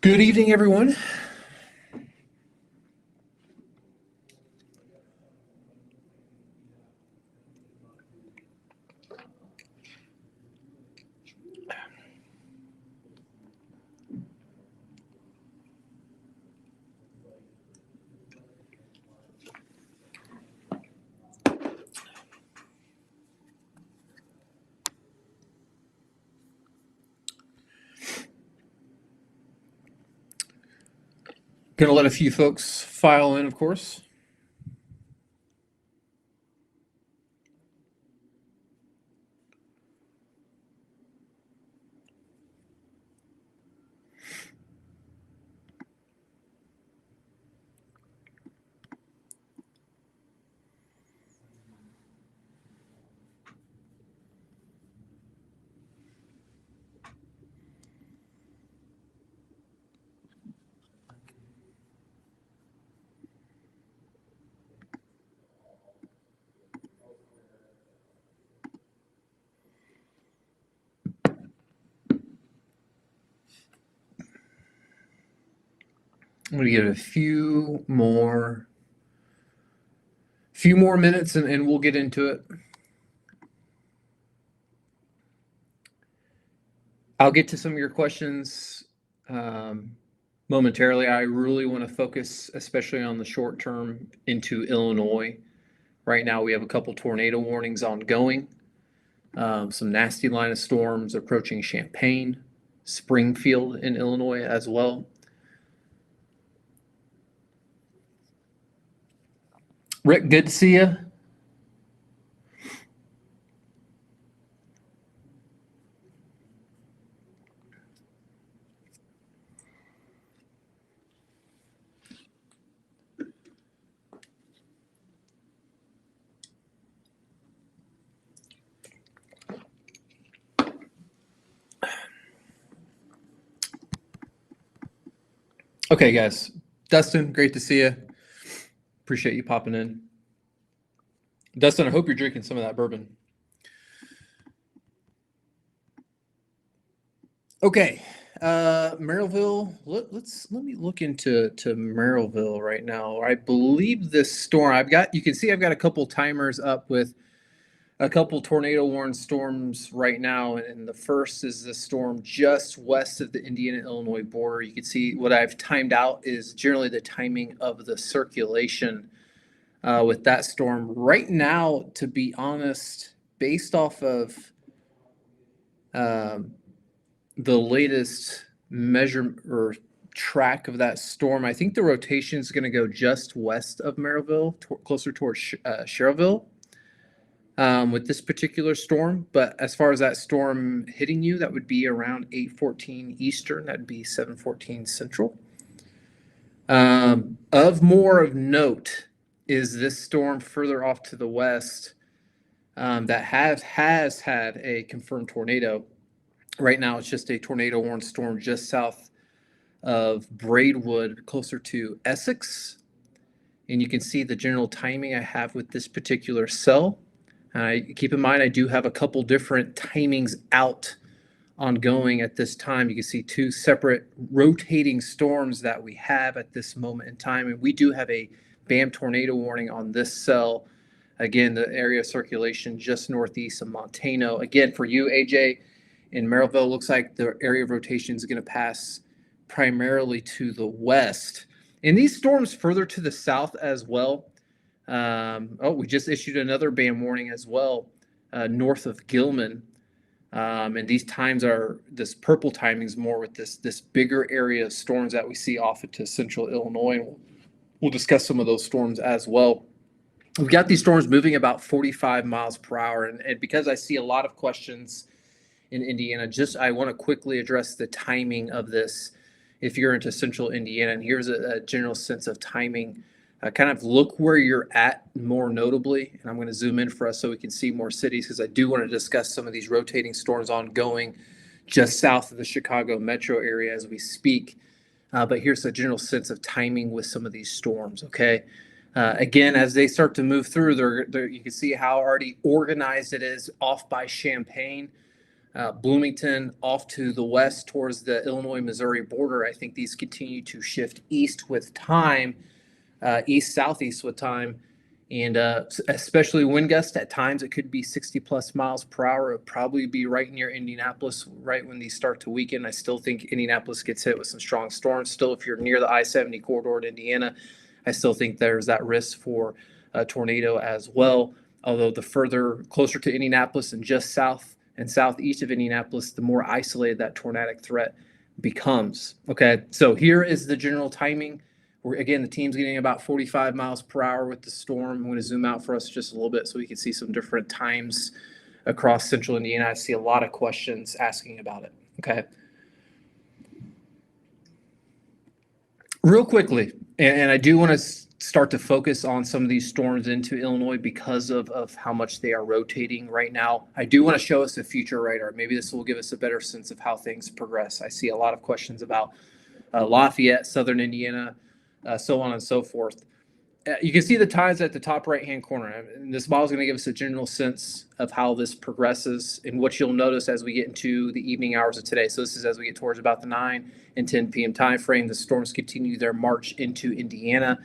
Good evening, everyone. Going to let a few folks file in, of course. I'm going to give it a few more minutes, and we'll get into it. I'll get to some of your questions momentarily. I really want to focus, especially on the short term, into Illinois. Right now, we have a couple tornado warnings ongoing. Some nasty line of storms approaching Champaign, Springfield in Illinois as well. Rick, good to see you. Okay, guys. Dustin, great to see you. Appreciate you popping in. Dustin, I hope you're drinking some of that bourbon. Okay, Merrillville. Let me look into Merrillville right now. I believe this storm. You can see I've got a couple timers up with a couple tornado warned storms right now, and the first is the storm just west of the Indiana-Illinois border. You can see what I've timed out is generally the timing of the circulation with that storm. Right now, to be honest, based off of the latest measure or track of that storm, I think the rotation is going to go just west of Merrillville, closer towards Sherrillville. With this particular storm, but as far as that storm hitting you, that would be around 8:14 Eastern. That'd be 7:14 Central. Of note is this storm further off to the west that has had a confirmed tornado. Right now, it's just a tornado warned storm just south of Braidwood, closer to Essex, and you can see the general timing I have with this particular cell. Keep in mind, I do have a couple different timings out ongoing at this time. You can see two separate rotating storms that we have at this moment in time. And we do have a BAM tornado warning on this cell. Again, the area of circulation just northeast of Montano. Again, for you, AJ, in Merrillville, looks like the area of rotation is going to pass primarily to the west. And these storms further to the south as well. We just issued another BAM warning as well, north of Gilman. And these times this purple timing is more with this bigger area of storms that we see off into central Illinois. And we'll discuss some of those storms as well. We've got these storms moving about 45 miles per hour. And because I see a lot of questions in Indiana, I want to quickly address the timing of this if you're into central Indiana. And here's a general sense of timing. Kind of look where you're at more notably, and I'm going to zoom in for us so we can see more cities, because I do want to discuss some of these rotating storms ongoing just south of the Chicago metro area as we speak. But here's a general sense of timing with some of these storms, okay? Again, as they start to move through, you can see how already organized it is off by Champaign. Bloomington off to the west towards the Illinois-Missouri border. I think these continue to shift east with time, east-southeast with time, and especially wind gusts. At times, it could be 60-plus miles per hour. It would probably be right near Indianapolis right when these start to weaken. I still think Indianapolis gets hit with some strong storms. Still, if you're near the I-70 corridor in Indiana, I still think there's that risk for a tornado as well. Although the further closer to Indianapolis and just south and southeast of Indianapolis, the more isolated that tornadic threat becomes. Okay, so here is the general timing. Again, the team's getting about 45 miles per hour with the storm. I'm going to zoom out for us just a little bit so we can see some different times across central Indiana. I see a lot of questions asking about it. Okay. Real quickly, and I do want to start to focus on some of these storms into Illinois because of how much they are rotating right now. I do want to show us a future radar. Maybe this will give us a better sense of how things progress. I see a lot of questions about Lafayette, southern Indiana, so on and so forth. You can see the times at the top right-hand corner. And this model is going to give us a general sense of how this progresses and what you'll notice as we get into the evening hours of today. So this is as we get towards about the 9 and 10 p.m. time frame. The storms continue their march into Indiana.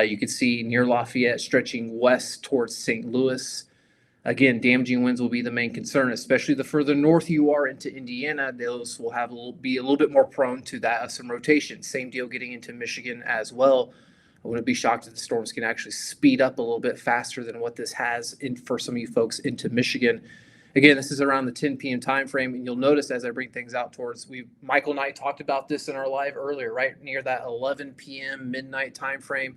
You can see near Lafayette stretching west towards St. Louis. Again, damaging winds will be the main concern, especially the further north you are into Indiana. Those will be a little bit more prone to that of some rotation. Same deal getting into Michigan as well. I wouldn't be shocked if the storms can actually speed up a little bit faster than what this has for some of you folks into Michigan. Again, this is around the 10 p.m. time frame, and you'll notice as I bring things out towards, Michael and I talked about this in our live earlier, right near that 11 p.m. midnight time frame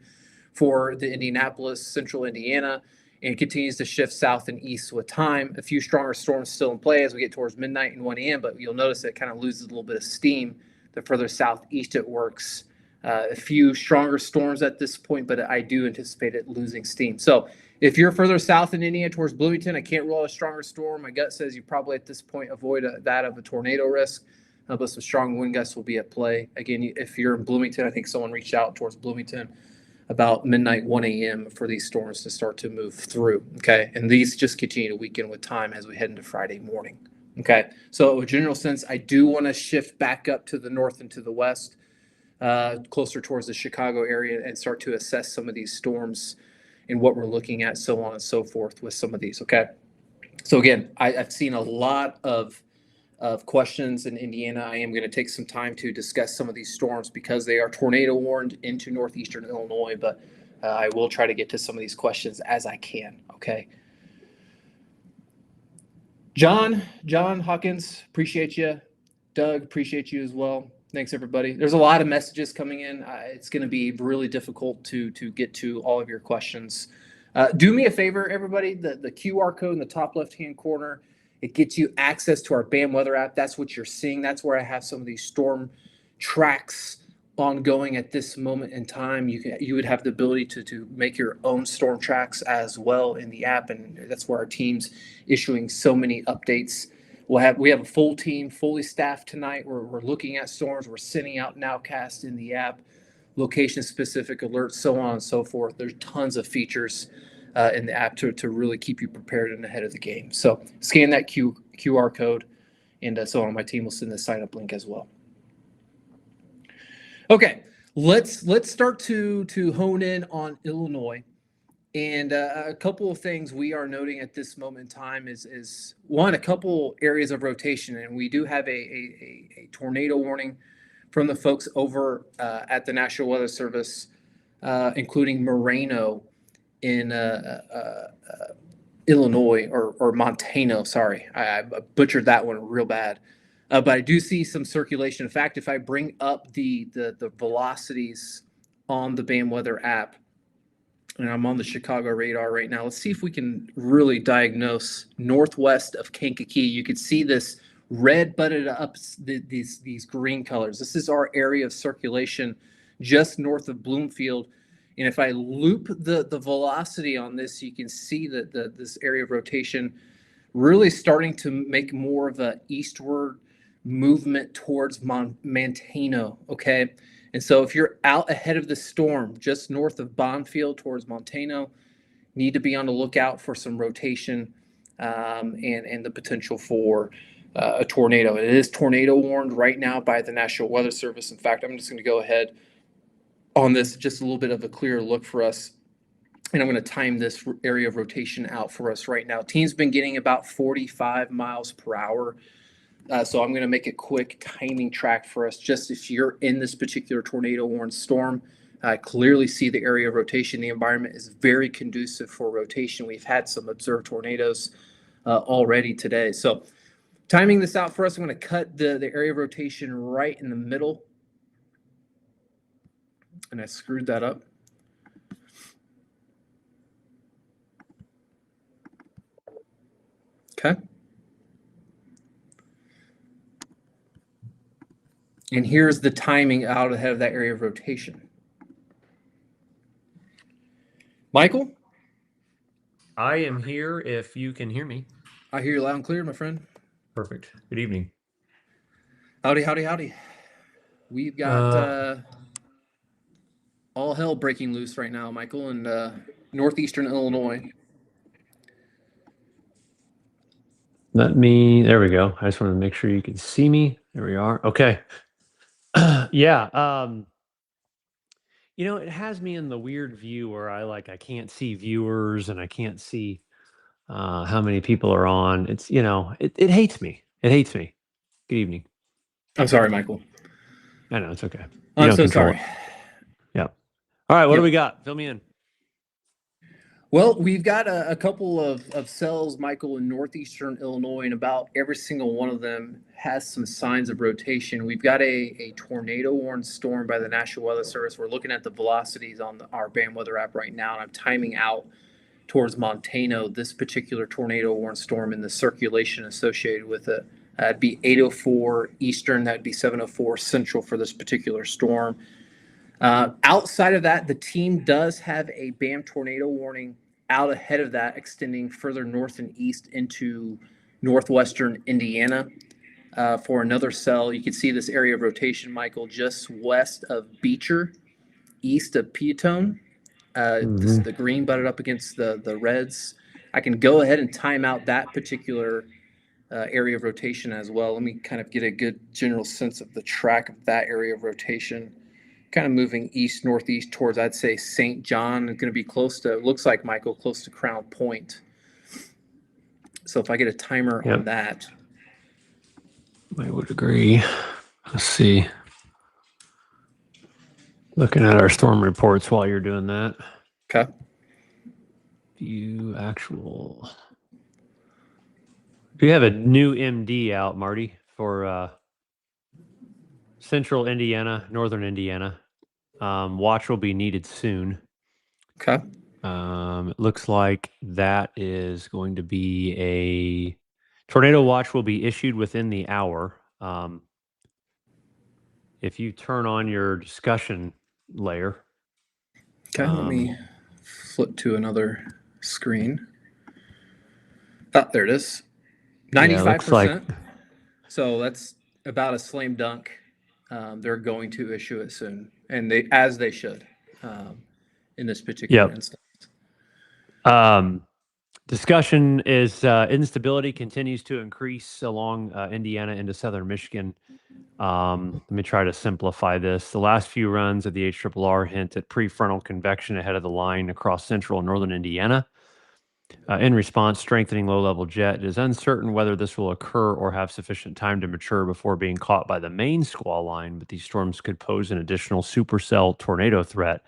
for the Indianapolis, central Indiana, and it continues to shift south and east with time. A few stronger storms still in play as we get towards midnight and 1 a.m., but you'll notice it kind of loses a little bit of steam the further southeast it works. A few stronger storms at this point, but I do anticipate it losing steam. So if you're further south in Indiana towards Bloomington, I can't rule out a stronger storm. My gut says you probably at this point avoid that of a tornado risk, but some strong wind gusts will be at play. Again, if you're in Bloomington, I think someone reached out towards Bloomington about midnight, 1 a.m. for these storms to start to move through. Okay, and these just continue to weaken with time as we head into Friday morning. Okay, so in a general sense, I do want to shift back up to the north and to the west, closer towards the Chicago area, and start to assess some of these storms and what we're looking at, so on and so forth with some of these. Okay, so again, I've seen a lot of questions in Indiana. I am going to take some time to discuss some of these storms because they are tornado warned into northeastern Illinois, but I will try to get to some of these questions as I can. Okay. John Hawkins, appreciate you. Doug, appreciate you as well. Thanks, everybody. There's a lot of messages coming in. It's going to be really difficult to get to all of your questions. Do me a favor, everybody. The QR code in the top left-hand corner, it gets you access to our BAM weather app. That's what you're seeing. That's where I have some of these storm tracks ongoing at this moment in time. You would have the ability to make your own storm tracks as well in the app, and that's where our team's issuing so many updates. We have a full team, fully staffed tonight. We're looking at storms. We're sending out nowcasts in the app, location-specific alerts, so on and so forth. There's tons of features in the app to really keep you prepared and ahead of the game. So scan that QR code, and so on. My team will send the sign-up link as well. Okay, let's start to hone in on Illinois. And a couple of things we are noting at this moment in time is one, a couple areas of rotation. And we do have a tornado warning from the folks over at the National Weather Service, including Moreno in Illinois or Montano. Sorry, I butchered that one real bad. But I do see some circulation. In fact, if I bring up the velocities on the BAM weather app, and I'm on the Chicago radar right now, let's see if we can really diagnose northwest of Kankakee. You can see this red butted up, these green colors. This is our area of circulation just north of Bloomfield. And if I loop the velocity on this, you can see that this area of rotation really starting to make more of a eastward movement towards Montano, okay? And so if you're out ahead of the storm, just north of Bonfield towards Montano, need to be on the lookout for some rotation and the potential for a tornado. It is tornado warned right now by the National Weather Service. In fact, I'm just going to go ahead on this, just a little bit of a clearer look for us. And I'm going to time this area of rotation out for us right now. Team's been getting about 45 miles per hour. So I'm going to make a quick timing track for us. Just if you're in this particular tornado warned storm, clearly see the area of rotation. The environment is very conducive for rotation. We've had some observed tornadoes already today. So timing this out for us, I'm going to cut the area of rotation right in the middle. And I screwed that up. Okay. And here's the timing out ahead of that area of rotation. Michael? I am here if you can hear me. I hear you loud and clear, my friend. Perfect. Good evening. Howdy, howdy, howdy. We've got all hell breaking loose right now, Michael, in northeastern Illinois. There we go. I just wanted to make sure you can see me. There we are. Okay. Yeah. It has me in the weird view where I can't see viewers and I can't see how many people are on. It's, it hates me. It hates me. Good evening. I'm sorry, Michael. I know, it's okay. I'm so sorry. Yeah. All right. What do we got? Fill me in. Well, we've got a couple of cells, Michael, in northeastern Illinois, and about every single one of them has some signs of rotation. We've got a tornado warned storm by the National Weather Service. We're looking at the velocities on our BAM weather app right now, and I'm timing out towards Montano this particular tornado warned storm and the circulation associated with it. It'd be 8:04 Eastern, that'd be 7:04 Central for this particular storm. Outside of that, the team does have a BAM tornado warning out ahead of that, extending further north and east into northwestern Indiana. For another cell, you can see this area of rotation, Michael, just west of Beecher, east of Piatone. This is the green butted up against the reds. I can go ahead and time out that particular area of rotation as well. Let me kind of get a good general sense of the track of that area of rotation. Kind of moving east northeast towards, I'd say, St. John. It's going to be close to, looks like, Michael, close to Crown Point. So if I get a timer on that. I would agree. Let's see. Looking at our storm reports while you're doing that. Okay. View actual. We have a new MD out, Marty, for central Indiana, northern Indiana. Watch will be needed soon. Okay. It looks like that is going to be a tornado watch will be issued within the hour. If you turn on your discussion layer. Okay, let me flip to another screen. Oh, there it is. 95%. So that's about a slam dunk. They're going to issue it soon, and as they should, in this particular instance. Discussion is instability continues to increase along Indiana into southern Michigan. Let me try to simplify this. The last few runs of the HRRR hint at prefrontal convection ahead of the line across central and northern Indiana. In response, strengthening low-level jet. It is uncertain whether this will occur or have sufficient time to mature before being caught by the main squall line, but these storms could pose an additional supercell tornado threat.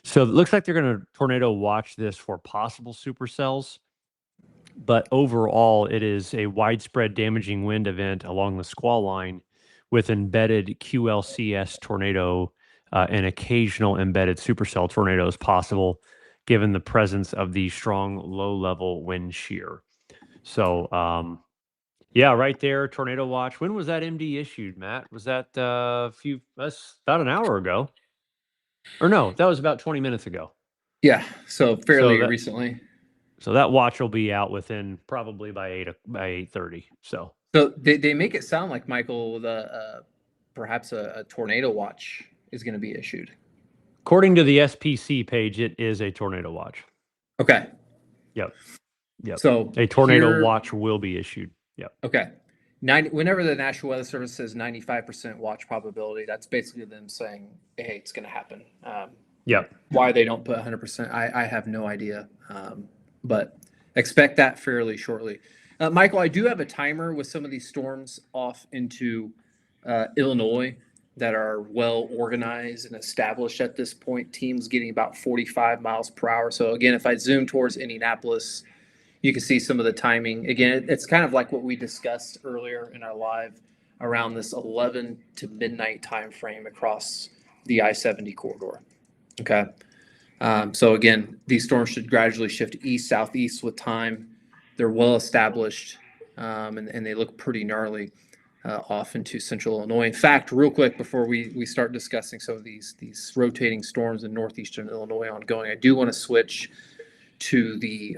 So it looks like they're going to tornado watch this for possible supercells, but overall, it is a widespread damaging wind event along the squall line with embedded QLCS tornado and occasional embedded supercell tornadoes possible, given the presence of the strong low-level wind shear. So, yeah, right there, tornado watch. When was that MD issued, Matt? Was that that's about an hour ago? Or no, that was about 20 minutes ago. Yeah, so fairly recently. So that watch will be out within probably by 8:30. So they make it sound like, Michael, perhaps a tornado watch is going to be issued. According to the SPC page, it is a tornado watch. Okay. Yep. So a tornado watch will be issued. Yep. Okay. whenever the National Weather Service says 95% watch probability, that's basically them saying, hey, it's going to happen. Yep. Why they don't put 100%, I have no idea. But expect that fairly shortly. Michael, I do have a timer with some of these storms off into Illinois that are well organized and established at this point. Teams getting about 45 miles per hour. So again, if I zoom towards Indianapolis, you can see some of the timing. Again, it's kind of like what we discussed earlier in our live around this 11 to midnight time frame across the I-70 corridor. Okay. So again, these storms should gradually shift east, southeast with time. They're well established, and they look pretty gnarly off into central Illinois. In fact, real quick before we start discussing some of these rotating storms in northeastern Illinois ongoing, I do want to switch to the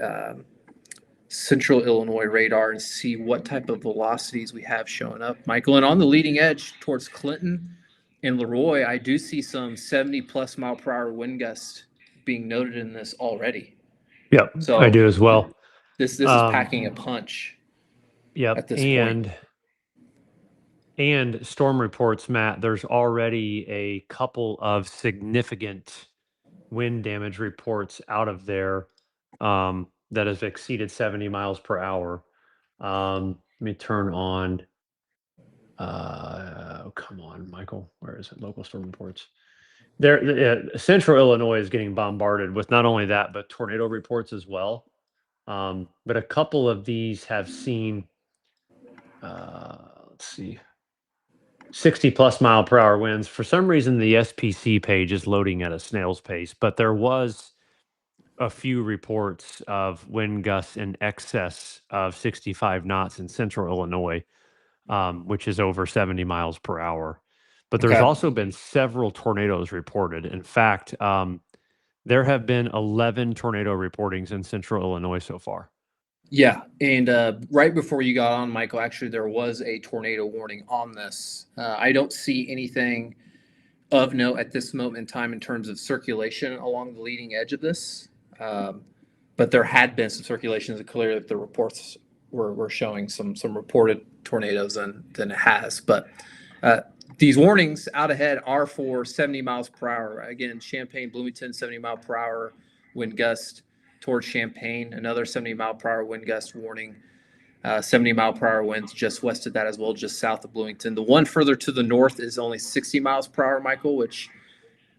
central Illinois radar and see what type of velocities we have showing up, Michael. And on the leading edge towards Clinton and Leroy, I do see some 70 plus mile per hour wind gusts being noted in this already. Yep. So I do as well. This is packing a punch. Yep. At this point. And storm reports, Matt, there's already a couple of significant wind damage reports out of there that has exceeded 70 miles per hour. Let me turn on. Come on, Michael. Where is it? Local storm reports. Central Illinois is getting bombarded with not only that, but tornado reports as well. But a couple of these have seen, let's see, 60 plus mile per hour winds. For some reason, the SPC page is loading at a snail's pace, but there was a few reports of wind gusts in excess of 65 knots in central Illinois, which is over 70 miles per hour. But there's also been several tornadoes reported. In fact, there have been 11 tornado reportings in central Illinois so far. Yeah, and right before you got on, Michael, actually there was a tornado warning on this. I don't see anything of note at this moment in time in terms of circulation along the leading edge of this, but there had been some circulation. It's clear that the reports were showing some reported tornadoes than it has. But these warnings out ahead are for 70 miles per hour. Again, Champaign, Bloomington, 70 mile per hour wind gust. Towards Champaign, another 70 mile per hour wind gust warning, 70 mile per hour winds just west of that as well, just south of Bloomington. The one further to the north is only 60 miles per hour, Michael, which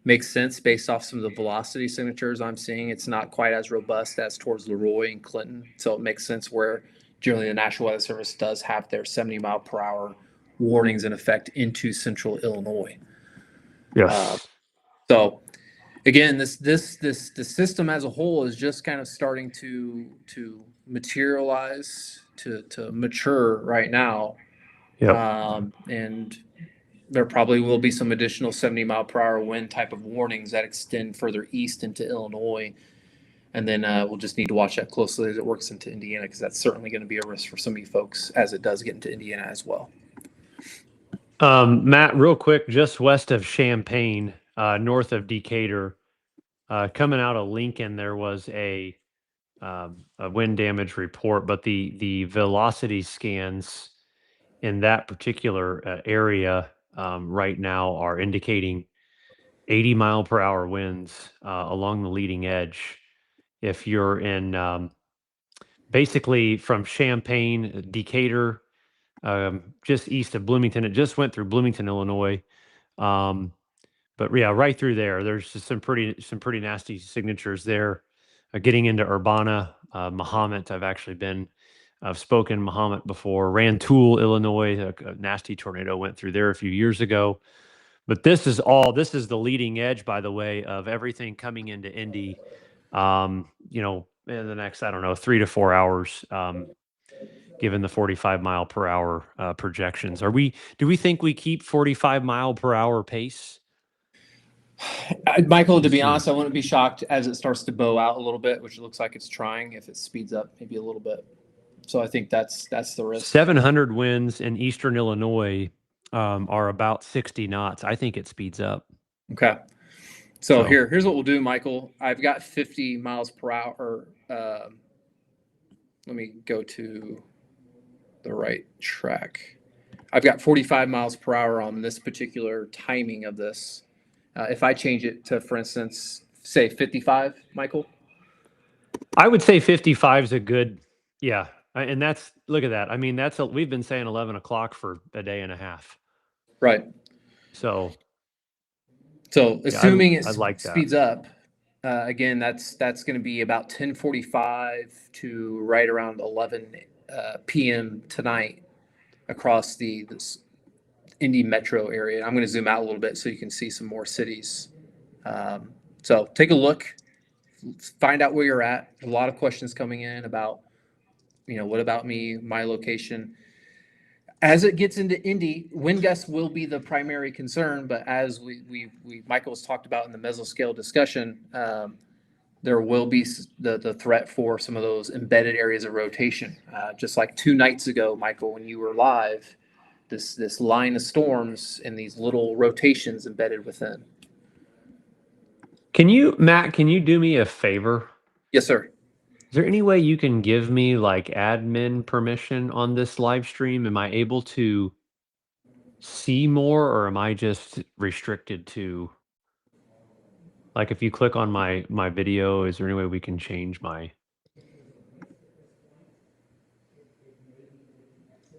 makes sense based off some of the velocity signatures I'm seeing. It's not quite as robust as towards Leroy and Clinton. So it makes sense where generally the National Weather Service does have their 70 mile per hour warnings in effect into central Illinois. Yes. So again, the system as a whole is just kind of starting to materialize, to mature right now. Yep. And there probably will be some additional 70 mile per hour wind type of warnings that extend further east into Illinois. And then we'll just need to watch that closely as it works into Indiana, because that's certainly going to be a risk for some of you folks as it does get into Indiana as well. Matt, real quick, just west of Champaign, north of Decatur, coming out of Lincoln, there was a wind damage report, but the velocity scans in that particular area right now are indicating 80 mile per hour winds along the leading edge. If you're in basically from Champaign, Decatur, just east of Bloomington, it just went through Bloomington, Illinois. But yeah, right through there, there's just some pretty nasty signatures there. Getting into Urbana, Mahomet, I've spoken Mahomet before. Rantoul, Illinois, a nasty tornado went through there a few years ago. But this is the leading edge, by the way, of everything coming into Indy. In the next, I don't know, 3 to 4 hours. Given the 45 mile per hour projections, do we think we keep 45 mile per hour pace? Michael, to be honest, I wouldn't be shocked as it starts to bow out a little bit, which it looks like it's trying, if it speeds up maybe a little bit. So I think that's the risk. 700 winds in eastern Illinois are about 60 knots. I think it speeds up. Okay. So here's what we'll do, Michael. I've got 50 miles per hour. Let me go to the right track. I've got 45 miles per hour on this particular timing of this. If I change it to, for instance, say 55, Michael. I would say 55 is a good, yeah. And that's, look at that. I mean, we've been saying 11 o'clock for a day and a half. Right. So, So yeah, assuming it I like that. speeds up, again, that's going to be about 10:45 to right around 11 p.m. tonight across this Indy metro area. I'm going to zoom out a little bit so you can see some more cities. So take a look, find out where you're at. A lot of questions coming in about, what about me, my location. As it gets into Indy, wind gusts will be the primary concern, but as Michael's talked about in the mesoscale discussion, there will be the threat for some of those embedded areas of rotation. Just like 2 nights ago, Michael, when you were live, this line of storms and these little rotations embedded within. Matt, can you do me a favor? Yes, sir. Is there any way you can give me like admin permission on this live stream? Am I able to see more, or am I just restricted to, like, if you click on my video, is there any way we can change my?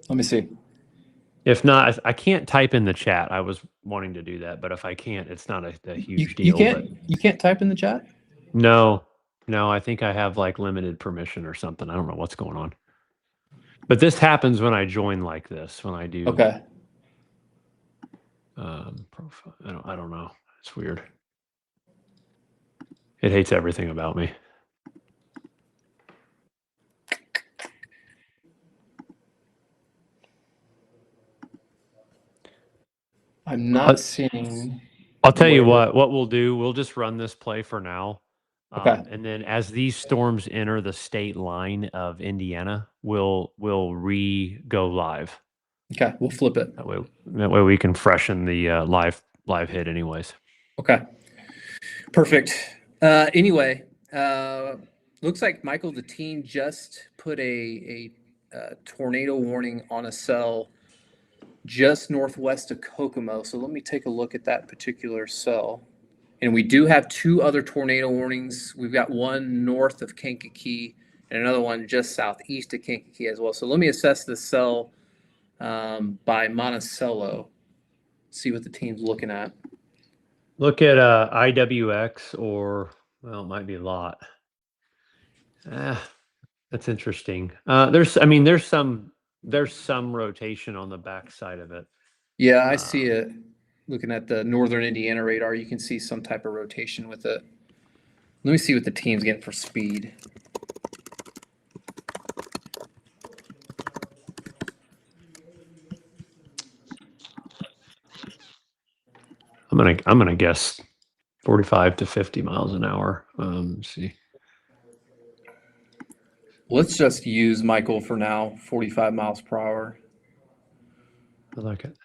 Let me see. If not, I can't type in the chat. I was wanting to do that, but if I can't, it's not a You, huge you deal. can't But you can't type in the chat? no, I think I have like limited permission or something. I don't know what's going on. But this happens when I join like this, when I do Okay. profile. I don't know. It's weird. It hates everything about me. I'm not seeing. I'll tell you where. what we'll do. We'll just run this play for now. Okay. And then as these storms enter the state line of Indiana, we'll go live. Okay, we'll flip it. That way we can freshen the live hit anyways. Okay. Perfect. Anyway, looks like Michael, the team just put a tornado warning on a cell just northwest of Kokomo. So let me take a look at that particular cell. And we do have 2 other tornado warnings. We've got one north of Kankakee and another one just southeast of Kankakee as well. So let me assess the cell by Monticello, see what the team's looking at. Look at IWX, or, well, it might be a lot. That's interesting. There's some rotation on the back side of it. Yeah, I see it. Looking at the northern Indiana radar, you can see some type of rotation with it. Let me see what the team's getting for speed. I'm gonna guess 45 to 50 miles an hour. Let's see. Let's just use Michael for now, 45 miles per hour. I like it.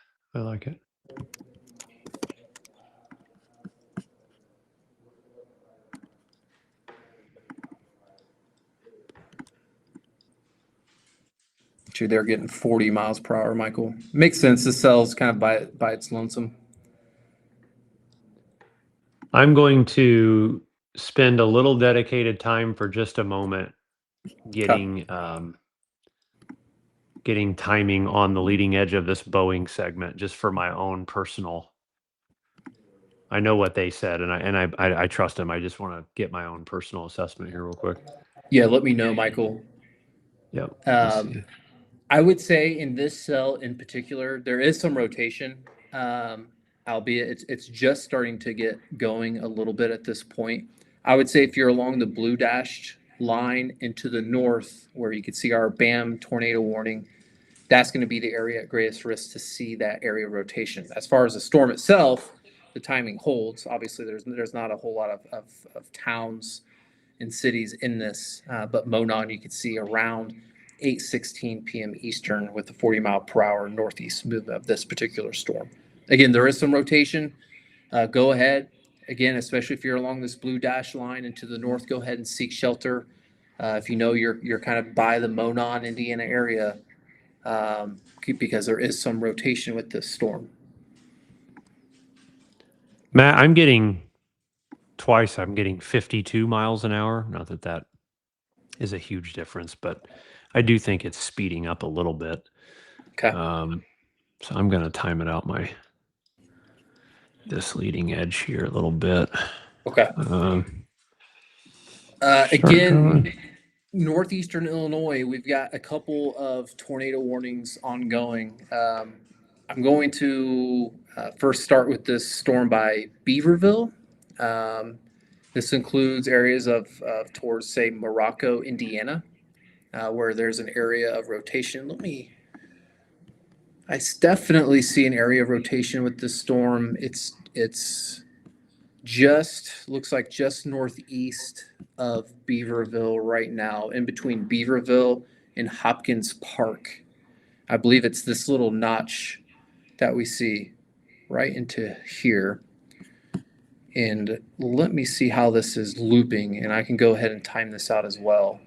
Actually, they're getting 40 miles per hour, Michael. Makes sense. The cell's kind of by its lonesome. I'm going to spend a little dedicated time for just a moment getting timing on the leading edge of this Boeing segment, just for my own personal. I know what they said, and I trust them. I just want to get my own personal assessment here real quick. Yeah, let me know, Michael. Yep. I would say in this cell in particular, there is some rotation, albeit it's just starting to get going a little bit at this point. I would say if you're along the blue dashed line into the north, where you can see our BAM tornado warning, that's going to be the area at greatest risk to see that area rotation. As far as the storm itself, the timing holds. Obviously, there's not a whole lot of towns and cities in this, but Monon you can see around 8:16 p.m. Eastern with the 40 mile per hour northeast movement of this particular storm. Again, there is some rotation. Go ahead. Again, especially if you're along this blue dash line into the north, go ahead and seek shelter. If you know you're kind of by the Monon, Indiana area, because there is some rotation with this storm. Matt, I'm getting 52 miles an hour. Not that that is a huge difference, but I do think it's speeding up a little bit. Okay. So I'm going to time it out this leading edge here a little bit. Okay. Start Again, going. northeastern Illinois, we've got a couple of tornado warnings ongoing. I'm going to first start with this storm by Beaverville. This includes areas of towards, say, Morocco, Indiana, where there's an area of rotation. Definitely see an area of rotation with this storm. It's just looks like just northeast of Beaverville right now, in between Beaverville and Hopkins Park. I believe it's this little notch that we see right into here. And let me see how this is looping, and I can go ahead and time this out as well.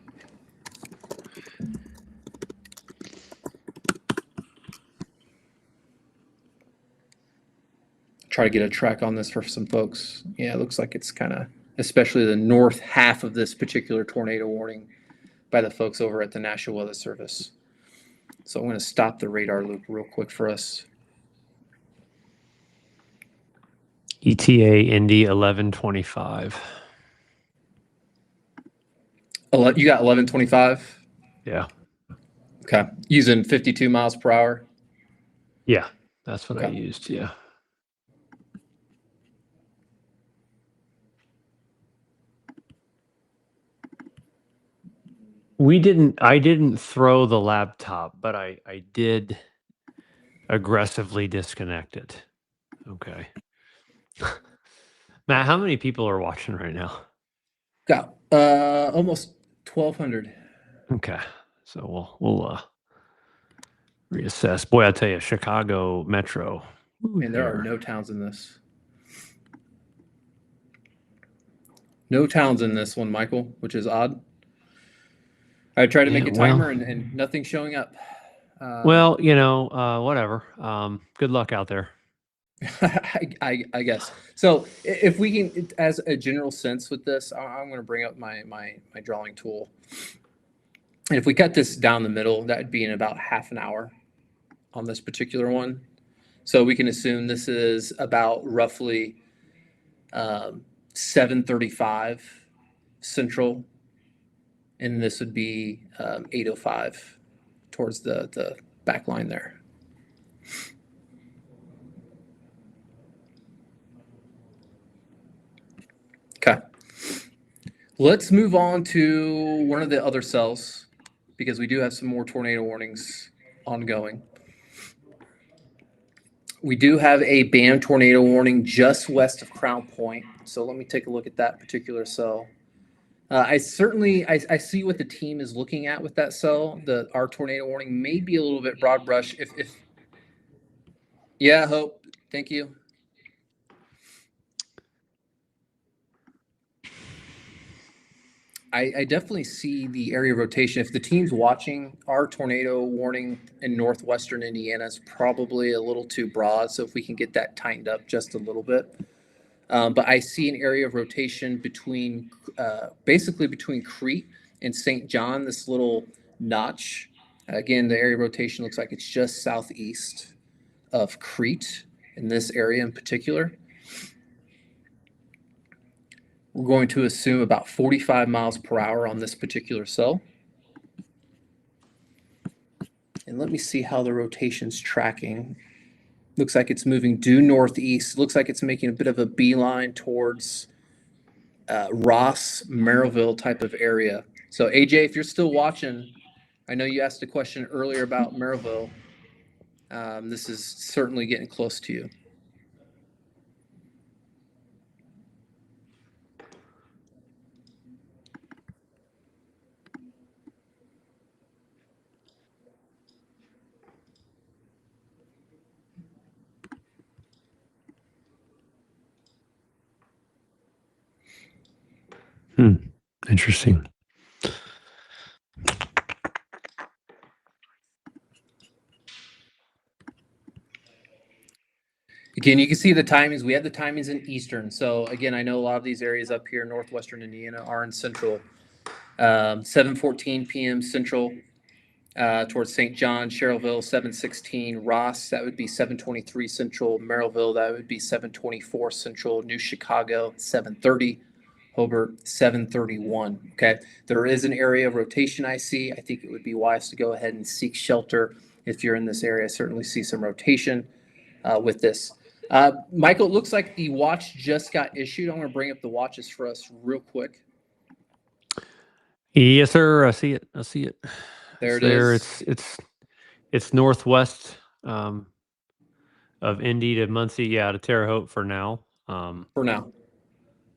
Try to get a track on this for some folks. Yeah, it looks like it's kind of, especially the north half of this particular tornado warning by the folks over at the National Weather Service. So I'm going to stop the radar loop real quick for us. ETA Indy 1125. You got 1125? Yeah. Okay. Using 52 miles per hour? Yeah, that's what I Okay. used. Yeah. I didn't throw the laptop, but I did aggressively disconnect it. Okay. Matt, how many people are watching right now? Got almost 1,200. Okay. So we'll reassess. Boy, I tell you, Chicago Metro. And there are no towns in this. No towns in this one, Michael, which is odd. I tried to make a timer and nothing's showing up. Well, whatever. Good luck out there. I guess. So if we can, as a general sense with this, I'm going to bring up my drawing tool. And if we cut this down the middle, that would be in about half an hour on this particular one. So we can assume this is about roughly 7:35 Central, and this would be 8:05 towards the back line there. Okay. Let's move on to one of the other cells because we do have some more tornado warnings ongoing. We do have a band tornado warning just west of Crown Point. So let me take a look at that particular cell. I see what the team is looking at with that cell. Our tornado warning may be a little bit broad brush. Yeah, Hope. Thank you. I definitely see the area of rotation. If the team's watching, our tornado warning in northwestern Indiana is probably a little too broad. So if we can get that tightened up just a little bit. But I see an area of rotation basically between Crete and St. John, this little notch. Again, the area of rotation looks like it's just southeast of Crete in this area in particular. We're going to assume about 45 miles per hour on this particular cell. And let me see how the rotation's tracking. Looks like it's moving due northeast. Looks like it's making a bit of a beeline towards Ross, Merrillville type of area. So AJ, if you're still watching, I know you asked a question earlier about Merrillville. This is certainly getting close to you. Interesting. Again, you can see the timings. We have the timings in Eastern. So again, I know a lot of these areas up here in northwestern Indiana are in Central. 7:14 p.m. Central towards St. John, Sherrillville, 7:16. Ross, that would be 7:23 Central. Merrillville, that would be 7:24 Central. New Chicago, 7:30. Hobart, 7:31. Okay. There is an area of rotation I see. I think it would be wise to go ahead and seek shelter if you're in this area. I certainly see some rotation with this. Michael, it looks like the watch just got issued. I'm going to bring up the watches for us real quick. Yes, sir. I see it. I see it. There It's it there. is. It's northwest of Indy to Muncie. Yeah, to Terre Haute for now. For now.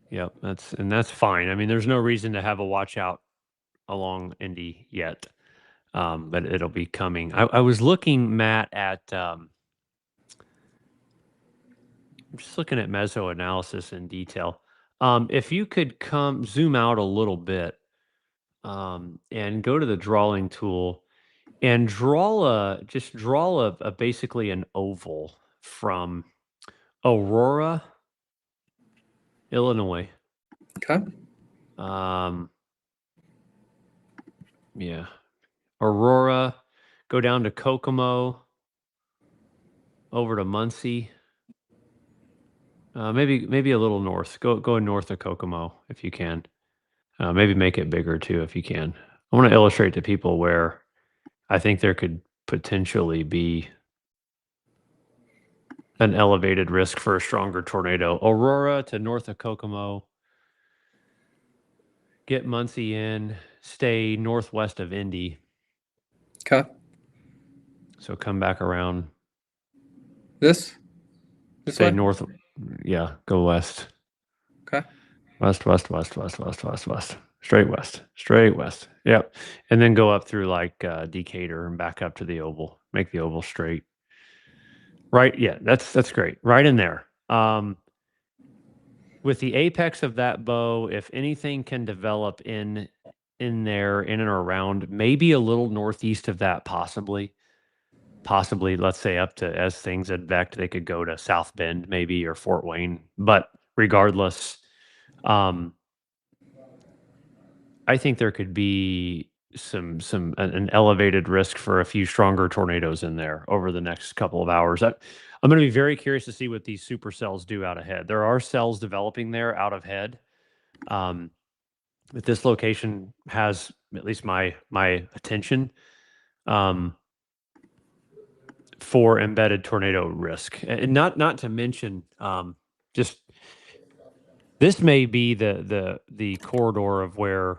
Yep, that's fine. I mean, there's no reason to have a watch out along Indy yet, but it'll be coming. I was looking, Matt, at I'm just looking at meso analysis in detail. If you could zoom out a little bit and go to the drawing tool and draw a basically an oval from Aurora, Illinois. Okay. Yeah. Aurora, go down to Kokomo, over to Muncie. Maybe a little north. Go north of Kokomo if you can. Maybe make it bigger too if you can. I want to illustrate to people where I think there could potentially be an elevated risk for a stronger tornado. Aurora to north of Kokomo. Get Muncie in. Stay northwest of Indy. Okay. So come back around. This Stay way? north. Yeah, go west. Okay. West. Straight west. Straight west. Yep. And then go up through like Decatur and back up to the oval. Make the oval straight. Right. Yeah, that's great. Right in there. With the apex of that bow, if anything can develop in there, in and around, maybe a little northeast of that, possibly, let's say up to, as things advect, they could go to South Bend maybe, or Fort Wayne. But regardless, I think there could be an elevated risk for a few stronger tornadoes in there over the next couple of hours. I'm going to be very curious to see what these supercells do out ahead. There are cells developing there out ahead. But this location has at least my attention for embedded tornado risk, and not to mention just this may be the corridor of where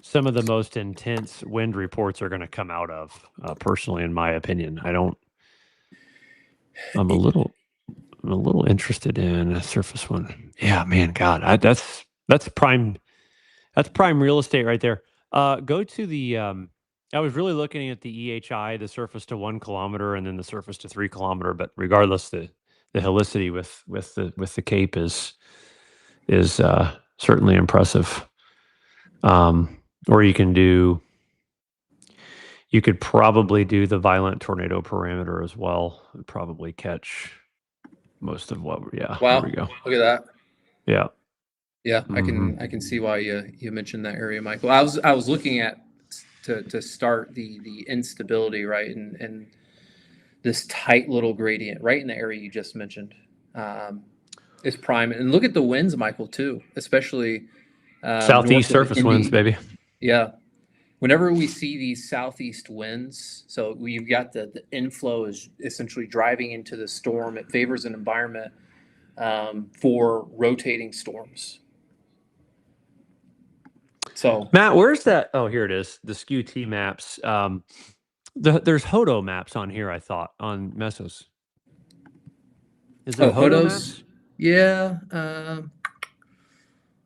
some of the most intense wind reports are going to come out of. Personally, in my opinion, I'm a little interested in a surface one. Yeah, man, God, that's prime. That's prime real estate right there. Go to the. I was really looking at the EHI, the surface to 1 kilometer, and then the surface to 3 kilometer. But regardless, the helicity with the Cape is certainly impressive. Or you could probably do the violent tornado parameter as well, and probably catch most of what. Yeah, Wow. there we go. Look at that. Yeah. Yeah, I can see why you mentioned that area, Michael. I was looking at to start the instability, right, and this tight little gradient right in the area you just mentioned is prime. And look at the winds, Michael, too, especially Southeast north of surface winds, Indy. baby. Yeah, whenever we see these southeast winds, so we've got the inflow is essentially driving into the storm. It favors an environment for rotating storms. So Matt, where's that? Oh, here it is. The skew T maps. There's Hodo maps on here, I thought, on Mesos. Is there Hodo Hodos? maps? Yeah.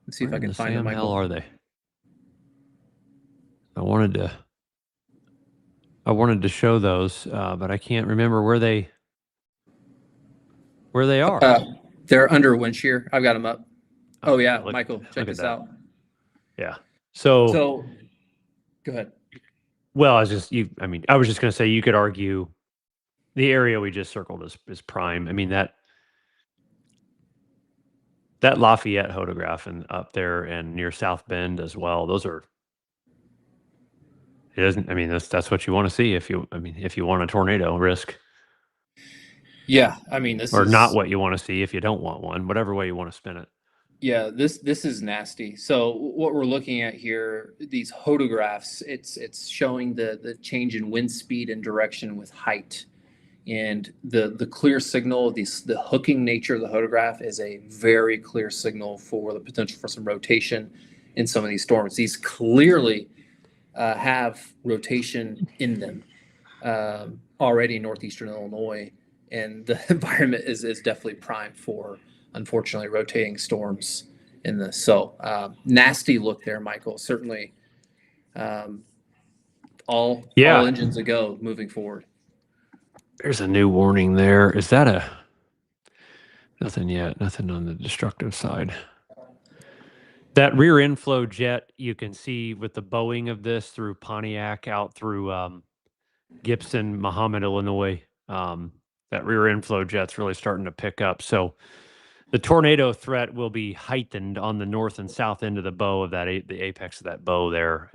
Let's see Where if I in can the find them, Sam hell Michael. are they? I wanted to show those, but I can't remember where they are. They're under wind shear. I've got them up. Oh yeah, look, Michael, check this out. Yeah. So go ahead. Well, I was just going to say, you could argue the area we just circled is prime. I mean, that That Lafayette photograph and up there and near South Bend as well. Those are. It doesn't. I mean, that's what you want to see if you. I mean, if you want a tornado risk, Yeah, I mean, this or not is what you want to see if you don't want one. Whatever way you want to spin it. yeah, this is nasty. So what we're looking at here, these photographs, it's showing the change in wind speed and direction with height. And the clear signal, the hooking nature of the photograph is a very clear signal for the potential for some rotation in some of these storms. These clearly have rotation in them already in northeastern Illinois, and the environment is definitely primed for, unfortunately, rotating storms in this. So nasty look there, Michael. Certainly, um, all Yeah, engines a go moving forward. there's a new warning there. Is that a nothing yet? Nothing on the destructive side. That rear inflow jet you can see with the Boeing of this through Pontiac out through Gibson, Mahomet, Illinois. That rear inflow jet's really starting to pick up. So the tornado threat will be heightened on the north and south end of the bow of that the apex of that bow there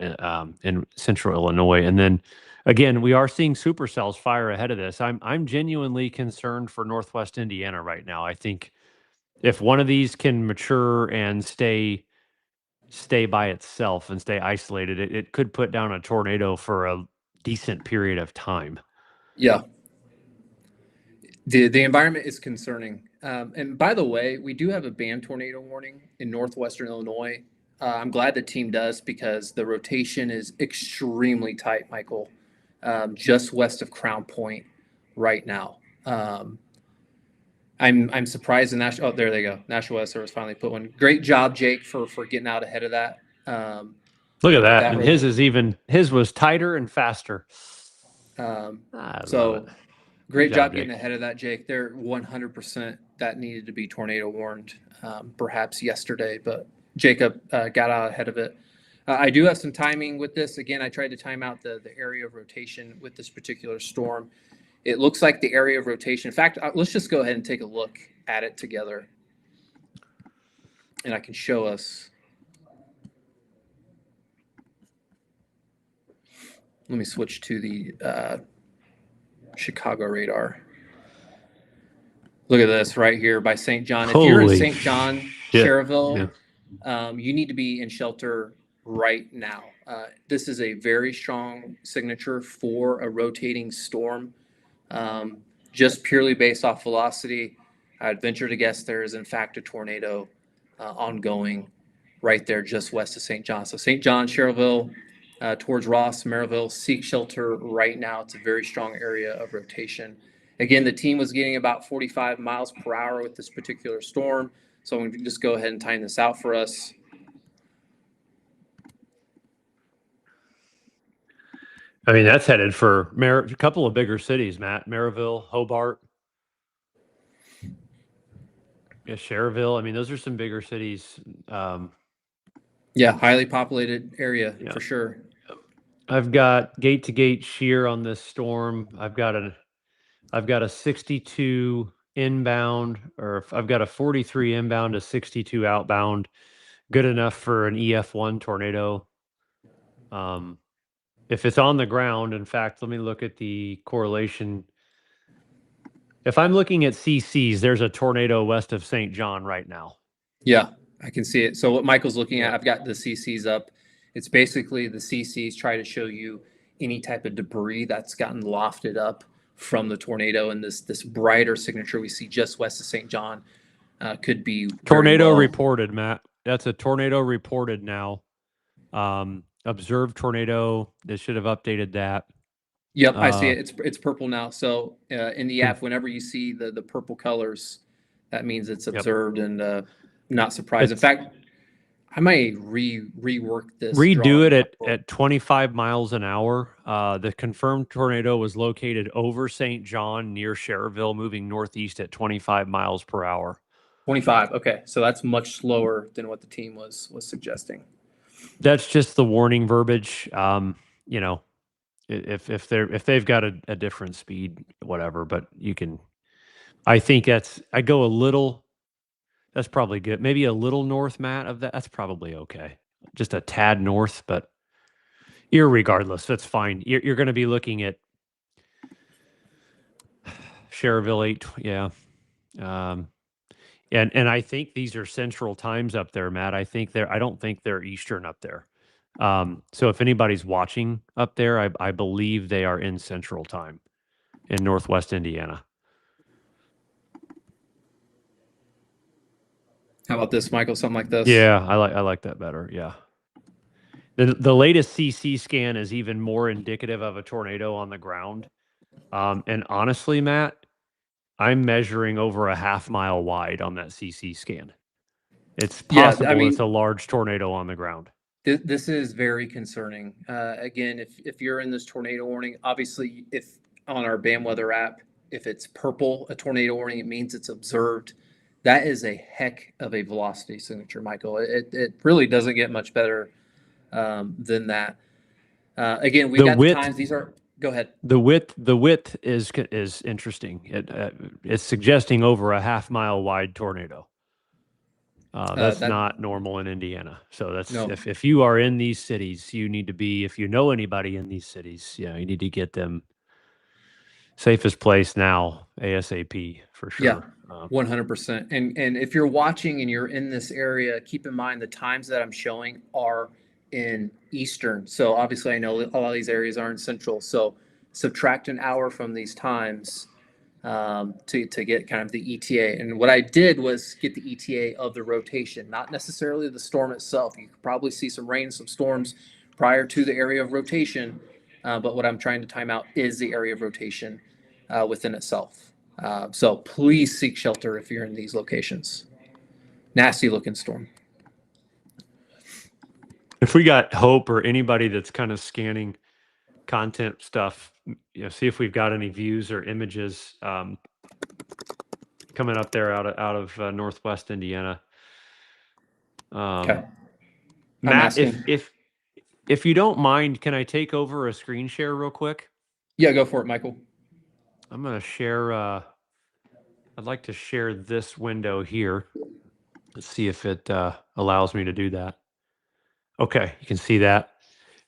in central Illinois. And then again, we are seeing supercells fire ahead of this. I'm genuinely concerned for Northwest Indiana right now. I think if one of these can mature and stay by itself and stay isolated, it could put down a tornado for a decent period of time. Yeah, the environment is concerning. And by the way, we do have a banned tornado warning in northwestern Illinois. I'm glad the team does because the rotation is extremely tight, Michael, just west of Crown Point right now. I'm surprised the national. Oh, there they go. National Weather Service finally put one. Great job, Jake, for getting out ahead of that. Look at that. That And his was tighter and faster. I love it. so Good great job, job Jake. getting ahead of that, Jake. They're 100% that needed to be tornado warned, perhaps yesterday, but Jacob got out ahead of it. I do have some timing with this. Again, I tried to time out the area of rotation with this particular storm. It looks like the area of rotation. In fact, let's just go ahead and take a look at it together, and I can show us. Let me switch to the Chicago radar. Look at this right here by St. John. If you're in Holy St. John, shit. Cherville, Yeah. you need to be in shelter right now. This is a very strong signature for a rotating storm, just purely based off velocity. I'd venture to guess there is, in fact, a tornado ongoing right there just west of St. John. So St. John, Cherville, towards Ross, Maryville, seek shelter right now. It's a very strong area of rotation. Again, the team was getting about 45 miles per hour with this particular storm. So I'm going to just go ahead and time this out for us. I mean, that's headed for a couple of bigger cities, Matt. Maryville, Hobart. Yeah, Cherville. I mean, those are some bigger cities. Yeah, highly populated area Yeah. for sure. I've got gate to gate shear on this storm. I've got a 62 inbound, or I've got a 43 inbound, a 62 outbound. Good enough for an EF1 tornado. If it's on the ground, in fact, let me look at the correlation. If I'm looking at CCs, there's a tornado west of St. John right now. Yeah, I can see it. So what Michael's looking at, Yeah. I've got the CCs up. It's basically the CCs try to show you any type of debris that's gotten lofted up from the tornado, and this brighter signature we see just west of St. John could be Tornado well. reported, Matt. That's a tornado reported now. Observed tornado. They should have updated that. Yep, I see it. It's purple now. So in the Hmm. app, whenever you see the purple colors, that means it's Yep. observed and not surprised. In fact, I might rework this. Redo drawing. it at 25 miles an hour. The confirmed tornado was located over St. John near Cherville, moving northeast at 25 miles per hour. 25. Okay, so that's much slower than what the team was suggesting. That's just the warning verbiage. You know, if they've got a different speed, whatever. But you can. I think I go a little. That's probably good. Maybe a little north, Matt, of that. That's probably okay. Just a tad north, but irregardless, that's fine. You're going to be looking at Cherville 8. Yeah. Um, and I think these are central times up there, Matt. I don't think they're Eastern up there. So if anybody's watching up there, I believe they are in Central Time in Northwest Indiana. How about this, Michael? Something like this? Yeah, I like that better. Yeah. The latest CC scan is even more indicative of a tornado on the ground. And honestly, Matt, I'm measuring over a half mile wide on that CC scan. It's Yeah, I possible it's mean, a large tornado on the ground. this is very concerning. Again, if you're in this tornado warning, obviously, if on our bam weather app, if it's purple, a tornado warning, it means it's observed. That is a heck of a velocity signature, Michael. It really doesn't get much better than that. Again, we've The got the width times. These are. Go ahead. the width is interesting. It's suggesting over a half mile wide tornado. That's That not normal in Indiana. So that's no. if you are in these cities, you need to be, if you know anybody in these cities, you need to get them safest place now, ASAP for Yeah, sure. 100%. And if you're watching and you're in this area, keep in mind the times that I'm showing are in Eastern. So obviously, I know a lot of these areas are in Central. So subtract an hour from these times to get kind of the ETA. And what I did was get the ETA of the rotation, not necessarily the storm itself. You could probably see some rain, some storms prior to the area of rotation. But what I'm trying to time out is the area of rotation within itself. So please seek shelter if you're in these locations. Nasty looking storm. If we got Hope or anybody that's kind of scanning content stuff, see if we've got any views or images coming up there out of Northwest Indiana. Okay. I'm Matt, asking. if you don't mind, can I take over a screen share real quick? Yeah, go for it, Michael. I'm going to share. I'd like to share this window here. Let's see if it allows me to do that. Okay, you can see that.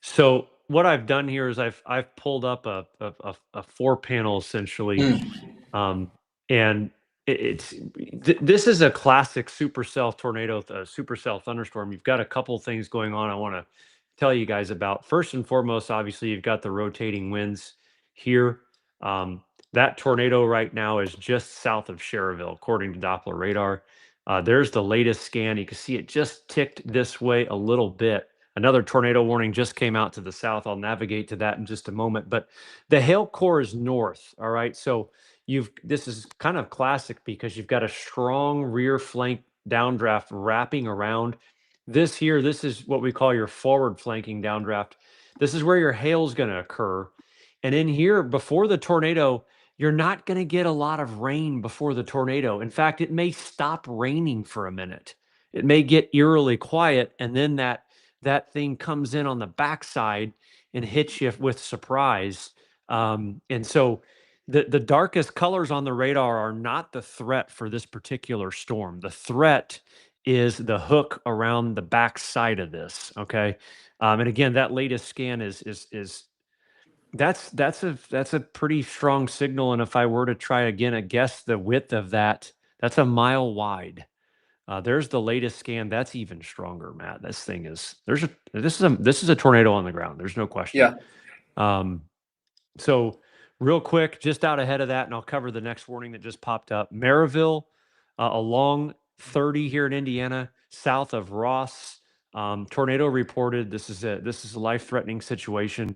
So what I've done here is I've pulled up a 4 panel essentially, and this is a classic supercell tornado, supercell thunderstorm. You've got a couple things going on I want to tell you guys about. First and foremost, obviously, you've got the rotating winds here. That tornado right now is just south of Cherville, according to Doppler radar. There's the latest scan. You can see it just ticked this way a little bit. Another tornado warning just came out to the south. I'll navigate to that in just a moment. But the hail core is north. All right. So this is kind of classic because you've got a strong rear flank downdraft wrapping around. This is what we call your forward flanking downdraft. This is where your hail is going to occur. And in here, before the tornado, you're not going to get a lot of rain before the tornado. In fact, it may stop raining for a minute. It may get eerily quiet, and then that thing comes in on the backside and hits you with surprise. And so the darkest colors on the radar are not the threat for this particular storm. The threat is the hook around the backside of this. Okay. And again, that latest scan is that's a pretty strong signal. And if I were to try again, I guess the width of that's a mile wide. There's the latest scan. That's even stronger, Matt. This is a tornado on the ground. There's no question. Yeah. Um, so real quick, just out ahead of that, and I'll cover the next warning that just popped up. Maryville, along 30 here in Indiana, south of Ross. Tornado reported. This is a life-threatening situation.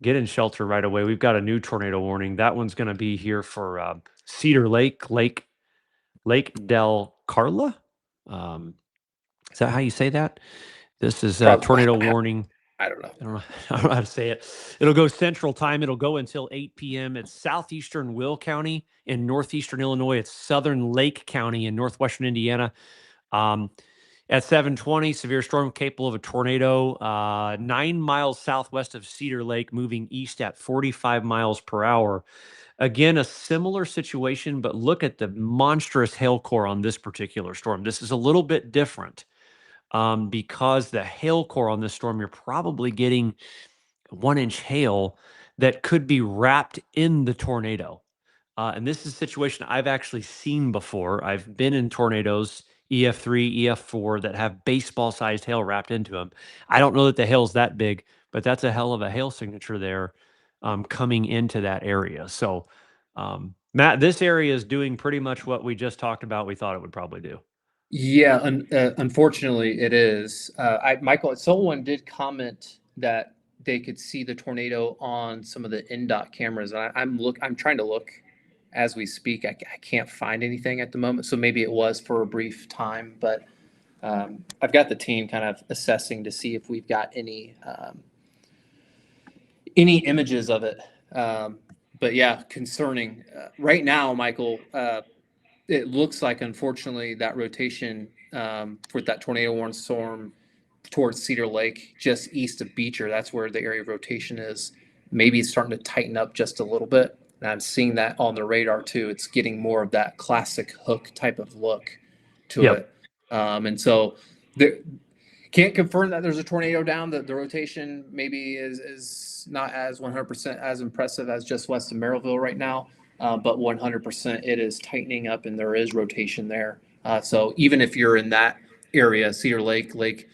Get in shelter right away. We've got a new tornado warning. That one's going to be here for Cedar Lake Del Carla. Is that how you say that? This is a tornado warning. I don't know. I don't know how to say it. It'll go Central Time. It'll go until 8 p.m. It's southeastern Will County in northeastern Illinois. It's southern Lake County in northwestern Indiana. At 7:20, severe storm capable of a tornado 9 miles southwest of Cedar Lake, moving east at 45 miles per hour. Again, a similar situation, but look at the monstrous hail core on this particular storm. This is a little bit different because the hail core on this storm, you're probably getting 1 inch hail that could be wrapped in the tornado. And this is a situation I've actually seen before. I've been in tornadoes, EF3, EF4, that have baseball sized hail wrapped into them. I don't know that the hail's that big, but that's a hell of a hail signature there coming into that area. So, Matt, this area is doing pretty much what we just talked about. We thought it would probably do. Yeah, unfortunately, it is. Michael, someone did comment that they could see the tornado on some of the NDOT cameras. I'm trying to look as we speak. I can't find anything at the moment, so maybe it was for a brief time. But I've got the team kind of assessing to see if we've got any images of it. But yeah, concerning. Right now, Michael, it looks like, unfortunately, that rotation for that tornado warning storm towards Cedar Lake, just east of Beecher, that's where the area of rotation is. Maybe it's starting to tighten up just a little bit. And I'm seeing that on the radar too. It's getting more of that classic hook type of look to Yep. it. And so the, can't confirm that there's a tornado down. The rotation maybe is not as 100% as impressive as just west of Merrillville right now, but 100% it is tightening up and there is rotation there. So even if you're in that area, Cedar Lake, Lake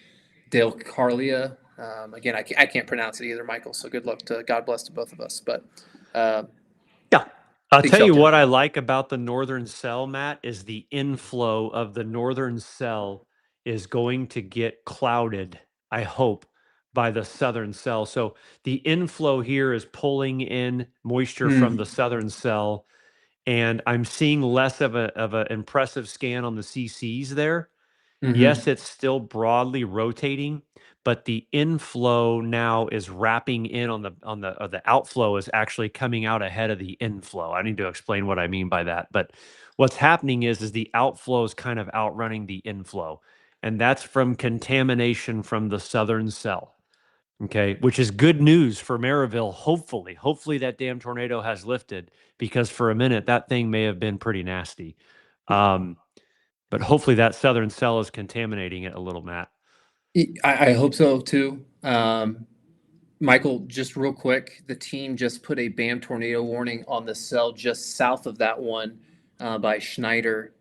Dale Carlia, again, I can't pronounce it either, Michael. So good luck to God bless to both of us. But Yeah. I'll big tell you shelter. what I like about the northern cell, Matt, is the inflow of the northern cell is going to get clouded, I hope, by the southern cell. So the inflow here is pulling in moisture from the southern cell, and I'm seeing less of a impressive scan on the CCs there. Yes, Mm-hmm. it's still broadly rotating, but the inflow now is wrapping in on the outflow is actually coming out ahead of the inflow. I need to explain what I mean by that. But what's happening is the outflow is kind of outrunning the inflow. And that's from contamination from the southern cell. Okay, which is good news for Maryville. Hopefully that damn tornado has lifted because for a minute that thing may have been pretty nasty. But hopefully that southern cell is contaminating it a little, Matt. I hope so too. Michael, just real quick, the team just put a BAM tornado warning on the cell just south of that one by Schneider,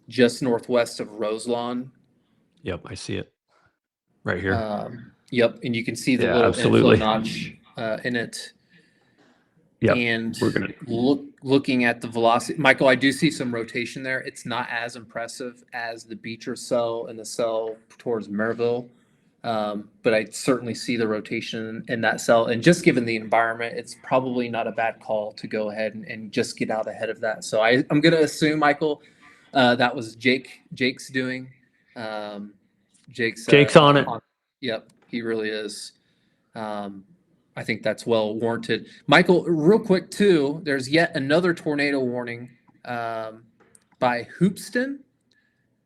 just northwest of Roselawn. Yep, I see it right here. Yep, and you can see the Yeah, little inflow absolutely. notch in it. Yep, And we're gonna. looking at the velocity, Michael, I do see some rotation there. It's not as impressive as the Beecher cell and the cell towards Merville, but I certainly see the rotation in that cell. And just given the environment, it's probably not a bad call to go ahead and just get out ahead of that. So I'm going to assume, Michael, that was Jake's doing. Um, Jake's Jake's on it. yep, he really is. Um, I think that's well warranted. Michael, real quick too, there's yet another tornado warning by Hoopston,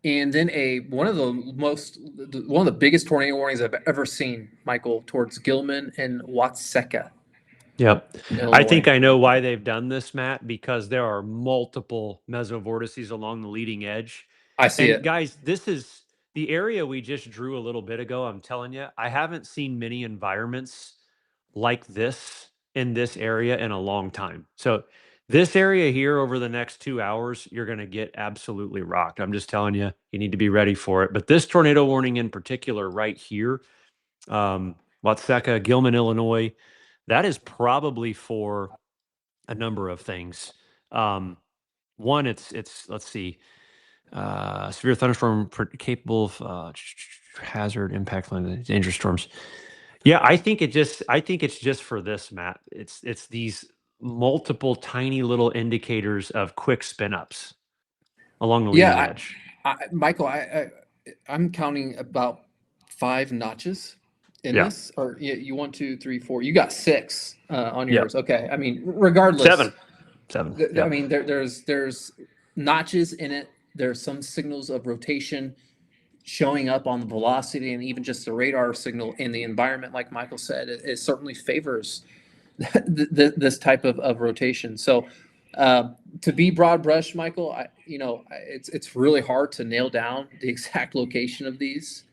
and then one of the biggest tornado warnings I've ever seen, Michael, towards Gilman and Watseka, Yep. I think Illinois. I know why they've done this, Matt, because there are multiple mesovortices along the leading edge. I see And it. guys, this is the area we just drew a little bit ago. I'm telling you, I haven't seen many environments like this in this area in a long time. So this area here over the next 2 hours, you're going to get absolutely rocked. I'm just telling you, you need to be ready for it. But this tornado warning in particular right here, Watseka, Gilman, Illinois, that is probably for a number of things. One, it's let's see, severe thunderstorm capable of hazard impact on dangerous storms. Yeah, I think it's just for this, Matt. It's these multiple tiny little indicators of quick spin ups along the leading Yeah, edge. Michael, I'm counting about 5 notches in Yeah. this, or you 1, 2, 3, 4. You got 6 on Yep. yours. Okay. I mean, regardless, 7. 7. I Yep. mean, there's notches in it. There's some signals of rotation showing up on the velocity and even just the radar signal in the environment. Like Michael said, it certainly favors this type of rotation. So to be broad brush, Michael, it's really hard to nail down the exact location of these.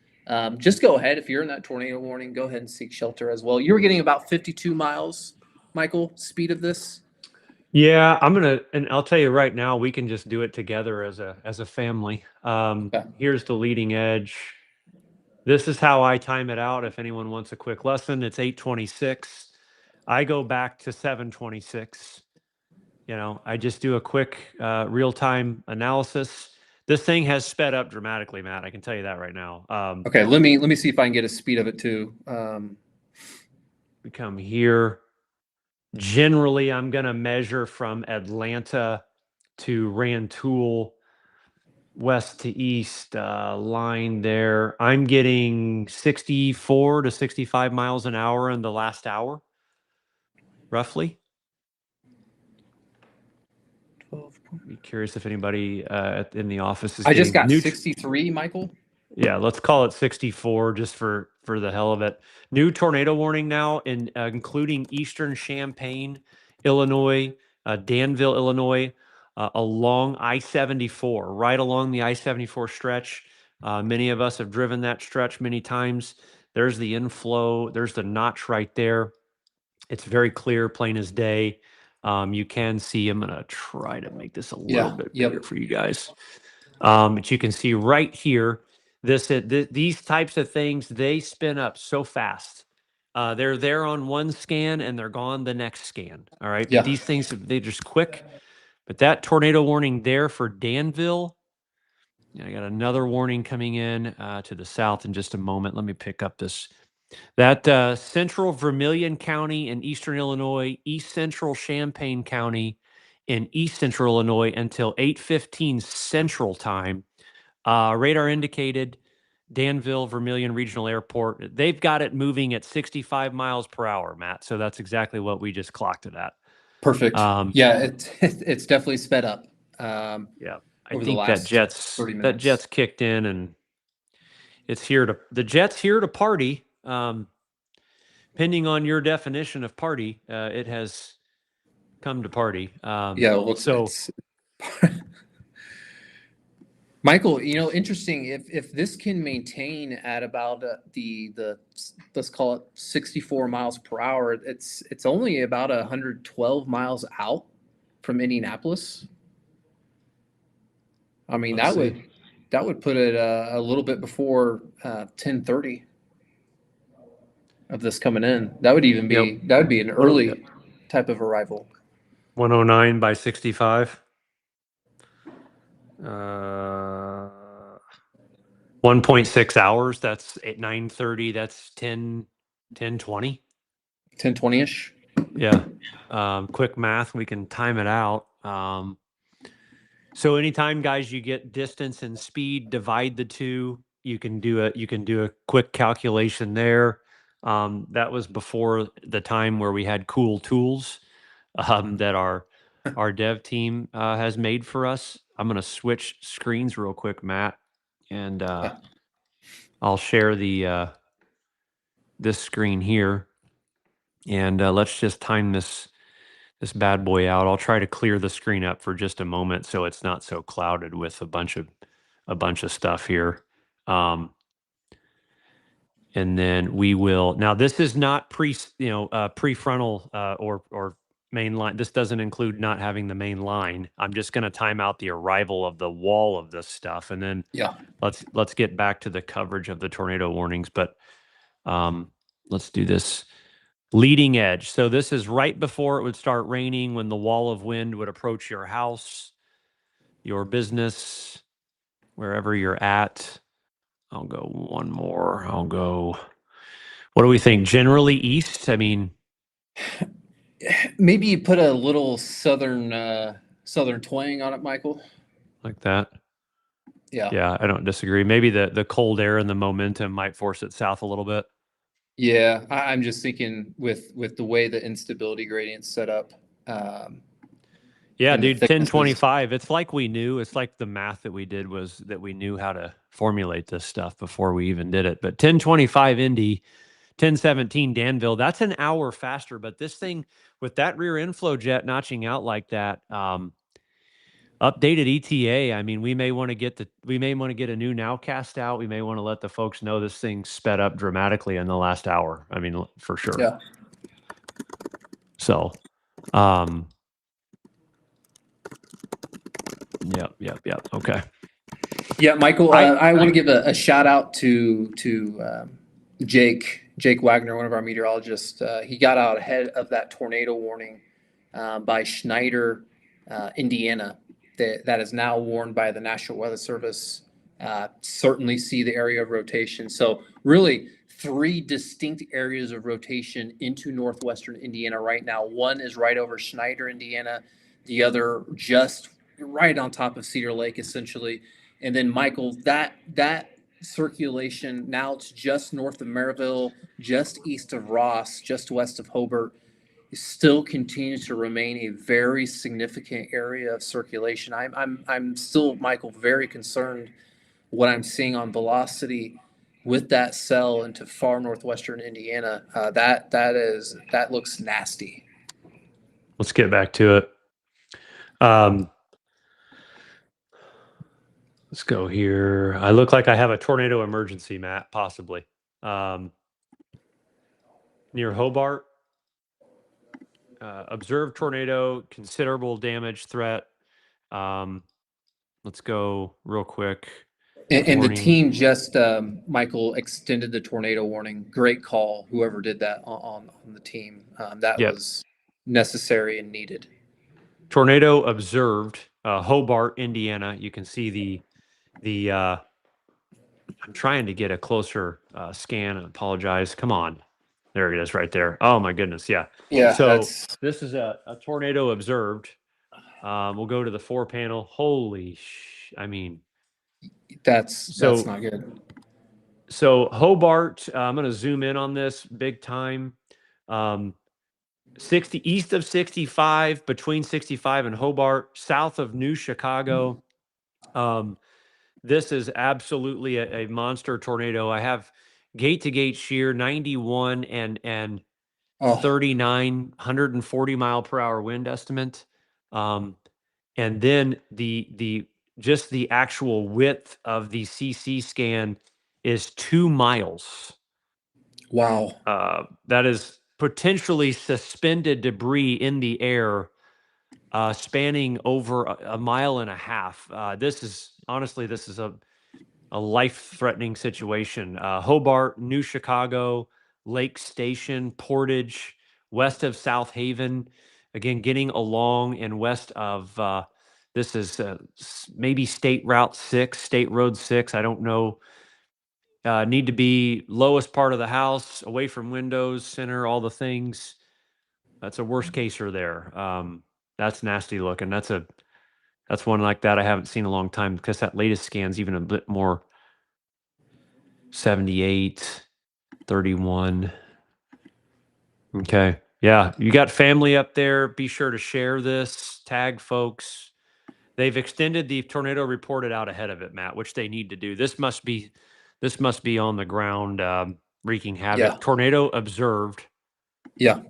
Just go ahead, if you're in that tornado warning, go ahead and seek shelter as well. You were getting about 52 miles, Michael, speed of this. Yeah, and I'll tell you right now, we can just do it together as a family. Okay. Here's the leading edge. This is how I time it out. If anyone wants a quick lesson, it's 8:26. I go back to 7:26. I just do a quick real-time analysis. This thing has sped up dramatically, Matt. I can tell you that right now. Okay, let me see if I can get a speed of it too. We come here. Generally, I'm going to measure from Atlanta to Rantoul, west to east line there. I'm getting 64 to 65 miles an hour in the last hour, roughly. 12. Be curious if anybody in the office is I just getting got 63, Michael. Yeah, let's call it 64 just for the hell of it. New tornado warning now, including eastern Champaign, Illinois, Danville, Illinois, along I-74, right along the I-74 stretch. Many of us have driven that stretch many times. There's the inflow. There's the notch right there. It's very clear, plain as day. You can see, I'm going to try to make this a little bit bigger for you guys. But you can see right here, these types of things, they spin up so fast. They're there on one scan and they're gone the next scan. All right. Yeah. But these things, they just quick. But that tornado warning there for Danville, I got another warning coming in to the south in just a moment. Let me pick up this. That central Vermilion County in eastern Illinois, east central Champaign County in east central Illinois until 8:15 Central Time. Radar indicated Danville Vermilion Regional Airport. They've got it moving at 65 miles per hour, Matt. So that's exactly what we just clocked it at. Perfect. Yeah, it's definitely sped up. Yeah, I Over the think last 30 minutes. that jet's kicked in, and the jet's here to party. Depending on your definition of party, it has come to party. Yeah, well, it's Michael, interesting. If this can maintain at about the let's call it 64 miles per hour, it's only about 112 miles out from Indianapolis. I mean, that would put it a little bit before 10:30 of this coming in. That would be an early type of arrival. 109 by 65. 1.6 hours. That's at 9:30. That's 10:20. 10:20-ish. Yeah. Quick math. We can time it out. So anytime, guys, you get distance and speed, divide the two. You can do a quick calculation there. That was before the time where we had cool tools that our dev team has made for us. I'm going to switch screens real quick, Matt, and I'll share this screen here, and let's just time this bad boy out. I'll try to clear the screen up for just a moment so it's not so clouded with a bunch of stuff here. And then we will. Now this is not prefrontal or main line. This doesn't include not having the main line. I'm just going to time out the arrival of the wall of this stuff, and then let's get back to the coverage of the tornado warnings. But let's do this. Leading edge. So this is right before it would start raining, when the wall of wind would approach your house, your business, wherever you're at. I'll go one more. What do we think? Generally east? I mean, maybe you put a little southern twang on it, Michael. Like that? Yeah. Yeah, I don't disagree. Maybe the cold air and the momentum might force it south a little bit. Yeah, I'm just thinking with the way the instability gradient's set up. Yeah, dude, 1025. It's like we knew. It's like the math that we did was that we knew how to formulate this stuff before we even did it. But 1025 Indy, 1017 Danville. That's an hour faster, but this thing with that rear inflow jet notching out like that, updated ETA. I mean, we may want to get a new nowcast out. We may want to let the folks know this thing sped up dramatically in the last hour. I mean, for sure. Yeah. So, yep. Okay. Yeah, Michael, I want to give a shout out to Jake Wagner, one of our meteorologists. He got out ahead of that tornado warning by Schneider, Indiana, that is now warned by the National Weather Service. Certainly see the area of rotation. So really, three distinct areas of rotation into northwestern Indiana right now. One is right over Schneider, Indiana. The other just right on top of Cedar Lake, essentially. And then, Michael, that circulation, now it's just north of Maryville, just east of Ross, just west of Hobart, still continues to remain a very significant area of circulation. I'm still, Michael, very concerned what I'm seeing on velocity with that cell into far northwestern Indiana. That looks nasty. Let's get back to it. Let's go here. I look like I have a tornado emergency, Matt, possibly. Near Hobart. Observed tornado, considerable damage threat. Let's go real quick. And the team just, Michael, extended the tornado warning. Great call, whoever did that on the team. That was necessary and needed. Tornado observed, Hobart, Indiana. You can see the I'm trying to get a closer scan. I apologize. Come on. There it is right there. Oh, my goodness. Yeah. Yeah. So this is a tornado observed. We'll go to the 4-panel. Holy I mean. That's not good. So Hobart, I'm going to zoom in on this big time. 60 east of 65, between 65 and Hobart, south of New Chicago. This is absolutely a monster tornado. I have gate to gate shear 91 and 39, 140 mile per hour wind estimate. And then the just the actual width of the CC scan is 2 miles. Wow. That is potentially suspended debris in the air, spanning over a mile and a half. This is a life-threatening situation. Hobart, New Chicago, Lake Station, Portage, west of South Haven, again, getting along and west of, this is maybe State Route 6, State Road 6, I don't know. Need to be lowest part of the house, away from windows, center, all the things. That's a worst caser there. That's nasty looking. That's one like that I haven't seen in a long time, because that latest scan's even a bit more 78, 31. Okay. Yeah. You got family up there. Be sure to share this, tag folks. They've extended the tornado reported out ahead of it, Matt, which they need to do. This must be on the ground, wreaking havoc. Yeah. Tornado observed. Yeah.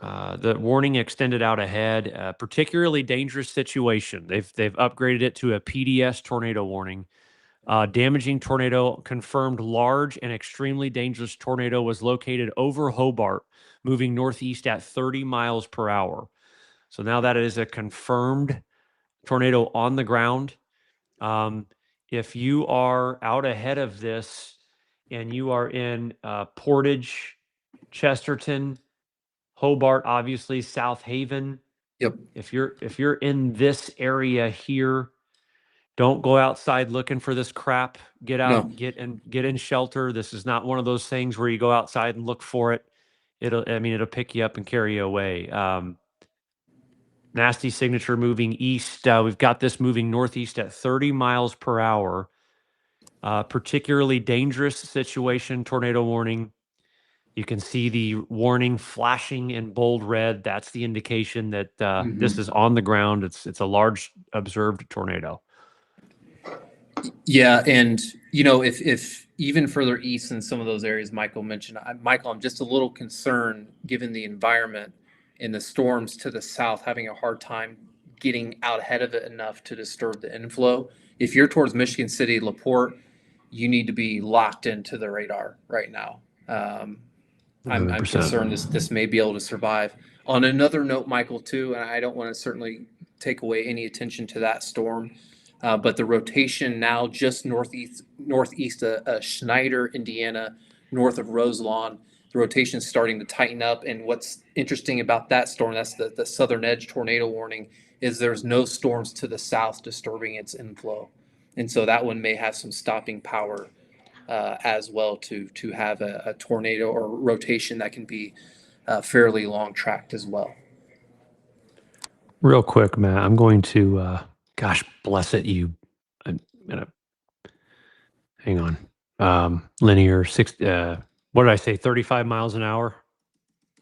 The warning extended out ahead. Particularly dangerous situation. They've upgraded it to a PDS tornado warning. Damaging tornado confirmed. Large and extremely dangerous tornado was located over Hobart, moving northeast at 30 miles per hour. So now that is a confirmed tornado on the ground. If you are out ahead of this and you are in Portage, Chesterton, Hobart, obviously South Haven. Yep. If you're in this area here, don't go outside looking for this crap. Get out, get in shelter. This is not one of those things where you go outside and look for it. It'll pick you up and carry you away. Nasty signature moving east. We've got this moving northeast at 30 miles per hour. Particularly dangerous situation, tornado warning. You can see the warning flashing in bold red. That's the indication that this is on the ground. It's a large observed tornado. Yeah, and if even further east in some of those areas Michael mentioned, Michael, I'm just a little concerned given the environment and the storms to the south having a hard time getting out ahead of it enough to disturb the inflow. If you're towards Michigan City, LaPorte, you need to be locked into the radar right now. I'm 100%. concerned this may be able to survive. On another note, Michael, too, and I don't want to certainly take away any attention to that storm, but the rotation now just northeast of Schneider, Indiana, north of Roselawn, the rotation is starting to tighten up. And what's interesting about that storm, that's the southern edge tornado warning, is there's no storms to the south disturbing its inflow, and so that one may have some stopping power as well to have a tornado or rotation that can be fairly long tracked as well. Real quick, Matt, I'm going to, gosh bless it, I'm gonna, hang on. Linear what did I say? 35 miles an hour.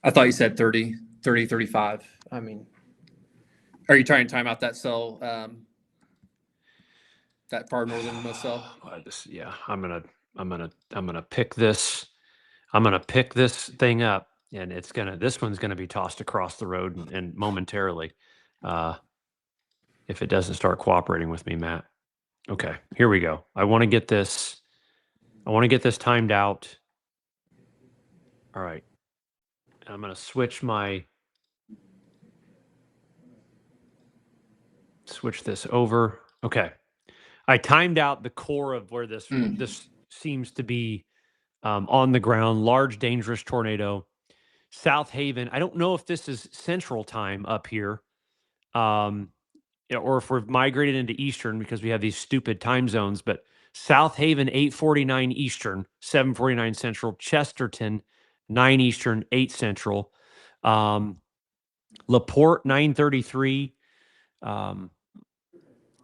I thought you said 30, 35. I mean, are you trying to time out that cell, that far northernmost cell? Yeah, I'm gonna pick this. I'm gonna pick this thing up, and this one's gonna be tossed across the road and momentarily, uh, if it doesn't start cooperating with me, Matt. Okay, here we go. I want to get this. I want to get this timed out. All right, I'm gonna switch this over. Okay, I timed out the core of where this seems to be, on the ground. Large, dangerous tornado. South Haven. I don't know if this is Central Time up here, um, or if we're migrated into Eastern because we have these stupid time zones. But South Haven 8:49 Eastern, 7:49 Central. Chesterton 9 Eastern, 8 Central. Laporte 9:33. Um,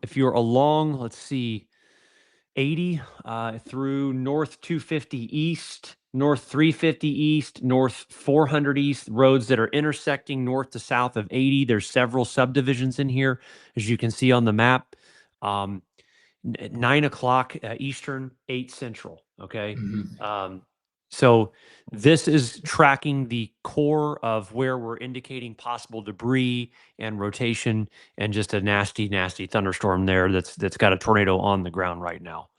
if you're along, let's see, 80 through North 250 East, North 350 East, North 400 East, roads that are intersecting north to south of 80. There's several subdivisions in here, as you can see on the map. 9 o'clock Eastern, 8 Central. Okay. Mm-hmm. So this is tracking the core of where we're indicating possible debris and rotation, and just a nasty, nasty thunderstorm there that's got a tornado on the ground right now.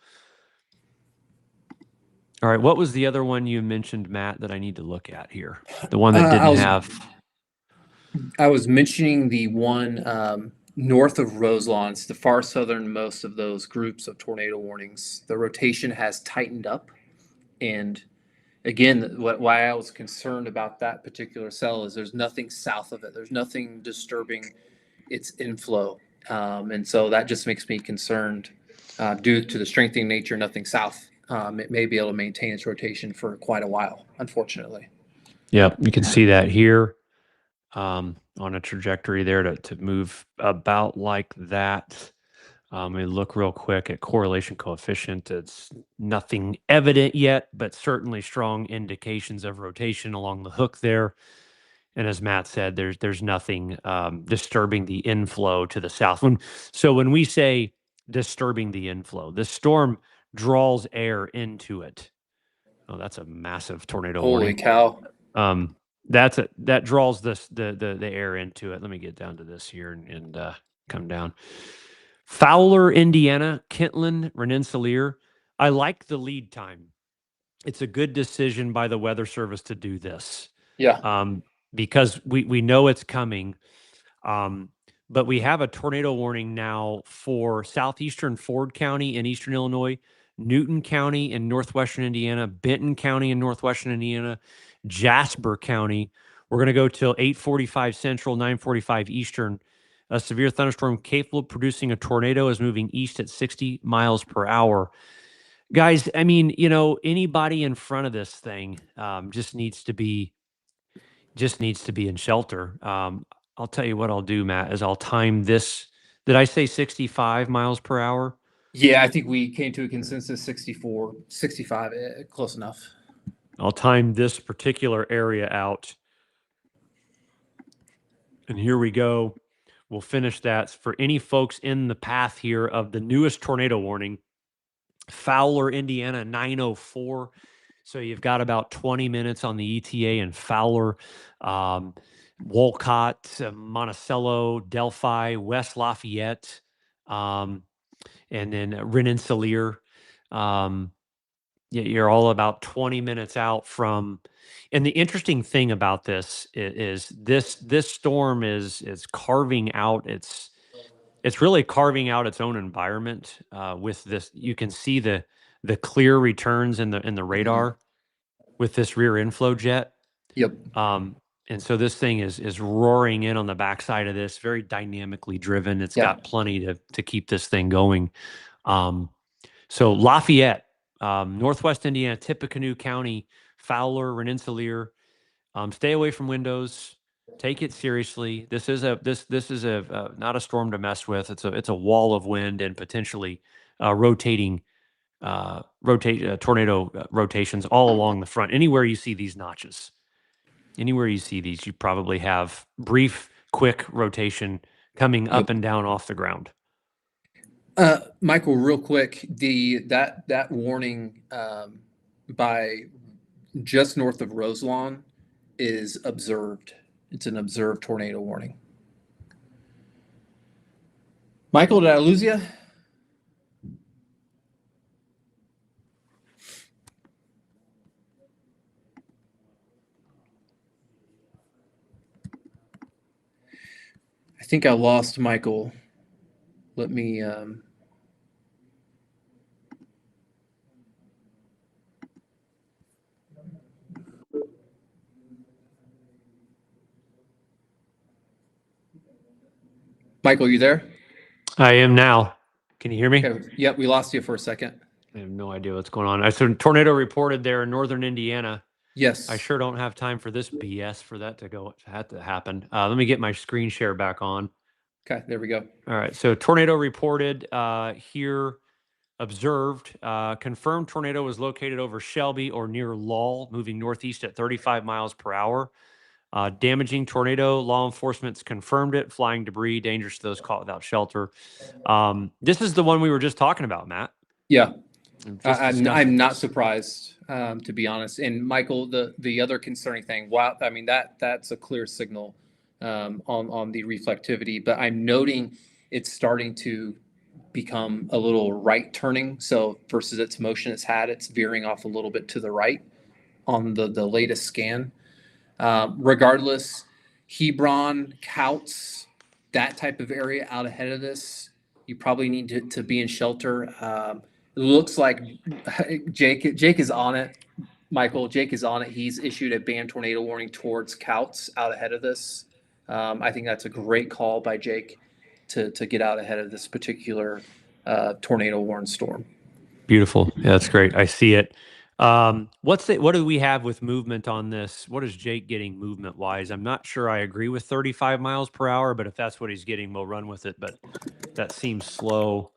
All right, what was the other one you mentioned, Matt, that I need to look at here? The one that didn't have. I was mentioning the one north of Roselawn. It's the far southernmost of those groups of tornado warnings. The rotation has tightened up, and again, why I was concerned about that particular cell is there's nothing south of it. There's nothing disturbing its inflow, and so that just makes me concerned due to the strengthening nature. Nothing south. It may be able to maintain its rotation for quite a while, unfortunately. Yep, you can see that here, on a trajectory there to move about like that. We look real quick at correlation coefficient. It's nothing evident yet, but certainly strong indications of rotation along the hook there. And as Matt said, there's nothing disturbing the inflow to the south. When we say disturbing the inflow, the storm draws air into it. Oh, that's a massive tornado Holy warning. cow! That draws the air into it. Let me get down to this here and come down. Fowler, Indiana, Kentland, Rensselaer. I like the lead time. It's a good decision by the Weather Service to do this. Yeah. Because we know it's coming. But we have a tornado warning now for southeastern Ford County in eastern Illinois, Newton County in northwestern Indiana, Benton County in northwestern Indiana, Jasper County. We're going to go till 8:45 Central, 9:45 Eastern. A severe thunderstorm capable of producing a tornado is moving east at 60 miles per hour. Guys, I mean, anybody in front of this thing just needs to be in shelter. I'll tell you what I'll do, Matt, is I'll time this. Did I say 65 miles per hour? Yeah, I think we came to a consensus 64, 65, close enough. I'll time this particular area out. And here we go. We'll finish that. For any folks in the path here of the newest tornado warning, Fowler, Indiana, 904. So you've got about 20 minutes on the ETA in Fowler, Wolcott, Monticello, Delphi, West Lafayette, and then Rensselaer. You're all about 20 minutes out from. And the interesting thing about this is this storm is carving out it's really carving out its own environment with this. You can see the clear returns in the radar with this rear inflow jet. Yep. And so this thing is roaring in on the backside of this, very dynamically driven. It's Yeah. got plenty to keep this thing going. So Lafayette, Northwest Indiana, Tippecanoe County, Fowler, Rensselaer. Stay away from windows. Take it seriously. This is a not a storm to mess with. It's a wall of wind and potentially rotating tornado rotations all along the front. Anywhere you see these notches, anywhere you see these, you probably have brief, quick rotation coming up Yep. and down off the ground. Michael, real quick, that warning by just north of Roselawn is observed. It's an observed tornado warning. Michael, did I lose you? I think I lost Michael. Let me. Michael, you there? I am now. Can you hear me? Okay. Yep, we lost you for a second. I have no idea what's going on. I saw tornado reported there in northern Indiana. Yes. I sure don't have time for this BS for that to happen. Let me get my screen share back on. Okay, there we go. All right. So tornado reported here, observed. Confirmed tornado was located over Shelby or near Lowell, moving northeast at 35 miles per hour. Damaging tornado. Law enforcement's confirmed it. Flying debris, dangerous to those caught without shelter. This is the one we were just talking about, Matt. Yeah. I'm not surprised, to be honest. And Michael, the other concerning thing, wow, I mean that's a clear signal on the reflectivity, but I'm noting it's starting to become a little right turning. So versus its motion it's had, it's veering off a little bit to the right on the latest scan. Regardless, Hebron, Couts, that type of area out ahead of this, you probably need to be in shelter. It looks like Jake is on it. Michael, Jake is on it. He's issued a banned tornado warning towards Couts out ahead of this. I think that's a great call by Jake to get out ahead of this particular tornado warned storm. Beautiful. Yeah, that's great. I see it. What do we have with movement on this? What is Jake getting movement wise? I'm not sure I agree with 35 miles per hour, but if that's what he's getting, we'll run with it. But that seems slow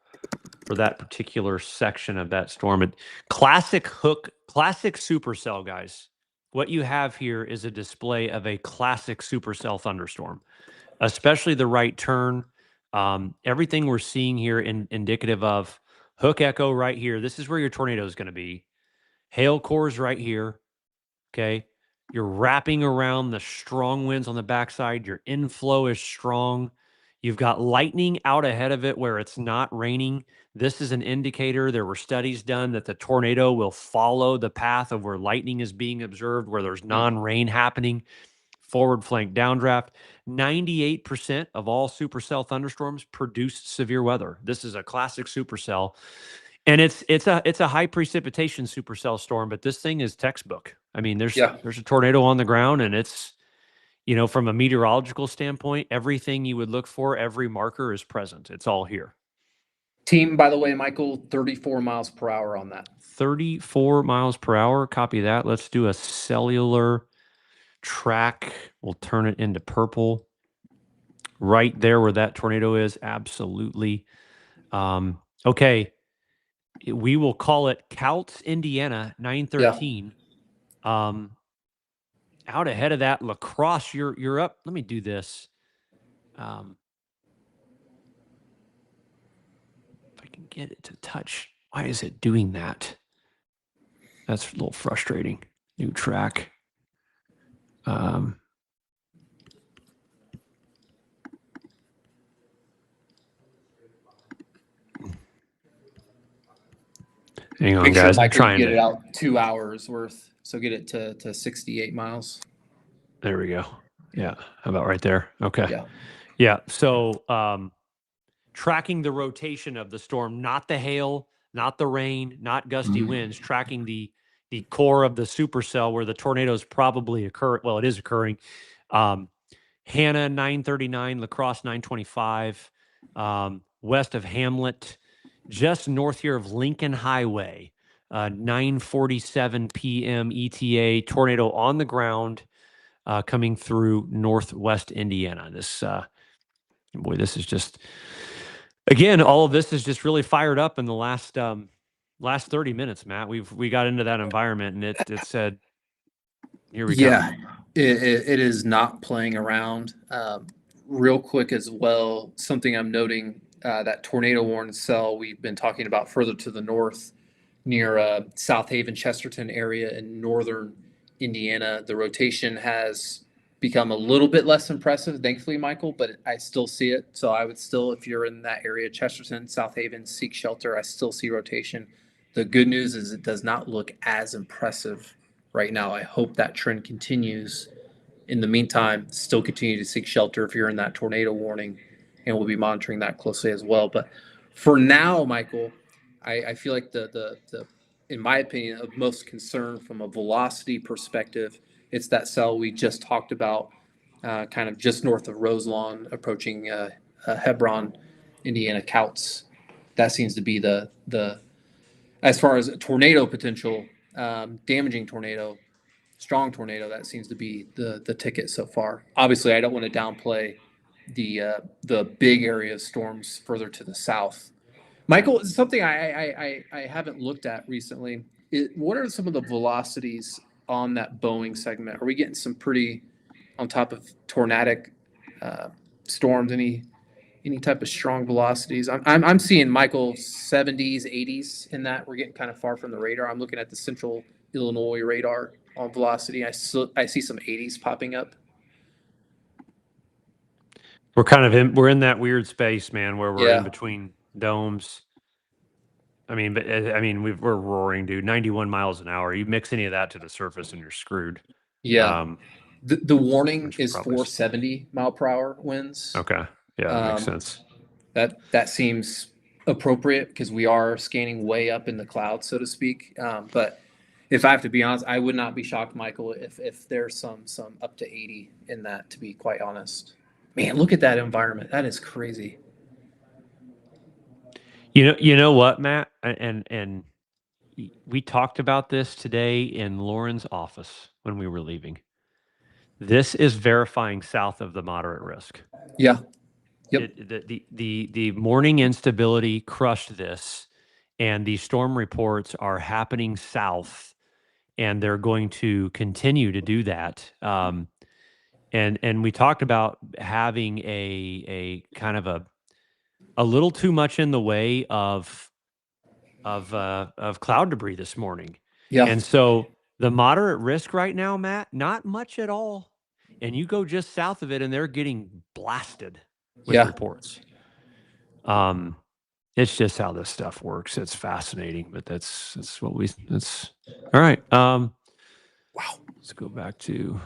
for that particular section of that storm. Classic supercell, guys. What you have here is a display of a classic supercell thunderstorm, especially the right turn. Everything we're seeing here indicative of hook echo right here. This is where your tornado is going to be. Hail cores right here. Okay. You're wrapping around the strong winds on the backside. Your inflow is strong. You've got lightning out ahead of it where it's not raining. This is an indicator. There were studies done that the tornado will follow the path of where lightning is being observed, where there's non-rain happening. Forward flank downdraft. 98% of all supercell thunderstorms produce severe weather. This is a classic supercell. And it's a high precipitation supercell storm, but this thing is textbook. I mean, there's a tornado on the ground, and it's, from a meteorological standpoint, everything you would look for, every marker is present. It's all here. Team, by the way, Michael, 34 miles per hour on that. 34 miles per hour. Copy that. Let's do a cellular track. We'll turn it into purple. Right there where that tornado is. Absolutely. Okay. We will call it Couts, Indiana, 913. Yeah. Out ahead of that, La Crosse, you're up. Let me do this. If I can get it to touch Why is it doing that? That's a little frustrating. New track. Hang on, Make sure, guys. I'm Michael, you trying get it to. out 2 hours worth. So get it to 68 miles. There we go. Yeah. How about right there? Okay. Yeah. Yeah. So tracking the rotation of the storm, not the hail, not the rain, not gusty winds, tracking the core of the supercell where the tornadoes probably occur. Well, it is occurring. Hannah 939, Lacrosse 925, west of Hamlet, just north here of Lincoln Highway, 9:47 p.m. ETA, tornado on the ground, coming through northwest Indiana. This boy, this is just again, all of this is just really fired up in the last 30 minutes, Matt. We got into that environment and it said, here we Yeah, come. it is not playing around. Real quick as well, something I'm noting, that tornado warning cell we've been talking about further to the north near South Haven, Chesterton area in northern Indiana. The rotation has become a little bit less impressive, thankfully, Michael, but I still see it. So I would still, if you're in that area, Chesterton, South Haven, seek shelter. I still see rotation. The good news is it does not look as impressive right now. I hope that trend continues. In the meantime, still continue to seek shelter if you're in that tornado warning, and we'll be monitoring that closely as well. But for now, Michael, I feel like the in my opinion, of most concern from a velocity perspective, it's that cell we just talked about, kind of just north of Roselawn, approaching Hebron, Indiana, Couts. That seems to be the as far as tornado potential, damaging tornado, strong tornado, that seems to be the ticket so far. Obviously, I don't want to downplay the big area of storms further to the south. Michael, something I haven't looked at recently. What are some of the velocities on that Boeing segment? Are we getting some pretty on top of tornadic storms? Any type of strong velocities? I'm seeing Michael 70s, 80s in that. We're getting kind of far from the radar. I'm looking at the central Illinois radar on velocity. I see some 80s popping up. We're in that weird space, man, where we're in Yeah, between domes. I mean, but I mean, we're roaring, dude. 91 miles an hour. You mix any of that to the surface, and you're screwed. yeah. Um, The warning which is probably 470 mile per hour winds. okay. Yeah, that makes Um, sense. that seems appropriate because we are scanning way up in the clouds, so to speak. But if I have to be honest, I would not be shocked, Michael, if there's some up to 80 in that. To be quite honest, man, look at that environment. That is crazy. You know what, Matt, and we talked about this today in Lauren's office when we were leaving. This is verifying south of the moderate risk. Yeah. Yep. The morning instability crushed this, and the storm reports are happening south, and they're going to continue to do that. And we talked about having a kind of a little too much in the way of cloud debris this morning, Yeah. and so the moderate risk right now, Matt, not much at all. And you go just south of it, and they're getting blasted with Yeah. reports. Um, it's just how this stuff works. It's fascinating, but that's what that's all right. Wow. Let's go back to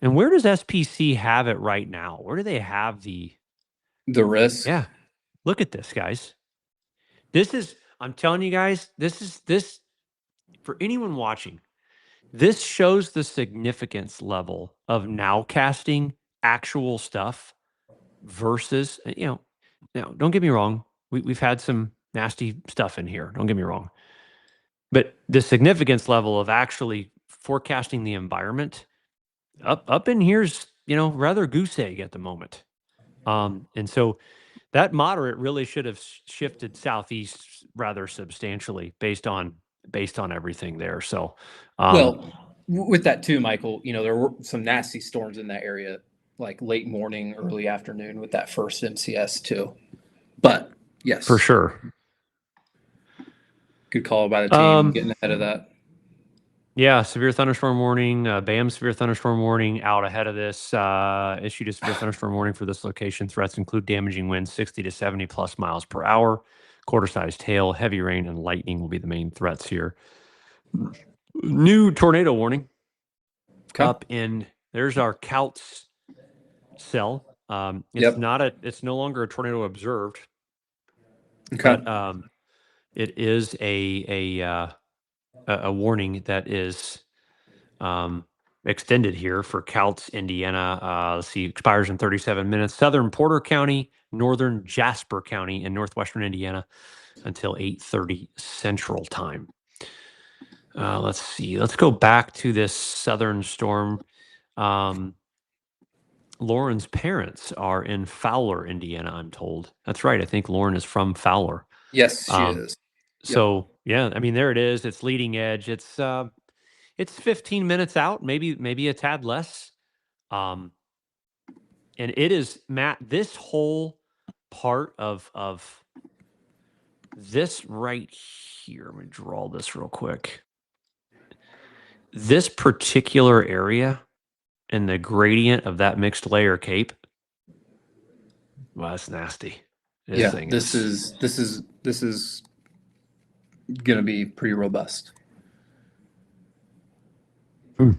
and where does SPC have it right now? Where do they have The risk. yeah? Look at this, guys. This is I'm telling you guys, this for anyone watching. This shows the significance level of now casting actual stuff versus, now don't get me wrong. We've had some nasty stuff in here. Don't get me wrong. But the significance level of actually forecasting the environment up in here's, rather goose egg at the moment. And so that moderate really should have shifted southeast rather substantially based on everything there. So, um, Well, with that too, Michael, there were some nasty storms in that area, like late morning, early afternoon with that first MCS too. But for yes, sure. Good call by the team getting ahead of that. Yeah, severe thunderstorm warning. BAM severe thunderstorm warning out ahead of this. Issued a severe thunderstorm warning for this location. Threats include damaging winds 60 to 70 plus miles per hour, quarter-sized hail, heavy rain, and lightning will be the main threats here. New tornado warning up in, there's our Couts cell. It's no longer a tornado observed, but it is a warning that is extended here for Couts, Indiana. Let's see, expires in 37 minutes. Southern Porter County, northern Jasper County, and northwestern Indiana until 8:30 Central Time. Let's see. Let's go back to this southern storm. Lauren's parents are in Fowler, Indiana, I'm told. That's right. I think Lauren is from Fowler. Yes, she is. So yeah, I mean, there it is. It's leading edge. It's 15 minutes out, maybe a tad less. And it is, Matt, this whole part of this right here. Let me draw this real quick. This particular area and the gradient of that mixed layer cape. Well, that's nasty. This is gonna be pretty robust. And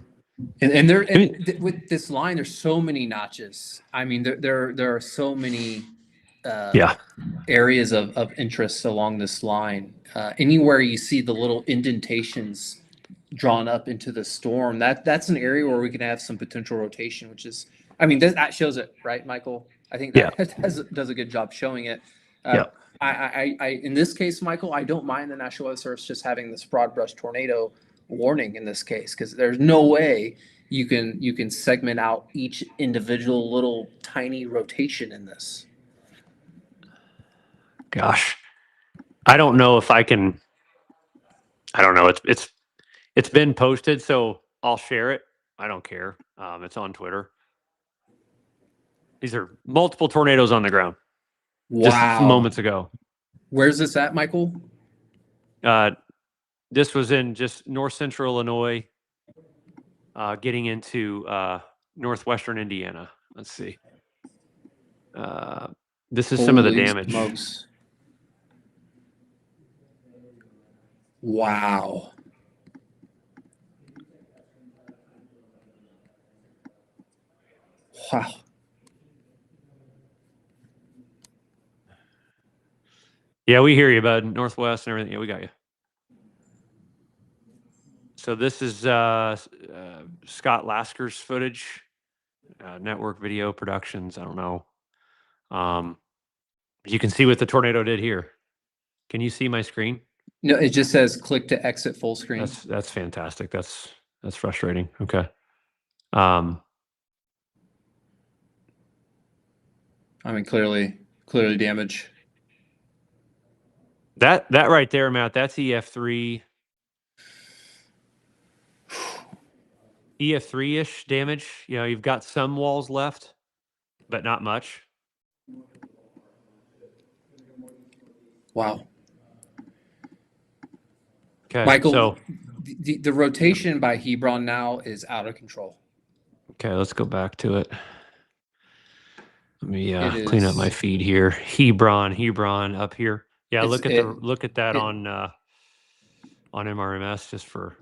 with this line, there's so many notches. I mean, there are so many areas of interest along this line. Anywhere you see the little indentations drawn up into the storm, that's an area where we can have some potential rotation, which is, I mean, that shows it, right, Michael? I think that does a good job showing it. I in this case, Michael, I don't mind the National Weather Service just having this broad brush tornado warning in this case, because there's no way you can segment out each individual little tiny rotation in this. Gosh, I don't know if I can. I don't know. It's been posted, so I'll share it. I don't care. It's on Twitter. These are multiple tornadoes on the ground. Wow. Just moments ago. Where's this at, Michael? This was in just north central Illinois, getting into northwestern Indiana. Let's see. This is some of the damage. Smokes. Wow. Wow. Yeah, we hear you, bud. Northwest and everything. Yeah, we got you. So this is Scott Lasker's footage, Network Video Productions. I don't know. You can see what the tornado did here. Can you see my screen? No, it just says click to exit full screen. That's fantastic. That's frustrating. Okay. I mean, clearly damage. That right there, Matt, that's EF3. EF3-ish damage. You know, you've got some walls left, but not much. Wow. Okay, Michael, so the rotation by Hebron now is out of control. Okay, let's go back to it. Let me clean up my feed here. Hebron up here. Yeah, look at that on MRMS just for.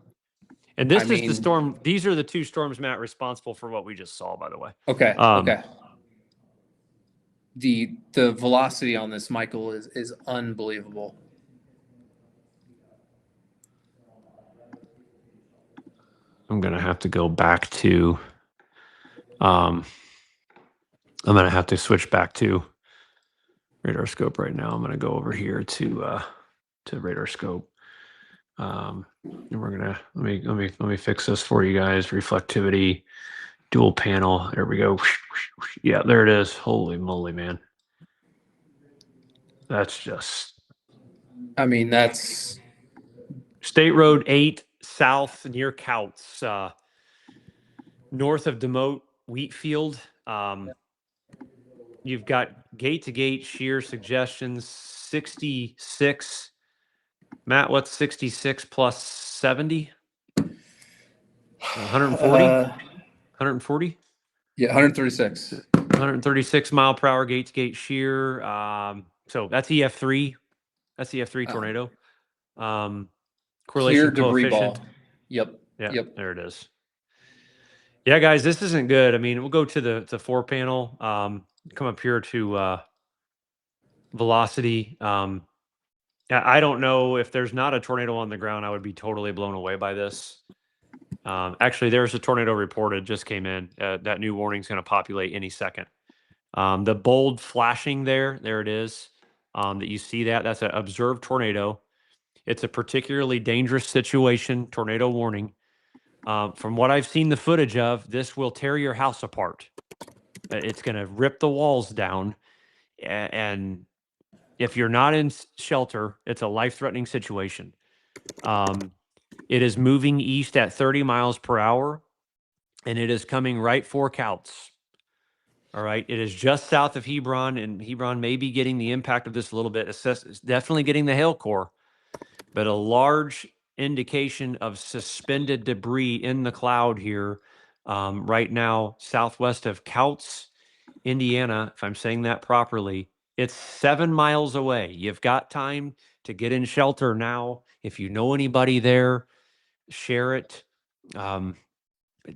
And this is the storm. These are the two storms, Matt, responsible for what we just saw, by the way. Okay. Okay. The velocity on this, Michael, is unbelievable. I'm gonna have to go back to. I'm gonna have to switch back to radar scope right now. I'm gonna go over here to radar scope. And we're gonna let me fix this for you guys. Reflectivity, dual panel. There we go. Yeah, there it is. Holy moly, man. That's just. I mean, that's State Road 8 south near Couts, north of Demote Wheatfield. You've got gate to gate shear suggestions 66 Matt, what's 66 plus 70? 140? 140? Yeah, 136. 136 mile per hour gate to gate shear. So that's EF3. That's the F3 Oh, tornado. clear Correlation debris coefficient. ball. Yep. Yeah, Yep. there it is. Yeah, guys, this isn't good. I mean, we'll go to the 4 panel. Come up here to velocity. I don't know if there's not a tornado on the ground. I would be totally blown away by this. Actually, there's a tornado reported, just came in. That new warning is going to populate any second. The bold flashing there it is. That you see that's an observed tornado. It's a particularly dangerous situation, tornado warning. From what I've seen the footage of, this will tear your house apart. It's going to rip the walls down. And if you're not in shelter, it's a life-threatening situation. It is moving east at 30 miles per hour, and it is coming right for Couts. All right. It is just south of Hebron, and Hebron may be getting the impact of this a little bit. It's definitely getting the hail core, but a large indication of suspended debris in the cloud here right now, southwest of Couts, Indiana, if I'm saying that properly. It's 7 miles away. You've got time to get in shelter now. If you know anybody there, share it.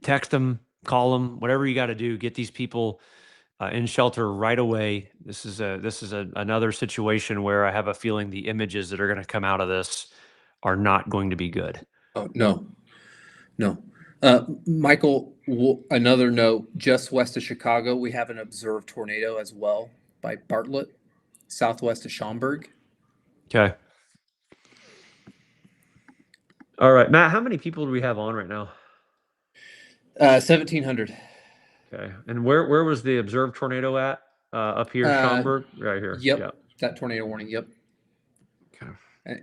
Text them, call them, whatever you got to do. Get these people in shelter right away. This is another situation where I have a feeling the images that are going to come out of this are not going to be good. Oh, no. No. Michael, another note, just west of Chicago, we have an observed tornado as well by Bartlett, southwest of Schaumburg. Okay. All right, Matt, how many people do we have on right now? 1,700. Okay. And where was the observed tornado at? Up here, Schaumburg? Right here. Yep. Yeah. That tornado warning. Yep. Okay.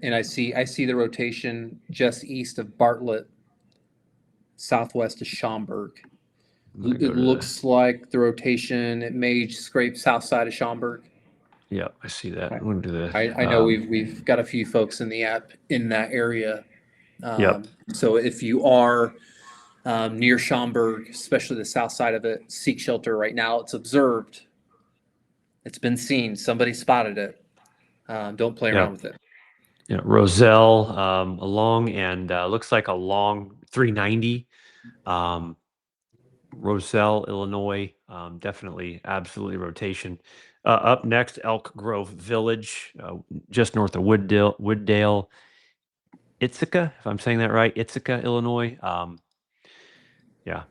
And I see the rotation just east of Bartlett, southwest of Schaumburg. It looks like the rotation, it may scrape south side of Schaumburg. Yeah, I see that. I'm going to do this. I know we've got a few folks in the app in that area. Yep. So if you are near Schaumburg, especially the south side of it, seek shelter right now. It's observed. It's been seen. Somebody spotted it. Don't play around with it. Yeah, Roselle, along and looks like a long 390. Roselle, Illinois, definitely, absolutely rotation. Up next, Elk Grove Village, just north of Wooddale, Ithaca, if I'm saying that right, Ithaca, Illinois. Yeah,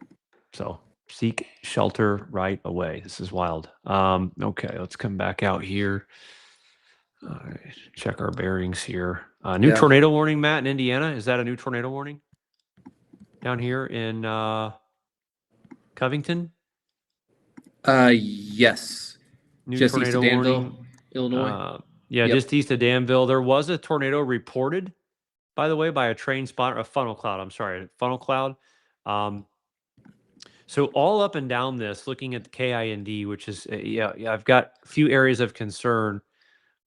so seek shelter right away. This is wild. Okay, let's come back out here. All right, check our bearings here. New tornado warning, Matt, in Indiana. Is that a new tornado warning down here in Covington? Yes. New Just tornado east of Danville, warning. Illinois. Yeah, just east of Danville. There was a tornado reported, by the way, by a train spotter, a funnel cloud. I'm sorry, a funnel cloud. So all up and down this, looking at the KIND, which is yeah, I've got a few areas of concern.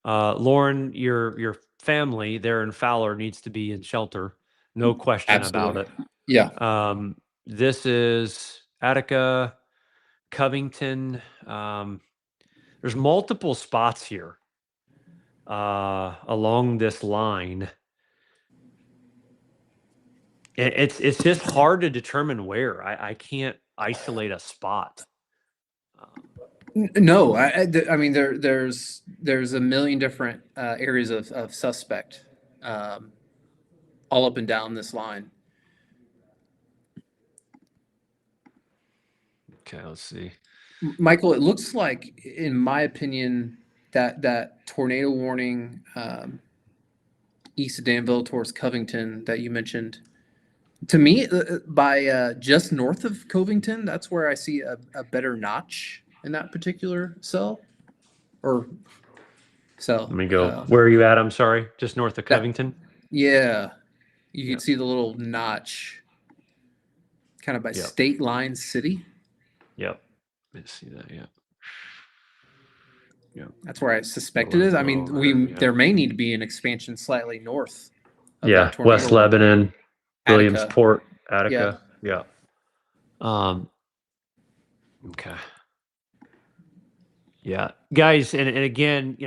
Lauren, your family there in Fowler needs to be in shelter, no question about it. Yeah. This is Attica, Covington. There's multiple spots here along this line. It's just hard to determine where. I can't isolate a spot. No, I mean there's a million different areas of suspect, all up and down this line. Okay, let's see. Michael, it looks like, in my opinion, that tornado warning east of Danville towards Covington that you mentioned, to me, by just north of Covington, that's where I see a better notch in that particular cell or cell. Let me go. Where are you at? I'm sorry. Just north of Covington? Yeah. You can see the little notch kind of by State Line City. Yep. Let's see that. Yeah. That's where I suspect it is. I mean, there may need to be an expansion slightly north of that tornado West warning. Lebanon, Attica. Williamsport, Yeah. Attica. Yeah. Okay. Yeah, guys, and again,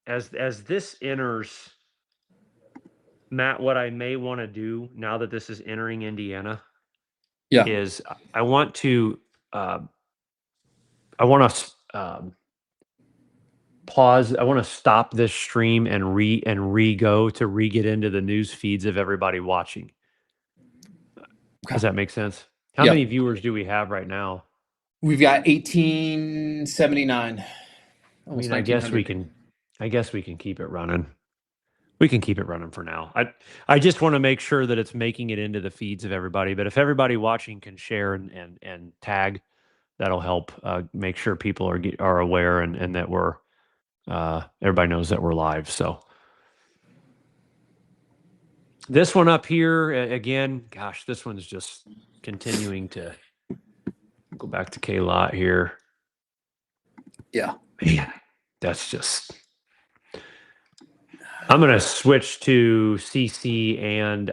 as this enters, Matt, what I may want to do now that this is entering Indiana Yeah. is I want to uh, I want to pause. I want to stop this stream and re-go to re-get into the news feeds of everybody watching. Does that make sense? How Yeah. many viewers do we have right now? We've got 1879. I mean, I guess we can keep it running. We can keep it running for now. I just want to make sure that it's making it into the feeds of everybody. But if everybody watching can share and tag, that'll help make sure people are aware and that we're everybody knows that we're live. So this one up here again, gosh, this one's just continuing to go back to K-Lot here. Yeah. Man, that's just. I'm going to switch to CC and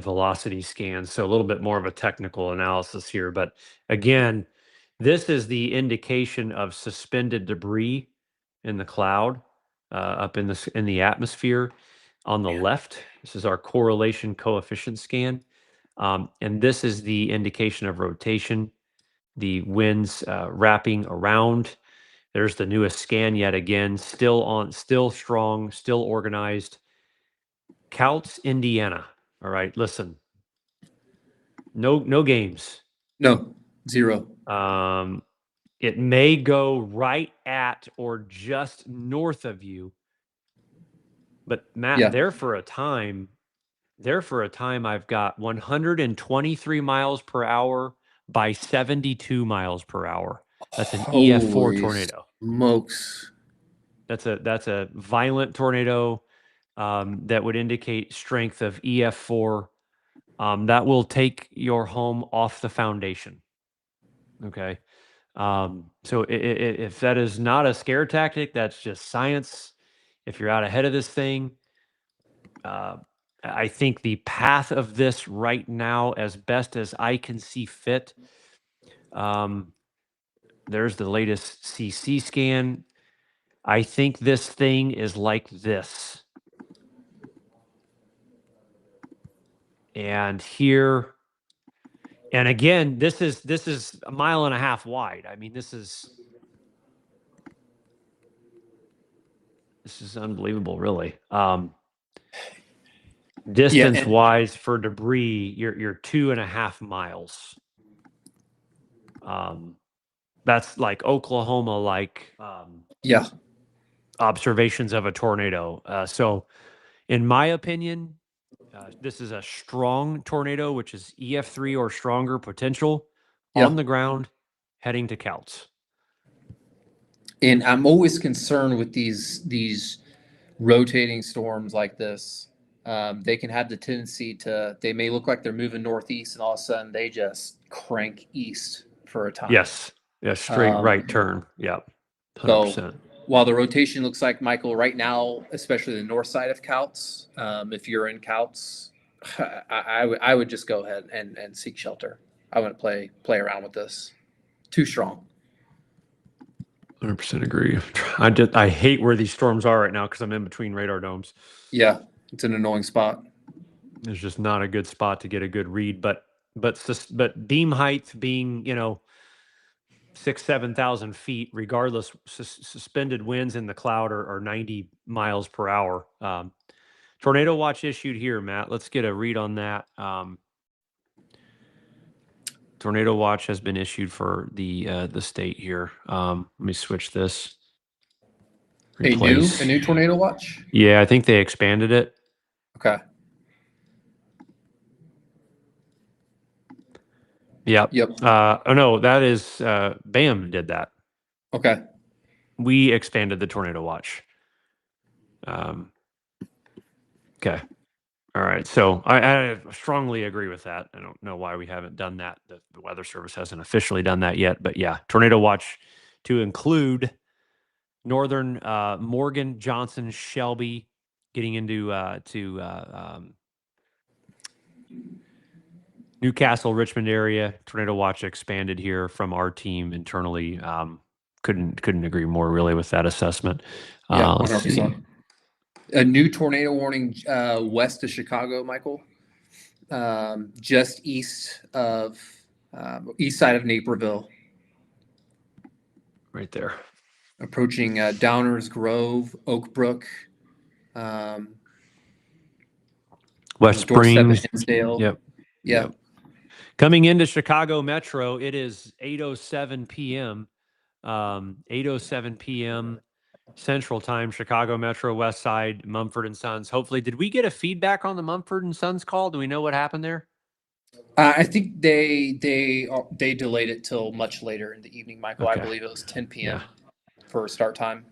velocity scans. So a little bit more of a technical analysis here. But again, this is the indication of suspended debris in the cloud up in the atmosphere. On the left, this is our correlation coefficient scan. And this is the indication of rotation, the winds wrapping around. There's the newest scan yet again, still strong, still organized. Couts, Indiana. All right, listen. No games. No, zero. It may go right at or just north of you. But Matt, there for a time, I've got 123 miles per hour by 72 miles per hour. That's an EF4 tornado. Smokes. That's a violent tornado that would indicate strength of EF4. That will take your home off the foundation. Okay. So if that is not a scare tactic, that's just science. If you're out ahead of this thing, I think the path of this right now, as best as I can see fit, there's the latest CC scan. I think this thing is like this. And here, and again, this is a mile and a half wide. I mean, this is unbelievable, really. Distance wise for debris, you're 2.5 miles. That's like Oklahoma, observations of a tornado. So, in my opinion, this is a strong tornado, which is EF3 or stronger potential on the ground, heading to Couts. And I'm always concerned with these rotating storms like this. They can have the tendency they may look like they're moving northeast, and all of a sudden they just crank east for a time. Yes. Yeah, straight right turn. Yeah, 100%. So while the rotation looks like, Michael, right now, especially the north side of Couts, if you're in Couts, I would just go ahead and seek shelter. I wouldn't play around with this. Too strong. 100% agree. I hate where these storms are right now because I'm in between radar domes. Yeah, it's an annoying spot. It's just not a good spot to get a good read. But beam height being 6,000-7,000 feet, regardless, suspended winds in the cloud are 90 miles per hour. Tornado watch issued here, Matt. Let's get a read on that. Tornado watch has been issued for the state here. Let me switch this. Replace. A new tornado watch? Yeah, I think they expanded it. Okay. Yep. Oh no, that is BAM did that. Okay. We expanded the tornado watch. Okay. All right. So I strongly agree with that. I don't know why we haven't done that. The Weather Service hasn't officially done that yet, but yeah, tornado watch to include northern Morgan, Johnson, Shelby, getting into Newcastle, Richmond area. Tornado watch expanded here from our team internally. Couldn't agree more really with that assessment. Yeah, Let's see. 100%. A new tornado warning west of Chicago, Michael, just east side of Naperville, Right there. approaching Downers Grove, Oak Brook, um, West doorstep of Springs. Hinsdale. Yep. Yeah. Yep. Coming into Chicago Metro, it is 8:07 p.m. 8:07 p.m. Central Time, Chicago Metro, West Side, Mumford and Sons. Hopefully, did we get a feedback on the Mumford and Sons call? Do we know what happened there? I think they delayed it till much later in the evening, Michael. I Okay. believe it was 10 Yeah. p.m. for start time.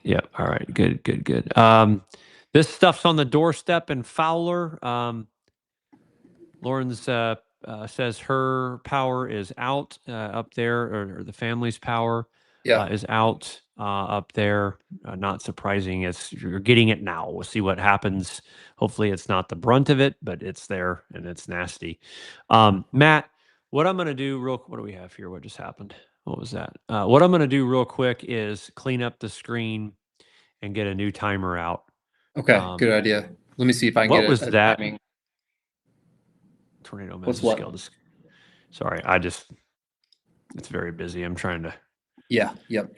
Yep. All right. Good. Good. Good. This stuff's on the doorstep in Fowler. Lauren's says her power is out up there, or the family's power Yeah. is out up there. Not surprising. You're getting it now. We'll see what happens. Hopefully, it's not the brunt of it, but it's there and it's nasty. Matt, what I'm going to do what do we have here? What just happened? What was that? What I'm going to do real quick is clean up the screen and get a new timer out. Okay. Good idea. Let me see if I can What get was a that? timing. Tornado What's mesoscale. what? Sorry, it's very busy. I'm trying to. Yeah. Yep.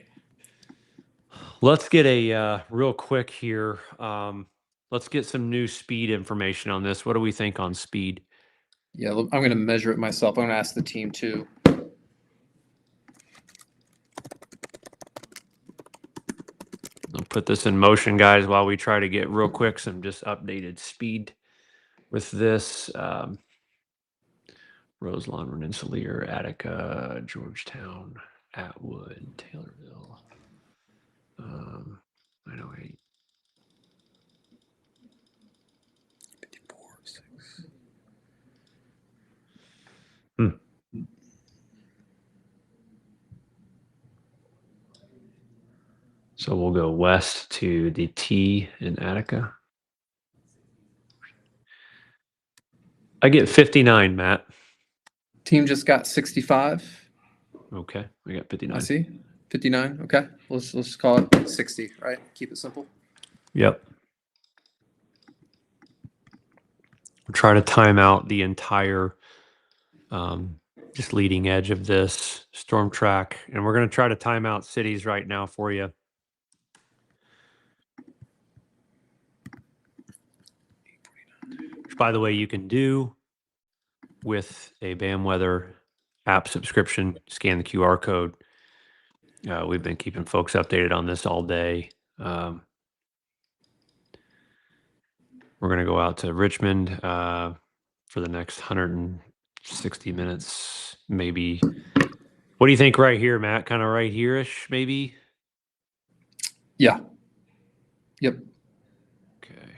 Let's get a real quick here. Let's get some new speed information on this. What do we think on speed? Yeah. I'm going to measure it myself. I'm going to ask the team too. I'll put this in motion, guys, while we try to get real quick some just updated speed with this. Roselawn, Rensselaer, Attica, Georgetown, Atwood, Taylorville. 908. 54, 6. So we'll go west to the T in Attica. I get 59, Matt. Team just got 65. Okay, we got 59. I see. 59. Okay. Let's call it 60, right? Keep it simple. Yep. We'll try to time out the entire just leading edge of this storm track. And we're going to try to time out cities right now for you. Which, by the way, you can do with a BAM Weather app subscription. Scan the QR code. We've been keeping folks updated on this all day. We're going to go out to Richmond for the next 160 minutes, maybe. What do you think right here, Matt? Kind of right here-ish, maybe? Yeah. Yep. Okay.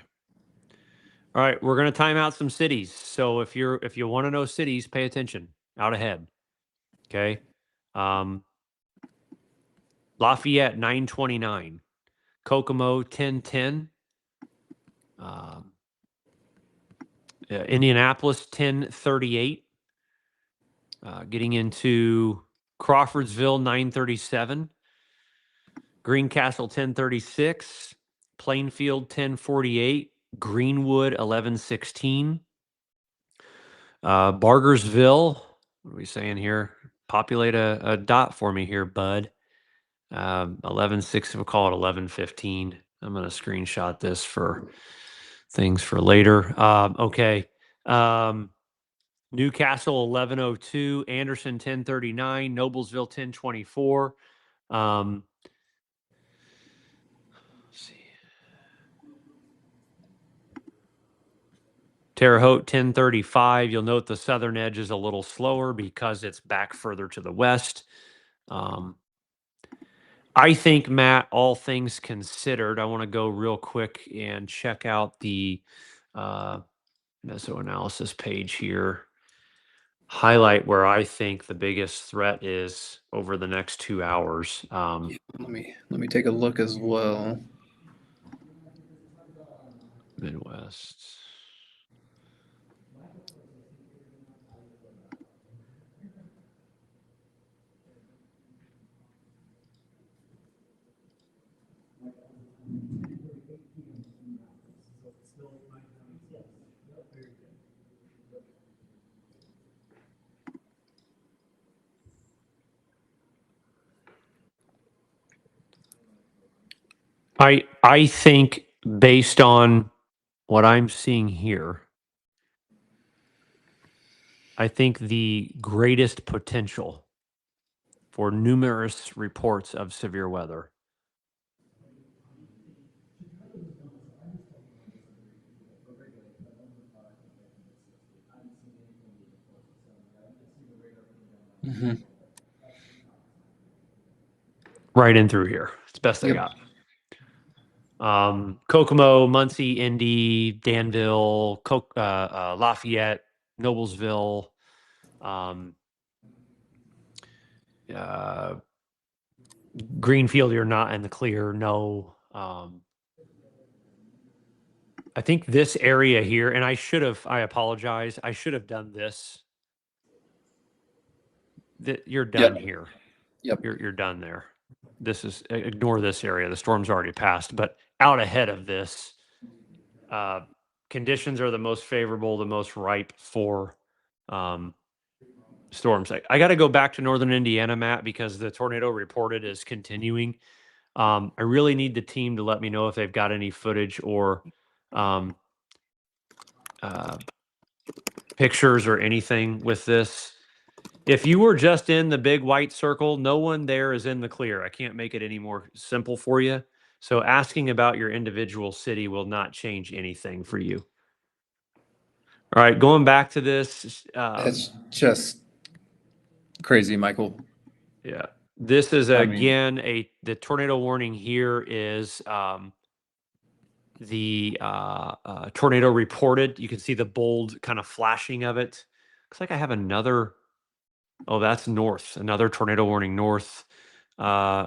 All right, we're going to time out some cities. So if you want to know cities, pay attention. Out ahead. Okay. Lafayette 929, Kokomo 1010, Indianapolis 1038, getting into Crawfordsville 937, Greencastle 1036, Plainfield 1048, Greenwood 1116, Bargersville. What are we saying here? Populate a dot for me here, bud. 11:06. We'll call it 11:15. I'm going to screenshot this for things for later. Okay. Newcastle 11:02, Anderson 10:39, Noblesville 10:24. Let's see. Terre Haute 10:35. You'll note the southern edge is a little slower because it's back further to the west. I think, Matt, all things considered, I want to go real quick and check out the mesoanalysis page here. Highlight where I think the biggest threat is over the next 2 hours. Let me take a look as well. Midwest. I think based on what I'm seeing here, I think the greatest potential for numerous reports of severe weather Mhm. right in through here. It's best I Yep. got. Kokomo, Muncie, Indy, Danville, Lafayette, Noblesville, um, uh, Greenfield, you're not in the clear. No. I think this area here, and I apologize. I should have done this. You're done Yep. here. Yep. You're done there. This is ignore this area. The storm's already passed, but out ahead of this, uh, conditions are the most favorable, the most ripe for um, storms. I got to go back to northern Indiana, Matt, because the tornado reported is continuing. I really need the team to let me know if they've got any footage or um, uh, pictures or anything with this. If you were just in the big white circle, no one there is in the clear. I can't make it any more simple for you. So asking about your individual city will not change anything for you. All right, going back to this. It's just crazy, Michael. Yeah, this is I mean, again the tornado warning here is the tornado reported. You can see the bold kind of flashing of it. Looks like I have another. Oh, that's north. Another tornado warning north.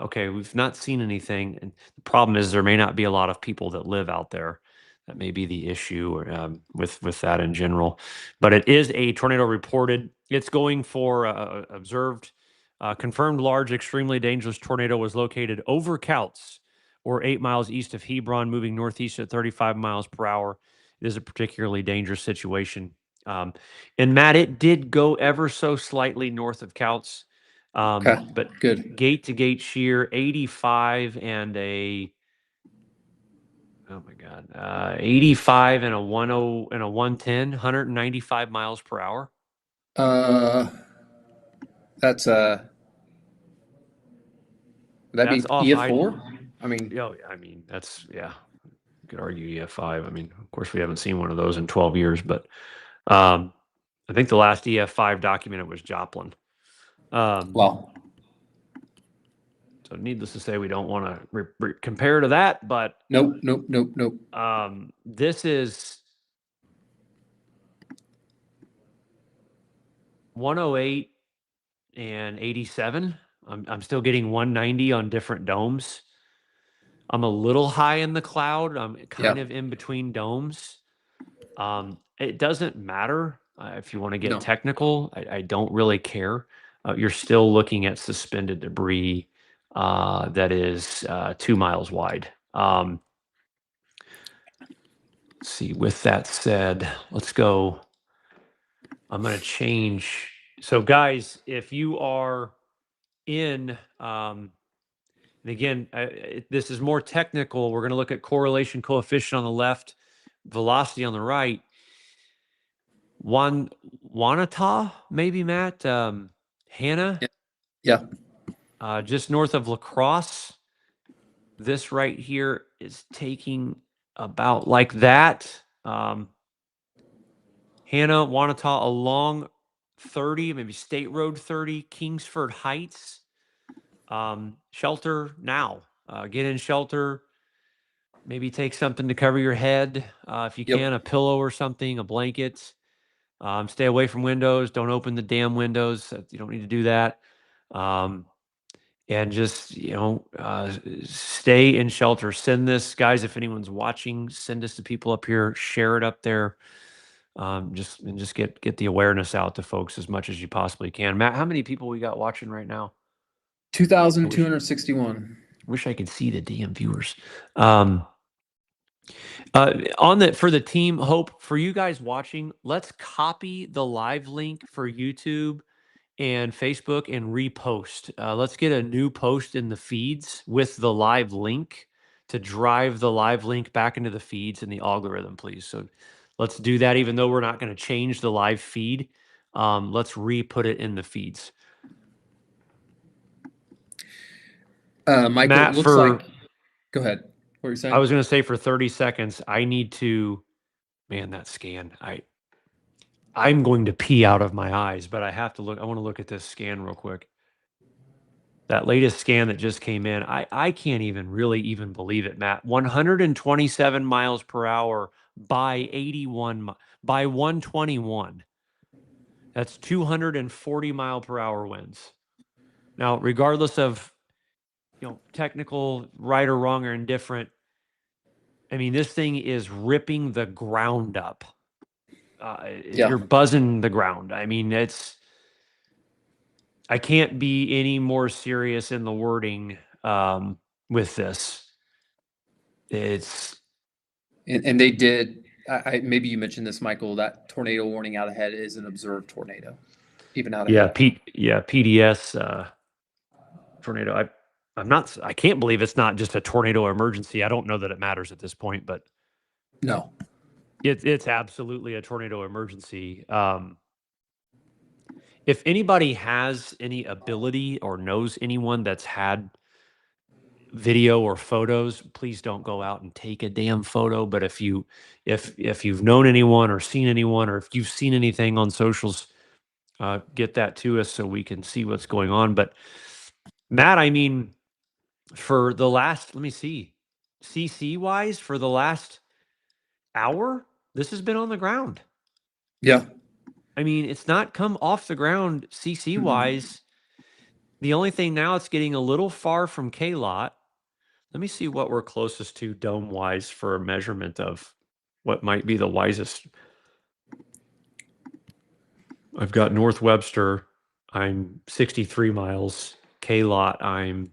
Okay, we've not seen anything. And the problem is there may not be a lot of people that live out there. That may be the issue with that in general. But it is a tornado reported. It's going for observed. Confirmed large, extremely dangerous tornado was located over Couts or 8 miles east of Hebron, moving northeast at 35 miles per hour. It is a particularly dangerous situation. Um, and Matt, it did go ever so slightly north of Couts, okay, but good. gate to gate shear 85 and oh my god, 85 and a 10 and a 110, 195 miles per hour. Uh, that's would that That's be off I. EF4? I mean, Oh, I mean that's yeah. You could argue EF5. I mean, of course, we haven't seen one of those in 12 years, but um, I think the last EF5 documented was Joplin. well, So needless to say, we don't want to compare to that, but nope, nope, nope, nope. this is 108 and 87. I'm still getting 190 on different domes. I'm a little high in the cloud. I'm Yeah, kind of in between domes. It doesn't matter if you want to get no. technical. I don't really care. You're still looking at suspended debris that is 2 miles wide. Let's see. With that said, let's go. I'm going to change. So, guys, if you are in, and again, this is more technical. We're going to look at correlation coefficient on the left, velocity on the right. Wanata, maybe Matt, Hannah, Yeah, yeah, just north of La Crosse. This right here is taking about like that. Hannah, Wanata along 30, maybe State Road 30, Kingsford Heights. Shelter now. Get in shelter. Maybe take something to cover your head if you yep. can, a pillow or something, a blanket. Stay away from windows. Don't open the damn windows. You don't need to do that. Um, and just, stay in shelter. Send this, guys, if anyone's watching, send this to people up here, share it up there. Just get the awareness out to folks as much as you possibly can. Matt, how many people we got watching right now? I wish 2,261. wish I could see the damn viewers. For the team, Hope, for you guys watching, let's copy the live link for YouTube and Facebook and repost. Let's get a new post in the feeds with the live link to drive the live link back into the feeds and the algorithm, please. So let's do that, even though we're not going to change the live feed. Let's re-put it in the feeds. Michael, Matt, it looks like. Go ahead. What were you saying? I was going to say for 30 seconds, I need to, man, that scan. I'm going to pee out of my eyes, but I have to look. I want to look at this scan real quick. That latest scan that just came in, I can't even really even believe it, Matt. 127 miles per hour by 121. That's 240 mile per hour winds. Now, regardless of technical right or wrong or indifferent, I mean, this thing is ripping the ground up. Yeah. You're buzzing the ground. I mean, I can't be any more serious in the wording with this. It's And they did. Maybe you mentioned this, Michael. That tornado warning out ahead is an observed tornado, even out ahead. PDS tornado. I can't believe it's not just a tornado emergency. I don't know that it matters at this point, but No. it's absolutely a tornado emergency. If anybody has any ability or knows anyone that's had video or photos, please don't go out and take a damn photo. But if you've known anyone or seen anyone, or if you've seen anything on socials, get that to us so we can see what's going on. But Matt, I mean, for the last, let me see, CC wise, for the last hour, this has been on the ground. Yeah. I mean, it's not come off the ground CC wise. The only thing now, it's getting a little far from K lot. Let me see what we're closest to dome wise for a measurement of what might be the wisest. I've got North Webster. I'm 63 miles. K lot, I'm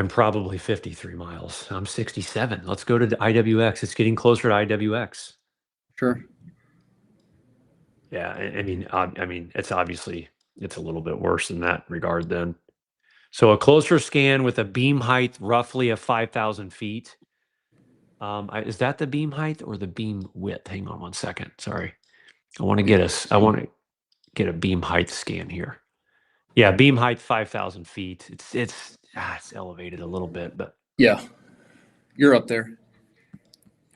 probably 53 miles. I'm 67. Let's go to the IWX. It's getting closer to IWX. Sure. Yeah, I mean, it's obviously it's a little bit worse in that regard then. So a closer scan with a beam height roughly of 5,000 feet. Is that the beam height or the beam width? Hang on one second. Sorry. I want to get a beam height scan here. Yeah, beam height 5,000 feet. It's elevated a little bit, but Yeah. You're up there.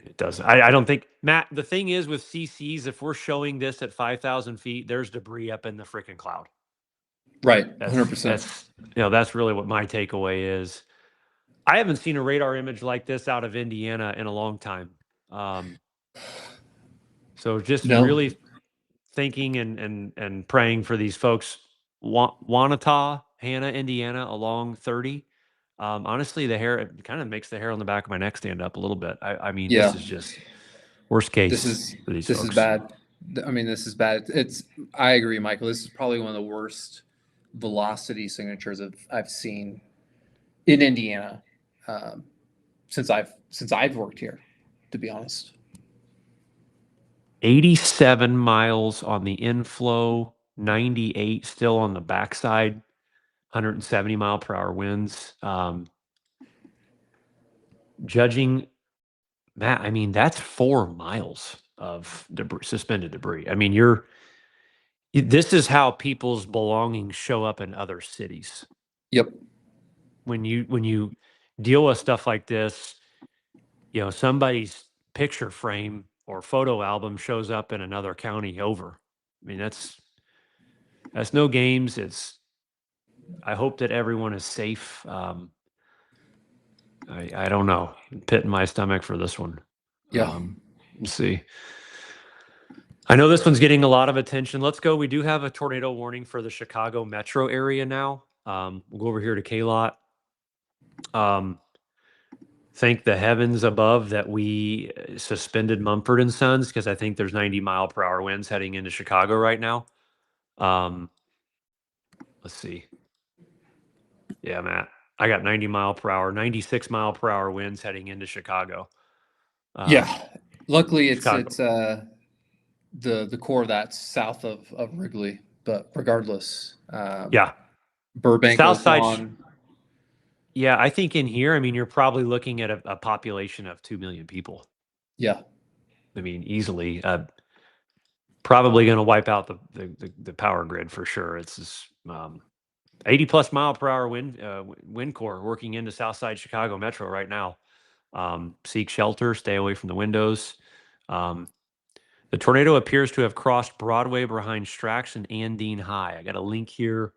it does. I don't think, Matt, the thing is with CCs, if we're showing this at 5,000 feet, there's debris up in the freaking cloud. Right. That's 100%. that's really what my takeaway is. I haven't seen a radar image like this out of Indiana in a long time. So just No. really thinking and praying for these folks. Wanata, Hannah, Indiana, along 30. Honestly, the hair, it kind of makes the hair on the back of my neck stand up a little bit. I mean, Yeah. this is just worst case for these This folks. is bad. I mean, this is bad. I agree, Michael. This is probably one of the worst velocity signatures I've seen in Indiana since I've worked here, to be honest. 87 miles on the inflow, 98 still on the backside, 170 mile per hour winds. Judging Matt, I mean, that's 4 miles of suspended debris. I mean, this is how people's belongings show up in other cities. Yep. When you deal with stuff like this, somebody's picture frame or photo album shows up in another county over. I mean, that's no games. I hope that everyone is safe. I don't know. Pit in my stomach for this one. Yeah. Let's see. I know this one's getting a lot of attention. Let's go. We do have a tornado warning for the Chicago metro area now. We'll go over here to K-Lot. Thank the heavens above that we suspended Mumford and Sons, because I think there's 90-mile-per-hour winds heading into Chicago right now. Let's see. Yeah, Matt, I got 90-mile-per-hour, 96-mile-per-hour winds heading into Chicago. Yeah, luckily Chicago. it's the core that's south of Wrigley, but regardless, Yeah, Burbank, South Side. Oakland. Yeah, I think in here, I mean, you're probably looking at a population of 2 million people. Yeah, I mean, easily. Probably going to wipe out the power grid for sure. It's this, 80+ mile per hour wind core working into Southside Chicago Metro right now. Seek shelter, stay away from the windows. The tornado appears to have crossed Broadway behind Strax and Andine High. I got a link here.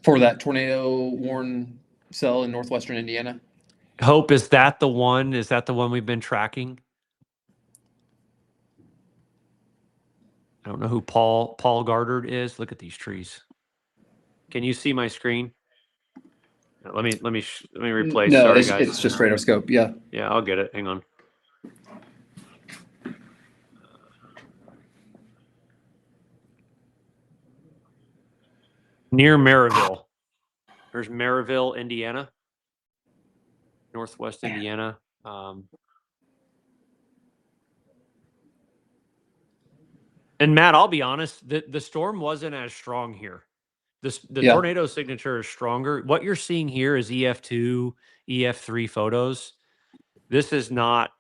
for that tornado warn cell in northwestern Indiana. Hope, is that the one? Is that the one we've been tracking? I don't know who Paul Gardard is. Look at these trees. Can you see my screen? Let me replace. No, Sorry, guys. it's just radar scope. Yeah. Yeah, I'll get it. Hang on. Near Maryville. There's Maryville, Indiana. Northwest Indiana. And Matt, I'll be honest, the storm wasn't as strong here. The tornado signature is stronger. What you're seeing here is EF2, EF3 photos. This is not,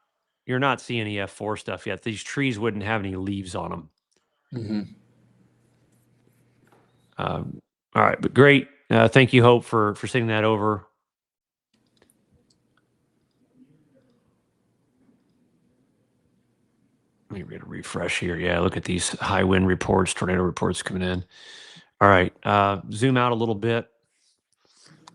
you're not seeing EF4 stuff yet. These trees wouldn't have any leaves on them. Mm-hmm. All right, but great. Thank you, Hope, for sending that over. Let me get a refresh here. Yeah, look at these high wind reports, tornado reports coming in. All right, zoom out a little bit.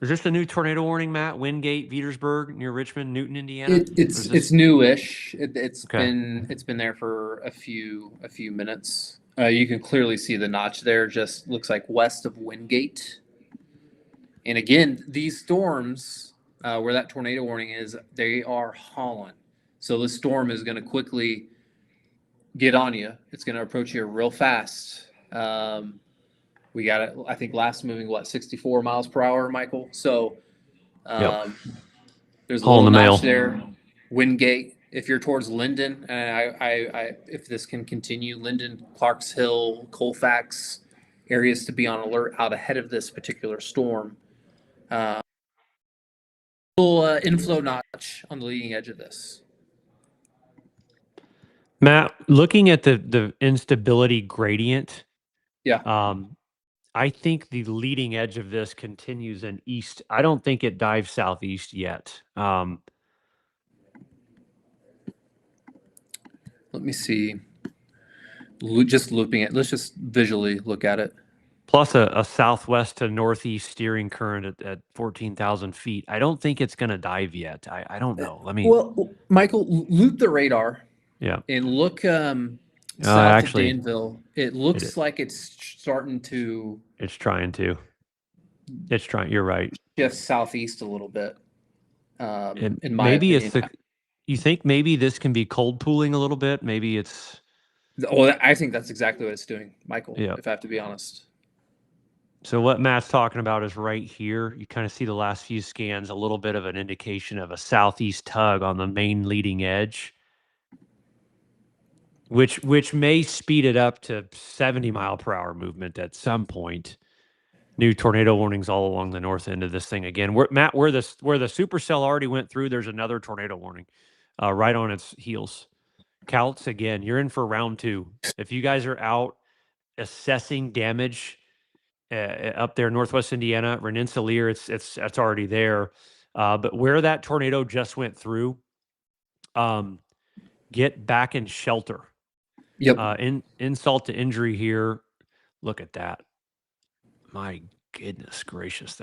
Is this a new tornado warning, Matt? Wingate, Petersburg, near Richmond, Newton, Indiana. It's newish. It's Okay. been there for a few minutes. You can clearly see the notch there. Just looks like west of Wingate. And again, these storms where that tornado warning is, they are hauling. So the storm is going to quickly get on you. It's going to approach you real fast. We got it. I think last moving 64 miles per hour, Michael. So Yep. there's a Hole in little the mail. notch there. Wingate. If you're towards Linden, and if this can continue, Linden, Clarks Hill, Colfax areas to be on alert out ahead of this particular storm. Little inflow notch on the leading edge of this. Matt, looking at the instability gradient, Yeah. I think the leading edge of this continues in east. I don't think it dives southeast yet. Let me see. Just looping it. Let's just visually look at it. Plus a southwest to northeast steering current at 14,000 feet. I don't think it's going to dive yet. I don't know. Let me. Well, Michael, loop the radar. Yeah. And look south actually, of Danville. It looks like it's starting to. It's trying to. It's trying. You're right. Shift southeast a little bit. In my maybe opinion. it's the. You think maybe this can be cold pooling a little bit? Maybe it's. Well, I think that's exactly what it's doing, Michael. Yeah. If I have to be honest. So what Matt's talking about is right here. You kind of see the last few scans, a little bit of an indication of a southeast tug on the main leading edge, which may speed it up to 70 mile per hour movement at some point. New tornado warnings all along the north end of this thing again. Matt, where the supercell already went through, there's another tornado warning right on its heels. Calts, again, you're in for round 2. If you guys are out assessing damage up there, Northwest Indiana, Rensselaer, it's already there. But where that tornado just went through, get back in shelter. Yep. Insult to injury here. Look at that. My goodness gracious,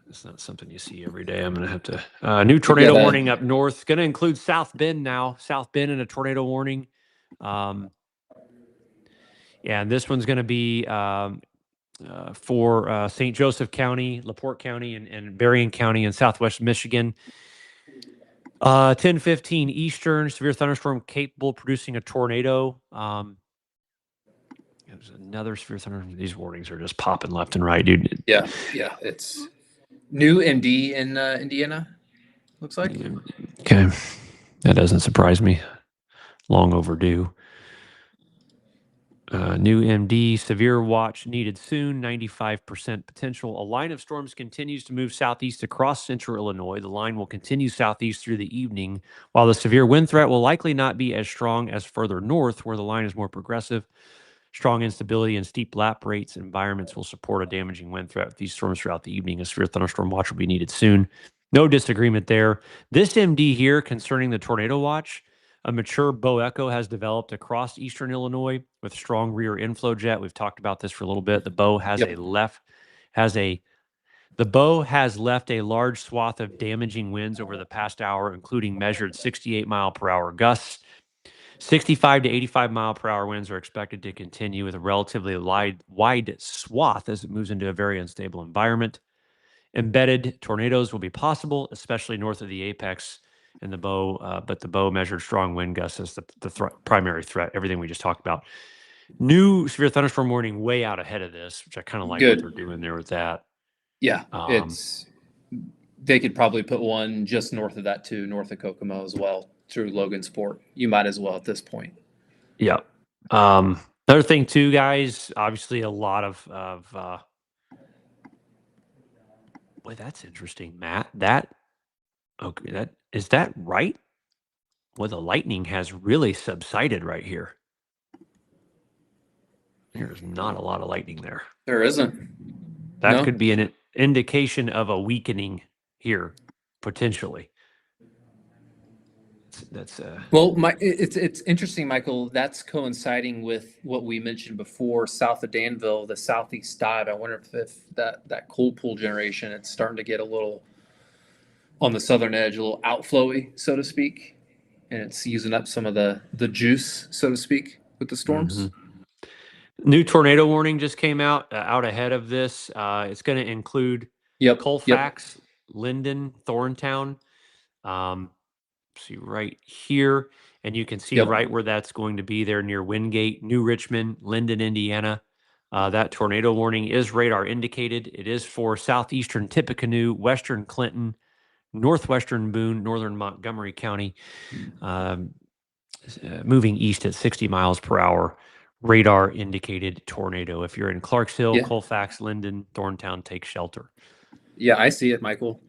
It's not something you see every day. I'm going to have to. New tornado warning up north. Going to include South Bend now. South Bend and a tornado warning. Yeah, and this one's going to be for St. Joseph County, LaPorte County, and Berrien County in southwest Michigan. 10:15 Eastern, severe thunderstorm capable of producing a tornado. There's another severe thunderstorm. These warnings are just popping left and right, dude. Yeah. It's new MD in Indiana, looks like. Okay. That doesn't surprise me. Long overdue. New MD, severe watch needed soon, 95% potential. A line of storms continues to move southeast across central Illinois. The line will continue southeast through the evening, while the severe wind threat will likely not be as strong as further north, where the line is more progressive. Strong instability and steep lap rates environments will support a damaging wind threat with these storms throughout the evening. A severe thunderstorm watch will be needed soon. No disagreement there. This MD here concerning the tornado watch, a mature bow echo has developed across eastern Illinois with strong rear inflow jet. We've talked about this for a little bit. The bow has the bow has left a large swath of damaging winds over the past hour, including measured 68-mile-per-hour gusts. 65 to 85-mile-per-hour winds are expected to continue with a relatively wide swath as it moves into a very unstable environment. Embedded tornadoes will be possible, especially north of the apex and the bow, but the bow measured strong wind gusts as the primary threat, everything we just talked about. New severe thunderstorm warning way out ahead of this, which I kind of like what they're doing there with that. Yeah, they could probably put one just north of that too, north of Kokomo as well, through Logansport. You might as well at this point. Yeah. Another thing too, guys, obviously a lot of boy, that's interesting, Matt. Okay, is that right? Well, the lightning has really subsided right here. There's not a lot of lightning there. There isn't. That could be an indication of a weakening here, potentially. Well, it's interesting, Michael. That's coinciding with what we mentioned before, south of Danville, the southeast dive. I wonder if that cold pool generation, it's starting to get a little on the southern edge, a little outflowy, so to speak, and it's using up some of the juice, so to speak, with the storms. Mm-hmm. New tornado warning just came out ahead of this. It's going to include Colfax, Linden, Thorntown. See right here, and you can see right where that's going to be there near Wingate, New Richmond, Linden, Indiana. That tornado warning is radar indicated. It is for southeastern Tippecanoe, western Clinton, northwestern Boone, northern Montgomery County, moving east at 60 miles per hour. Radar indicated tornado. If you're in Clarksville, Colfax, Linden, Thorntown, take shelter. Yeah, I see it, Michael.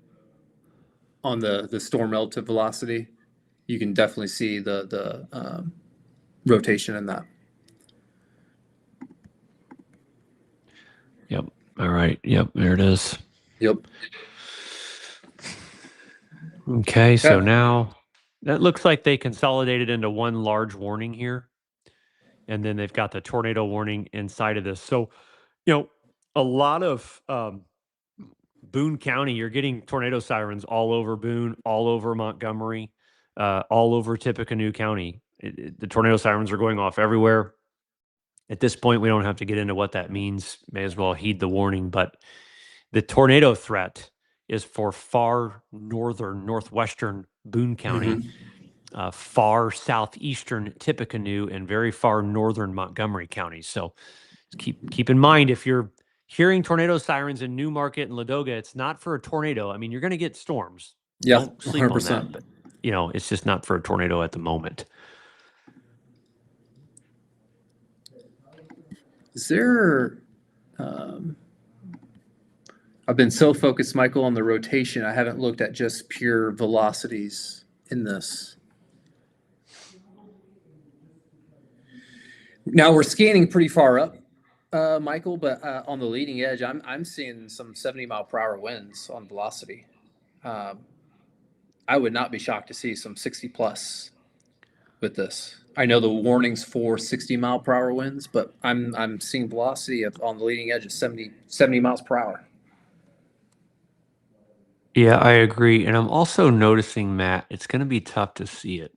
On the storm relative velocity, you can definitely see the rotation in that. Yep. All right. Yep. There it is. Yep. Okay. So now that looks like they consolidated into one large warning here. And then they've got the tornado warning inside of this. So, a lot of Boone County, you're getting tornado sirens all over Boone, all over Montgomery, all over Tippecanoe County. The tornado sirens are going off everywhere. At this point, we don't have to get into what that means. May as well heed the warning. But the tornado threat is for far northern, northwestern Boone County, far southeastern Tippecanoe, and very far northern Montgomery County. So keep in mind, if you're hearing tornado sirens in Newmarket and Ladoga, it's not for a tornado. I mean, you're going to get storms. Yeah, don't sleep 100%. On that. But, it's just not for a tornado at the moment. Is there? I've been so focused, Michael, on the rotation. I haven't looked at just pure velocities in this. Now we're scanning pretty far up, Michael, but on the leading edge, I'm seeing some 70-mile-per-hour winds on velocity. I would not be shocked to see some 60 plus with this. I know the warning's for 60-mile-per-hour winds, but I'm seeing velocity on the leading edge of 70 miles per hour. Yeah, I agree. And I'm also noticing, Matt, it's going to be tough to see it.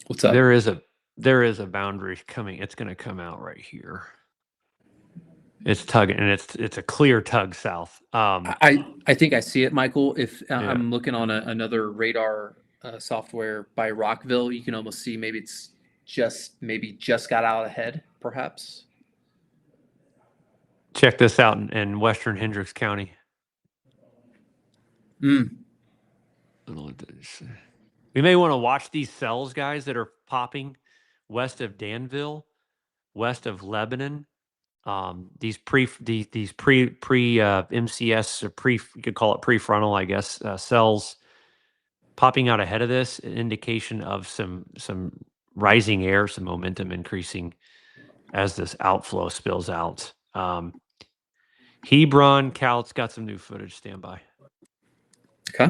What's up? There is a boundary coming. It's going to come out right here. It's tugging, and it's a clear tug south. I think I see it, Michael. If Yeah. I'm looking on another radar software by Rockville, you can almost see maybe it's just got out ahead, perhaps. Check this out in western Hendricks County. Mm. We may want to watch these cells, guys, that are popping west of Danville, west of Lebanon. These pre MCS, or you could call it prefrontal, I guess, cells popping out ahead of this, an indication of some rising air, some momentum increasing as this outflow spills out. Hebron, Cal's got some new footage. Stand by. Okay.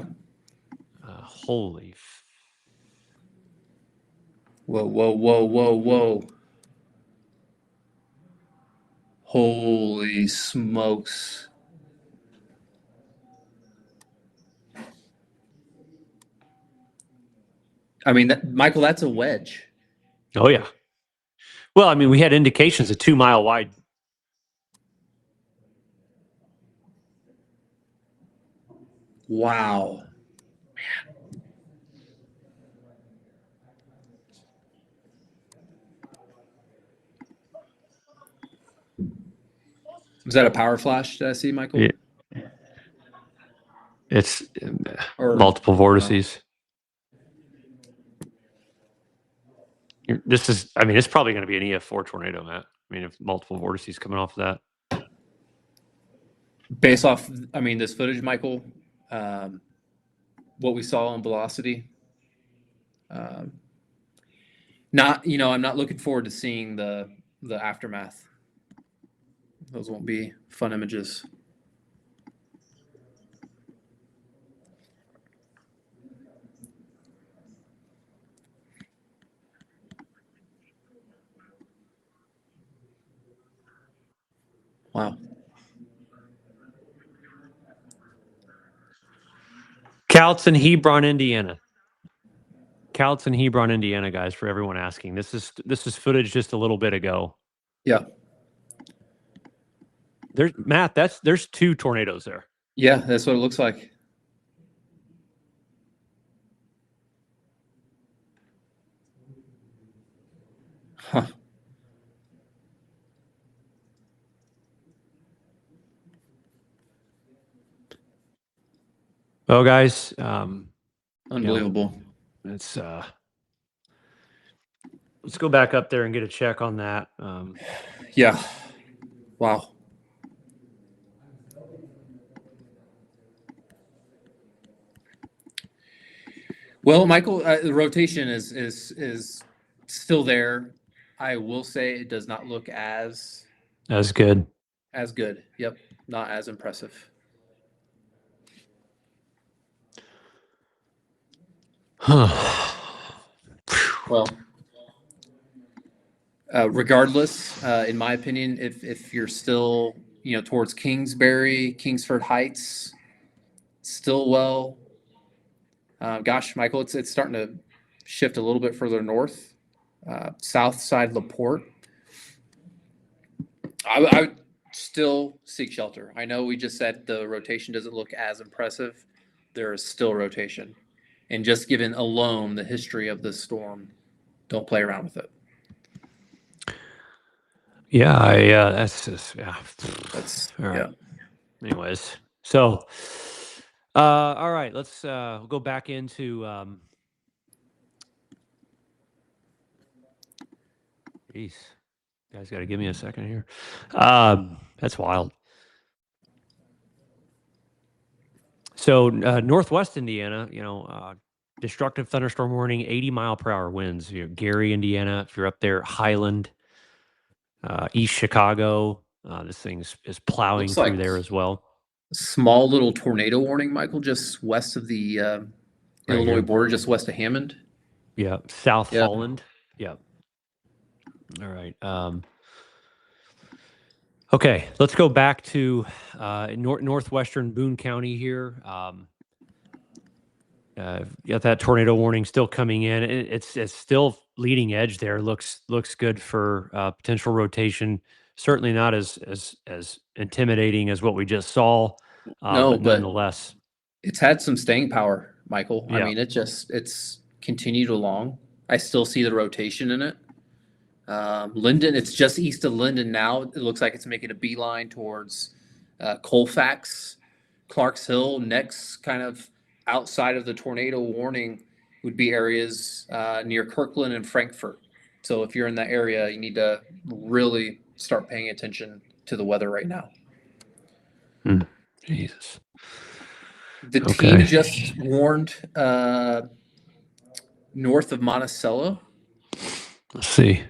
Holy. Whoa, whoa, whoa, whoa, whoa. Holy smokes. I mean, Michael, that's a wedge. Oh, yeah. Well, I mean, we had indications of 2 mile wide. Wow. Was that a power flash that I see, Michael? It's Or multiple vortices. This is, I mean, it's probably going to be an EF4 tornado, Matt. I mean, if multiple vortices coming off of that. based off, I mean, this footage, Michael, um, what we saw on velocity. Um, I'm not looking forward to seeing the aftermath. Those won't be fun images. Wow. Cowlitz, Hebron, Indiana. Cowlitz, Hebron, Indiana, guys, for everyone asking. This is footage just a little bit ago. Yeah. There's Matt, there's 2 tornadoes there. Yeah, that's what it looks like. Huh. Well, guys, Unbelievable. It's let's go back up there and get a check on that. Yeah. Wow. Well, Michael, the rotation is still there. I will say it does not look That's good. as good. Yep, not as impressive. Well, regardless, in my opinion, if you're still towards Kingsbury, Kingsford Heights, Stillwell, gosh, Michael, it's starting to shift a little bit further north, south side Laporte. I would still seek shelter. I know we just said the rotation doesn't look as impressive. There is still rotation, and just given alone the history of this storm, don't play around with it. Yeah, that's just, yeah. That's All right. yeah. Anyways, so all right, let's go back into geez, you guys got to give me a second here. That's wild. So Northwest Indiana, destructive thunderstorm warning, 80-mile-per-hour winds. Gary, Indiana, if you're up there, Highland, East Chicago, this thing is plowing Looks through like there as well. small little tornado warning, Michael, just west of the Right Illinois here. border, just west of Hammond. Yeah, South Yeah. Holland. Yeah. All right. Okay, let's go back to northwestern Boone County here. Got that tornado warning still coming in. It's still leading edge there. Looks good for potential rotation. Certainly not as intimidating as what we just saw, No, but but nonetheless, it's had some staying power, Michael. I yeah. mean, it's continued along. I still see the rotation in it. Linden, it's just east of Linden now. It looks like it's making a beeline towards Colfax, Clarks Hill. Next, kind of outside of the tornado warning, would be areas near Kirkland and Frankfurt. So if you're in that area, you need to really start paying attention to the weather right now. Jesus. The team Okay. just warned north of Monticello. Let's see.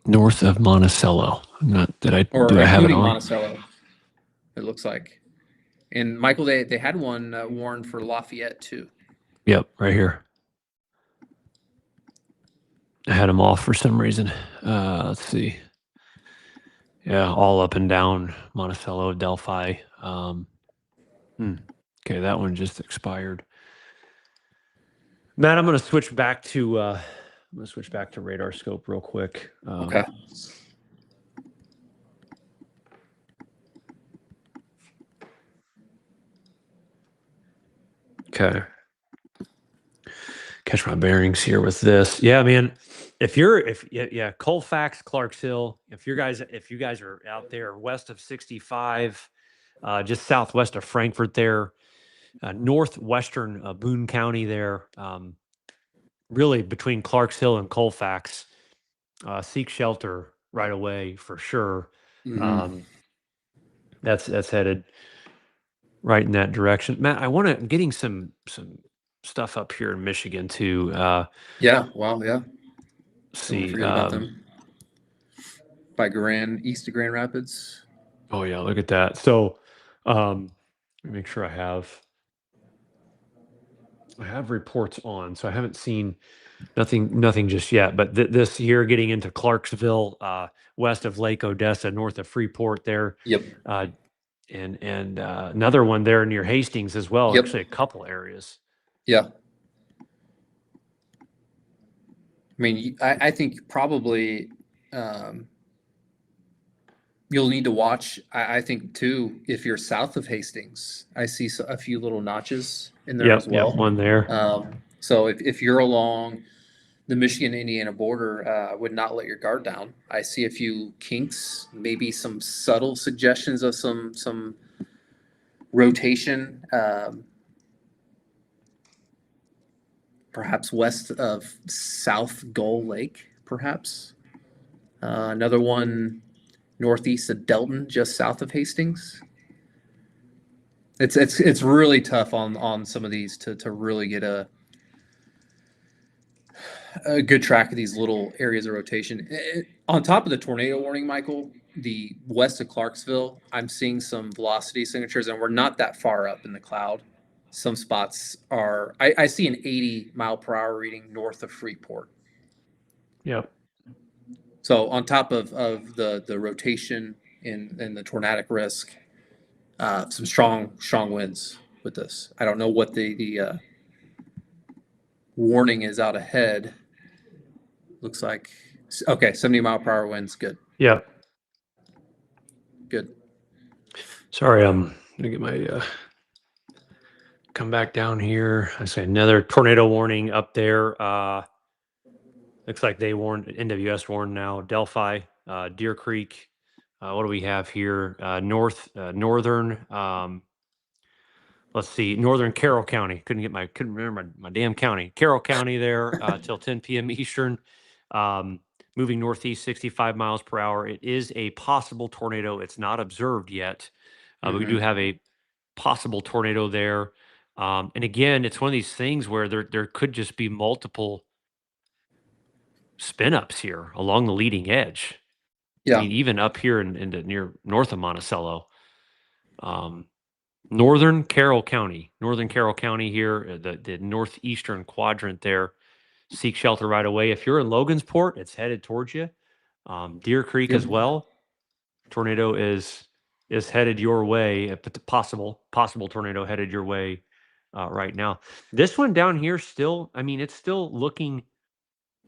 North of Monticello. Do I Or have it including on? Monticello, it looks like. And Michael, they had one warned for Lafayette too. Yep, right here. I had them off for some reason. Let's see. Yeah, all up and down Monticello, Delphi. Okay, that one just expired. Matt, I'm going to switch back to radar scope real quick. Okay. Okay. Catch my bearings here with this. Yeah, man. Colfax, Clarks Hill. If you guys are out there west of 65, just southwest of Frankfurt there, northwestern Boone County there, really between Clarks Hill and Colfax, seek shelter right away for sure. Mm-hmm. That's headed right in that direction. Matt, I'm getting some stuff up here in Michigan too. Yeah. Wow. Yeah. Don't See. forget about them. By east of Grand Rapids. Oh yeah, look at that. So, let me make sure I have reports on. So I haven't seen nothing just yet. But this here, getting into Clarksville, west of Lake Odessa, north of Freeport, there, Yep. and another one there near Hastings as well. Yep. Actually, a couple areas. Yeah. I mean, I think probably you'll need to watch. I think too, if you're south of Hastings, I see a few little notches in there as well. Yep, one there. So if you're along the Michigan-Indiana border, I would not let your guard down. I see a few kinks, maybe some subtle suggestions of some rotation, perhaps west of South Gull Lake, perhaps. Another one northeast of Delton, just south of Hastings. It's really tough on some of these to really get a good track of these little areas of rotation. On top of the tornado warning, Michael, the west of Clarksville, I'm seeing some velocity signatures, and we're not that far up in the cloud. Some spots are, I see an 80-mile-per-hour reading north of Freeport. Yep. So on top of the rotation and the tornadic risk, some strong winds with this. I don't know what the warning is out ahead. Looks like, okay, 70-mile-per-hour winds. Good. Yep. Good. Sorry, I'm gonna get my come back down here. I say another tornado warning up there. Looks like they warned, NWS warned now. Delphi, Deer Creek. What do we have here? Northern. Let's see, Northern Carroll County. Couldn't remember my damn county. Carroll County there till 10 p.m. Eastern. Moving northeast 65 miles per hour. It is a possible tornado. It's not observed yet. But we do have a possible tornado there. And again, it's one of these things where there could just be multiple spin ups here along the leading edge. I Yeah. mean, even up here into near north of Monticello. Northern Carroll County here, the northeastern quadrant there. Seek shelter right away. If you're in Logansport, it's headed towards you. Deer Creek as well. tornado is headed your way. A possible tornado headed your way right now. This one down here still, I mean, it's still looking,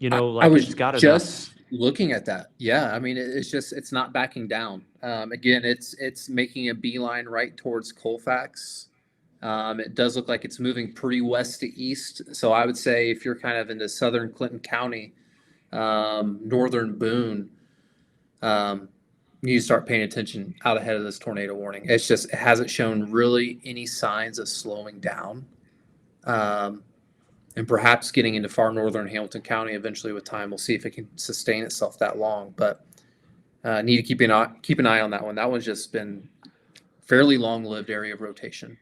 I like was it's got enough. just looking at that. Yeah, I mean, it's not backing down. Again, it's making a beeline right towards Colfax. It does look like it's moving pretty west to east. So I would say if you're kind of into southern Clinton County, northern Boone, um, you need to start paying attention out ahead of this tornado warning. It hasn't shown really any signs of slowing down. Um, and perhaps getting into far northern Hamilton County eventually with time. We'll see if it can sustain itself that long, but need to keep an eye on that one. That one's just been fairly long-lived area of rotation.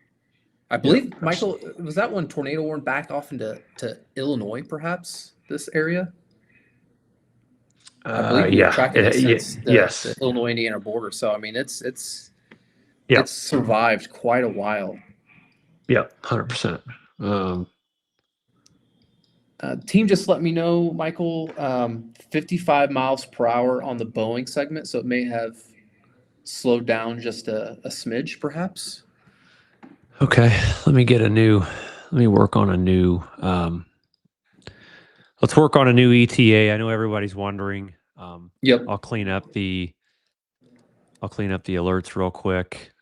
I believe, Yep. Michael, was that one tornado warned back off into Illinois, perhaps, this area? I believe we were tracking it since the Illinois-Indiana border. So, I mean, it's survived quite a while. Yeah, 100%. Team just let me know, Michael, 55 miles per hour on the Boeing segment, so it may have slowed down just a smidge, perhaps. Okay, let me work on a new, let's work on a new ETA. I know everybody's wondering. Yep. I'll clean up the alerts real quick.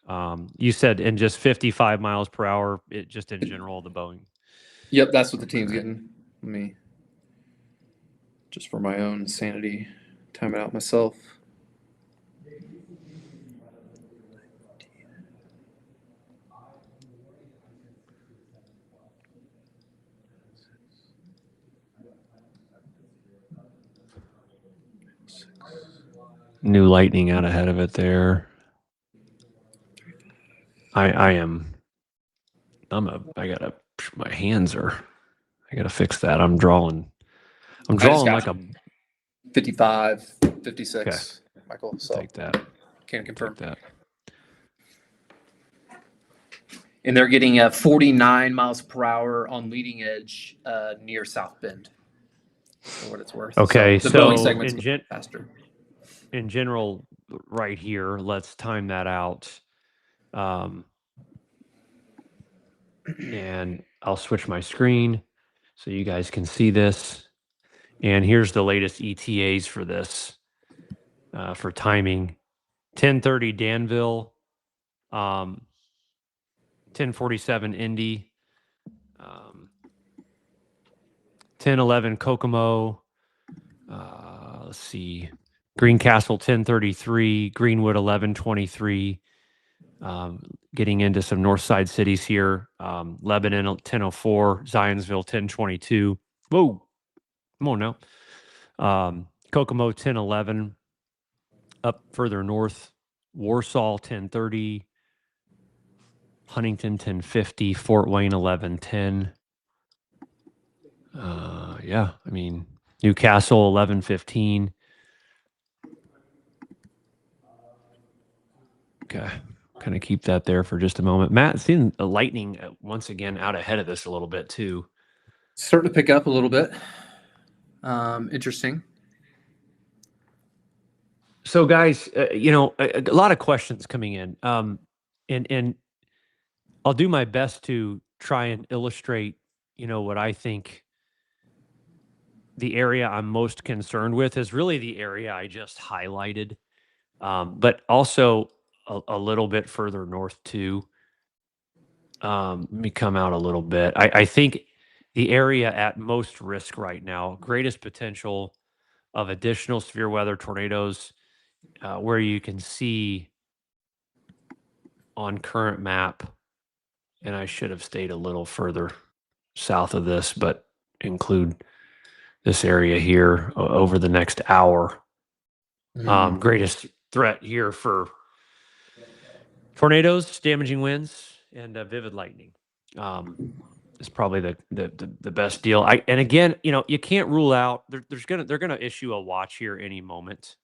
You said in just 55 miles per hour, just in general, the Boeing. Yep, that's what the team's getting. Let me, just for my own sanity, time it out myself. New lightning out ahead of it there. I gotta, I gotta fix that. I'm drawing like a 55, 56, okay. Michael. So take that. Can confirm take that. And they're getting 49 miles per hour on leading edge near South Bend, for what it's worth. Okay, so the Boeing segment's faster. In general, right here, let's time that out. And I'll switch my screen so you guys can see this. And here's the latest ETAs for this, for timing. 10:30 Danville, 10:47 Indy, 10:11 Kokomo. Let's see, Greencastle 10:33, Greenwood 11:23. Getting into some north side cities here. Lebanon 10:04, Zionsville 10:22. Whoa, come on now. Kokomo 10:11. Up further north, Warsaw 10:30, Huntington 10:50, Fort Wayne 11:10. Yeah, I mean, Newcastle 11:15. Okay, kind of keep that there for just a moment. Matt, seeing the lightning once again out ahead of this a little bit too. Starting to pick up a little bit. Interesting. So, guys, a lot of questions coming in, and I'll do my best to try and illustrate, what I think the area I'm most concerned with is really the area I just highlighted, but also a little bit further north too. Let me come out a little bit. I think the area at most risk right now, greatest potential of additional severe weather tornadoes, where you can see on current map, and I should have stayed a little further south of this, but include this area here over the next hour. Greatest threat here for tornadoes, damaging winds, and vivid lightning is probably the best deal. And again, you can't rule out they're gonna issue a watch here any moment.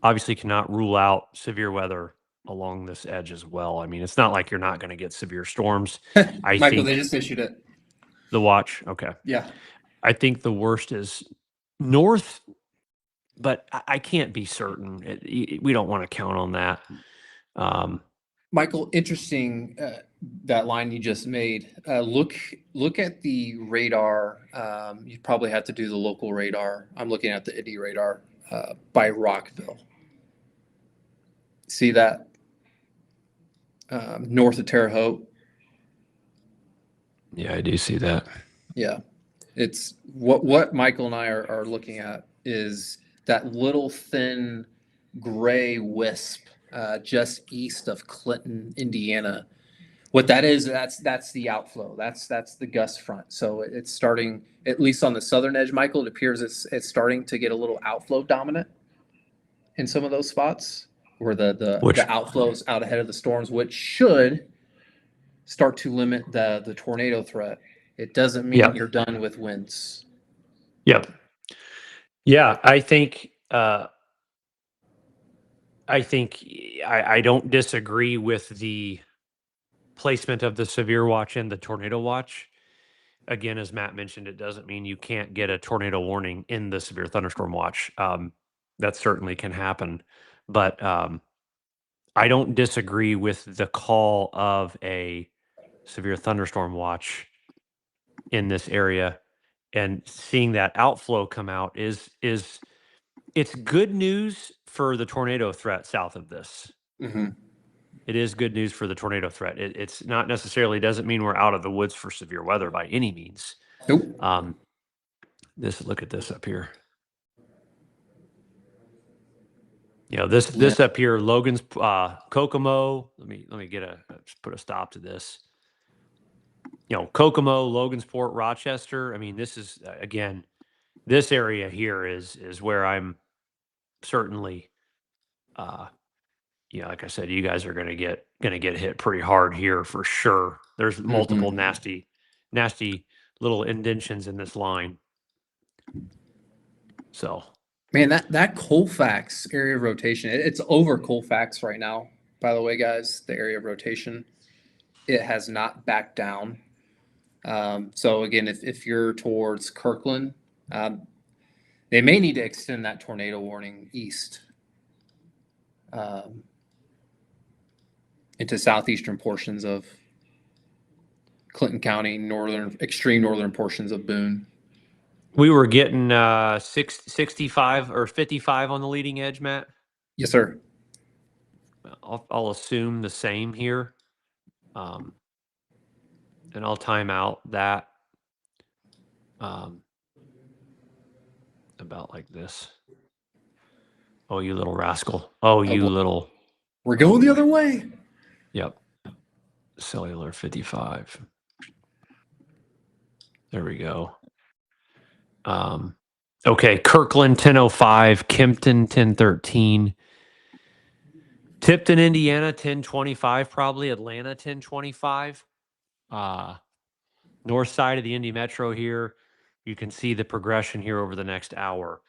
Obviously cannot rule out severe weather along this edge as well. I mean, it's not like you're not going to get severe storms. Michael, they just issued it. The watch. Okay. Yeah. I think the worst is north but I can't be certain. We don't want to count on that. Michael, interesting that line you just made. Look at the radar. You probably have to do the local radar. I'm looking at the Indy radar by Rockville. See that north of Terre Haute? Yeah, I do see that. Yeah, it's what Michael and I are looking at is that little thin gray wisp just east of Clinton, Indiana. What that is, that's the outflow. That's the gust front. So it's starting, at least on the southern edge, Michael. It appears it's starting to get a little outflow dominant in some of those spots where the Which, outflows out ahead of the storms, which should start to limit the tornado threat. It doesn't mean yep, you're done with winds. yep, yeah. I think I don't disagree with the placement of the severe watch and the tornado watch. Again, as Matt mentioned, it doesn't mean you can't get a tornado warning in the severe thunderstorm watch. That certainly can happen, but I don't disagree with the call of a severe thunderstorm watch in this area, and seeing that outflow come out is it's good news for the tornado threat south of this. Mm-hmm. It is good news for the tornado threat. It's not necessarily doesn't mean we're out of the woods for severe weather by any means. Nope. Look at this up here. Yeah. This up here, Logan's Kokomo. Let me just put a stop to this. Kokomo, Logansport, Rochester. I mean, this is again, this area here is where I'm certainly, like I said, you guys are gonna get hit pretty hard here for sure. There's multiple Mm-hmm. nasty little indentions in this line. So Man, that Colfax area of rotation, it's over Colfax right now, by the way, guys, the area of rotation. It has not backed down. So again, if you're towards Kirkland, they may need to extend that tornado warning east into southeastern portions of Clinton County, extreme northern portions of Boone. we were getting 65 or 55 on the leading edge, Matt. Yes, sir. I'll assume the same here. And I'll time out that about like this. Oh, you little rascal. Oh, you boy. little. We're going the boy. other way. Yep. Cellular 55. There we go. Okay. Kirkland 1005, Kempton 1013, Tipton, Indiana 1025, probably Atlanta 1025. North side of the Indy Metro here. You can see the progression here over the next hour.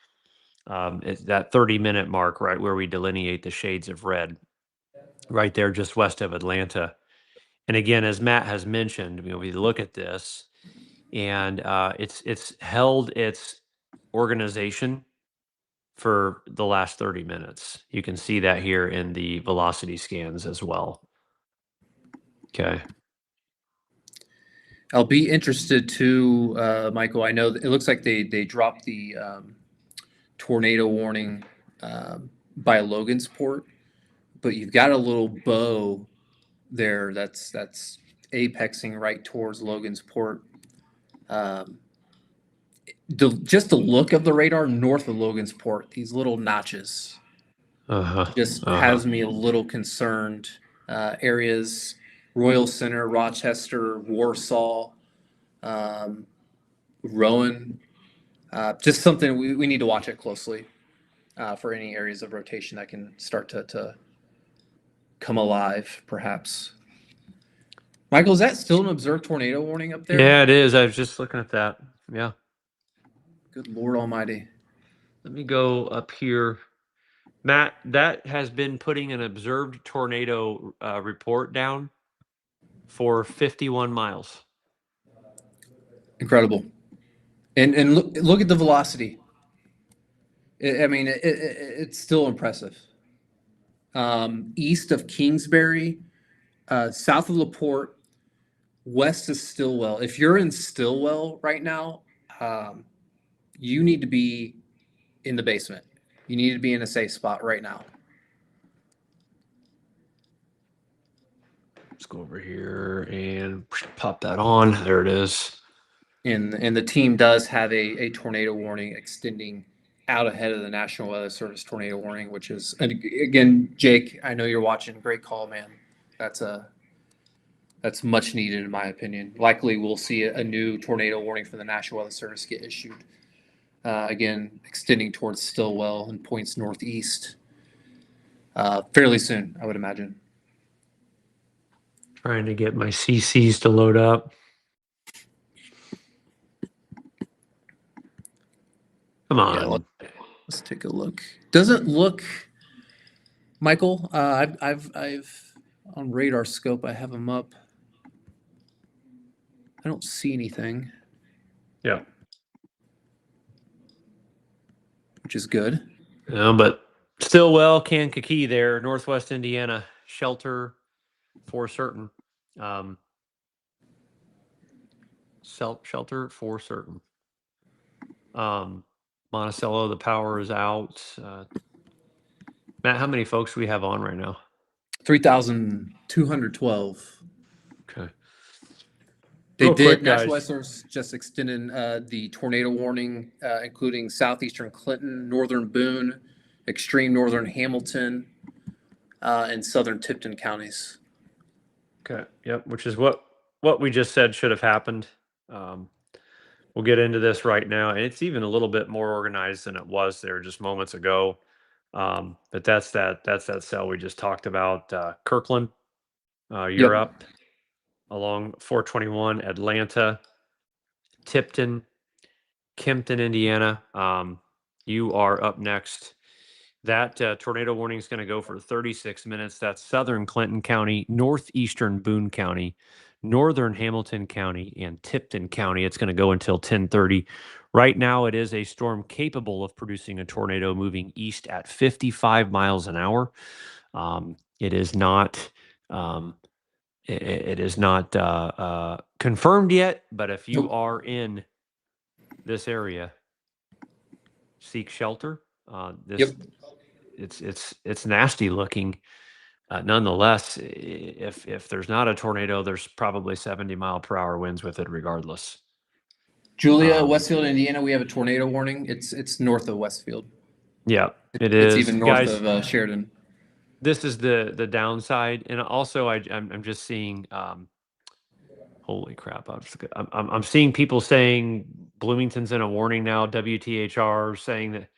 It's that 30-minute mark, right where we delineate the shades of red, right there just west of Atlanta. And again, as Matt has mentioned, we look at this, and it's held its organization for the last 30 minutes. You can see that here in the velocity scans as well. Okay. I'll be interested too, Michael. I know it looks like they dropped the tornado warning by Logansport, but you've got a little bow there that's apexing right towards Logansport. Just the look of the radar north of Logansport, these little notches, just has me a little concerned. Areas, Royal Center, Rochester, Warsaw, Rowan, just something we need to watch it closely for any areas of rotation that can start to come alive, perhaps. Michael, is that still an observed tornado warning up there? Yeah, it is. I was just looking at that. Yeah. Good Lord Almighty. Let me go up here. Matt, that has been putting an observed tornado report down for 51 miles. Incredible. And look at the velocity. It's still impressive. East of Kingsbury, south of LaPorte, west of Stillwell. If you're in Stillwell right now, um, you need to be in the basement. You need to be in a safe spot right now. Let's go over here and pop that on. There it is. And the team does have a tornado warning extending out ahead of the National Weather Service tornado warning, which is, and again, Jake, I know you're watching. Great call, man. That's much needed in my opinion. Likely we'll see a new tornado warning from the National Weather Service get issued. Again, extending towards Stillwell and points northeast fairly soon, I would imagine. Trying to get my CCs to load up. Come on. Yeah, let's take a look. Doesn't look, Michael. I've on radar scope. I have them up. I don't see anything. Yeah. Which is good. But Stillwell, Kankakee there, Northwest Indiana, shelter for certain. Shelter for certain. Monticello, the power is out. Matt, how many folks do we have on right now? 3,212. Okay. They Real did. quick, National guys. Weather Service just extending the tornado warning, including southeastern Clinton, northern Boone, extreme northern Hamilton, and southern Tipton counties. Okay. Yep. Which is what we just said should have happened. We'll get into this right now, and it's even a little bit more organized than it was there just moments ago. But that's that cell we just talked about. Kirkland, you're Yep. up along 421, Atlanta, Tipton, Kempton, Indiana. You are up next. That tornado warning is going to go for 36 minutes. That's southern Clinton County, northeastern Boone County, northern Hamilton County, and Tipton County. It's going to go until 10:30. Right now, it is a storm capable of producing a tornado moving east at 55 miles an hour. It is not. It is not confirmed yet, but if you Nope. are in this area, seek shelter. This Yep. it's nasty looking. Nonetheless, if there's not a tornado, there's probably 70-mile-per-hour winds with it, regardless. Julia, Westfield, Indiana, we have a tornado warning. It's north of Westfield. Yeah, it It's is, even north guys. of Sheridan. This is the downside, and also I'm just seeing. Holy crap! I'm seeing people saying Bloomington's in a warning now. WTHR saying that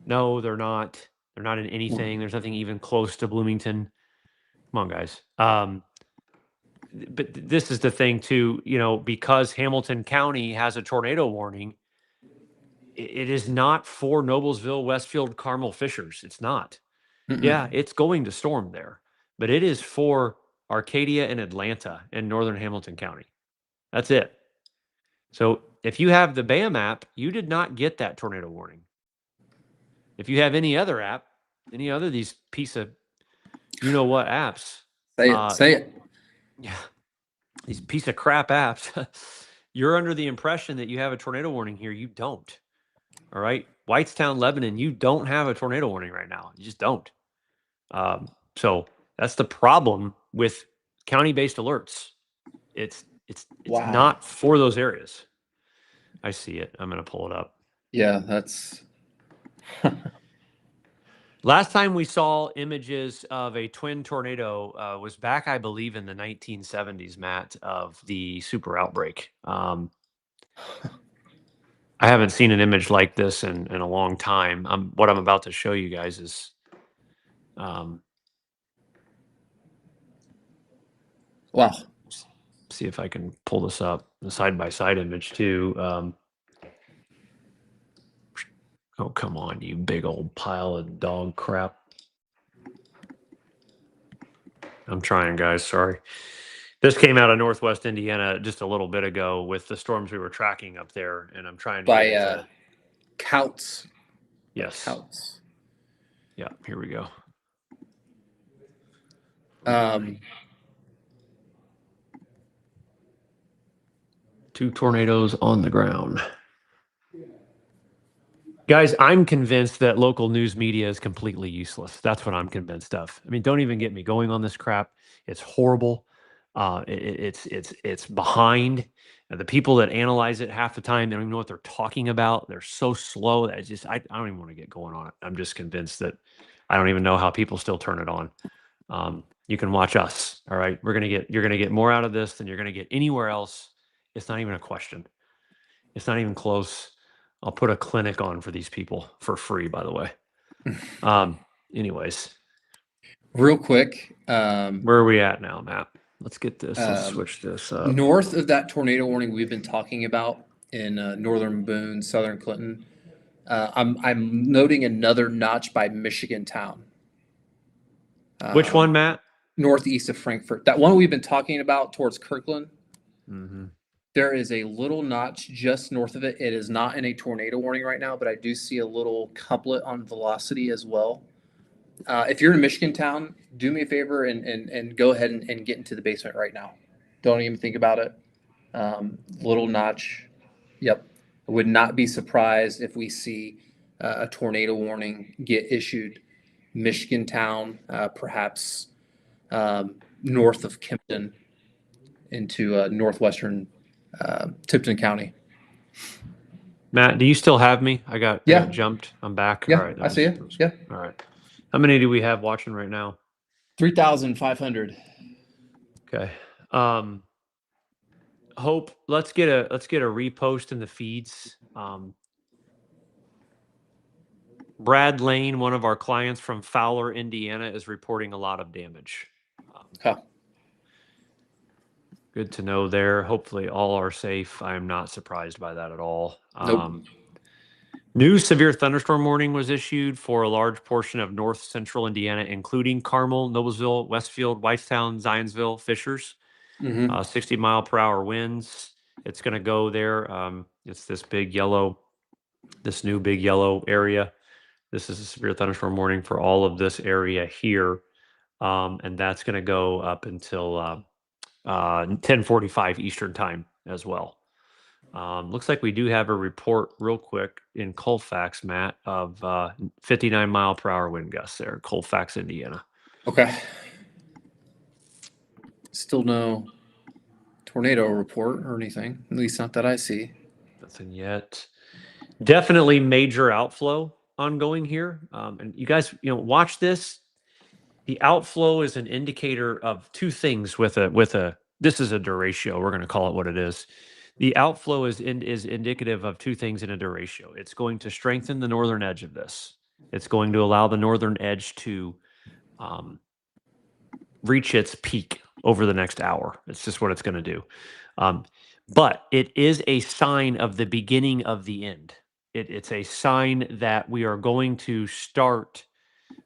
no, they're not. They're not in anything. There's nothing even close to Bloomington. Come on, guys. But this is the thing too. Because Hamilton County has a tornado warning, it is not for Noblesville, Westfield, Carmel, Fishers. It's not. Mm-mm. Yeah, it's going to storm there, but it is for Arcadia and Atlanta and northern Hamilton County. That's it. So if you have the BAM app, you did not get that tornado warning. If you have any other app, any other of these piece of what apps, Say it. yeah, these piece of crap apps, you're under the impression that you have a tornado warning here. You don't. All right, Whitestown, Lebanon, you don't have a tornado warning right now. You just don't. So that's the problem with county-based alerts. It's Wow. not for those areas. I see it. I'm going to pull it up. Yeah, that's. Last time we saw images of a twin tornado was back, I believe, in the 1970s, Matt, of the super outbreak. I haven't seen an image like this in a long time. What I'm about to show you guys is Wow. see if I can pull this up, the side-by-side image too. Oh, come on, you big old pile of dog crap. I'm trying, guys. Sorry. This came out of Northwest Indiana just a little bit ago with the storms we were tracking up there, and I'm trying to By get it to... Couts. Yes. House. Yeah, here we go. Um, 2 tornadoes on the ground. Guys, I'm convinced that local news media is completely useless. That's what I'm convinced of. I mean, don't even get me going on this crap. It's horrible. It's behind. The people that analyze it half the time, they don't even know what they're talking about. They're so slow that I don't even want to get going on it. I'm just convinced that I don't even know how people still turn it on. You can watch us. All right, you're gonna get more out of this than you're gonna get anywhere else. It's not even a question. It's not even close. I'll put a clinic on for these people for free, by the way. Um, anyways, real quick, where are we at now, Matt? Let's get this. Let's switch this up. north of that tornado warning we've been talking about in northern Boone, southern Clinton, I'm noting another notch by Michigan Town, Which one, Matt? northeast of Frankfurt. That one we've been talking about towards Kirkland. Mm-hmm. There is a little notch just north of it. It is not in a tornado warning right now, but I do see a little couplet on velocity as well. If you're in Michigan Town, do me a favor and go ahead and get into the basement right now. Don't even think about it. Little notch. Yep. I would not be surprised if we see a tornado warning get issued. Michigan Town, perhaps north of Kempton into northwestern Tipton County. Matt, do you still have me? I got Yeah. jumped. I'm back. Yeah, All right. I see it. Yeah. All right. How many do we have watching right now? 3,500. Okay. Hope, let's get a repost in the feeds. Brad Lane, one of our clients from Fowler, Indiana, is reporting a lot of damage. Okay. Good to know there. Hopefully, all are safe. I am not surprised by that at all. Nope. New severe thunderstorm warning was issued for a large portion of north central Indiana, including Carmel, Noblesville, Westfield, Whitestown, Zionsville, Fishers. 60-mile-per-hour winds. It's going to go there. It's this new big yellow area. This is a severe thunderstorm warning for all of this area here. And that's going to go up until 10:45 Eastern time as well. Looks like we do have a report real quick in Colfax, Matt, of 59-mile-per-hour wind gusts there, Colfax, Indiana. Okay. Still no tornado report or anything, at least not that I see. Nothing yet. Definitely major outflow ongoing here. And you guys, watch this. The outflow is an indicator of two things with a this is a derecho. We're going to call it what it is. The outflow is indicative of two things in a derecho. It's going to strengthen the northern edge of this. It's going to allow the northern edge to reach its peak over the next hour. It's just what it's going to do. But it is a sign of the beginning of the end. It's a sign that we are going to start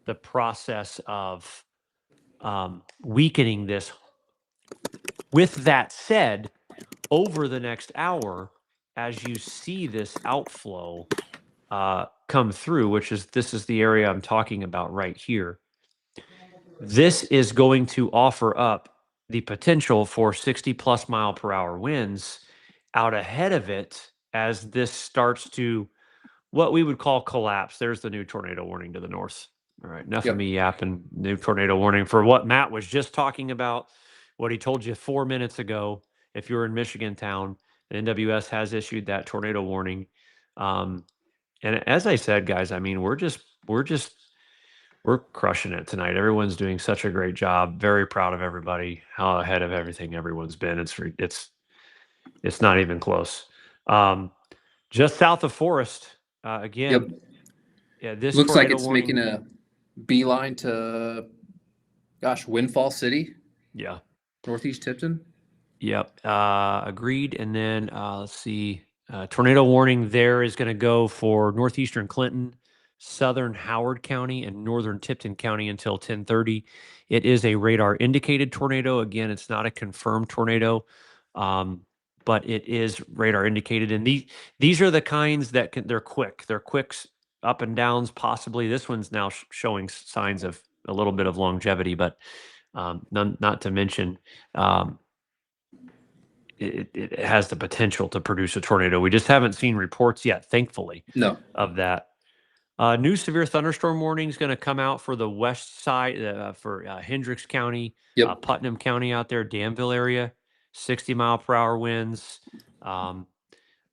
the process of weakening this. With that said, over the next hour, as you see this outflow come through, this is the area I'm talking about right here, this is going to offer up the potential for 60+ mile per hour winds out ahead of it as this starts to what we would call collapse. There's the new tornado warning to the north. All right, enough of me yapping. New tornado warning for what Matt was just talking about, what he told you 4 minutes ago. If you're in Michigan Town, the NWS has issued that tornado warning. And as I said, guys, I mean, we're crushing it tonight. Everyone's doing such a great job. Very proud of everybody. How ahead of everything everyone's been. It's not even close. Just south of Forest, again. Yep. Yeah, this looks like tornado it's warning. making a beeline to, Windfall City, Yeah. northeast Tipton. Yep. Agreed. And then let's see. Tornado warning there is going to go for northeastern Clinton, southern Howard County, and northern Tipton County until 10:30. It is a radar indicated tornado. Again, it's not a confirmed tornado, but it is radar indicated. And these are the kinds that they're quick. They're quick up and downs, possibly. This one's now showing signs of a little bit of longevity, but not to mention it has the potential to produce a tornado. We just haven't seen reports yet, thankfully, No. of that. New severe thunderstorm warning is going to come out for the west side for Hendricks County, Yep. Putnam County out there, Danville area, 60-mile-per-hour winds,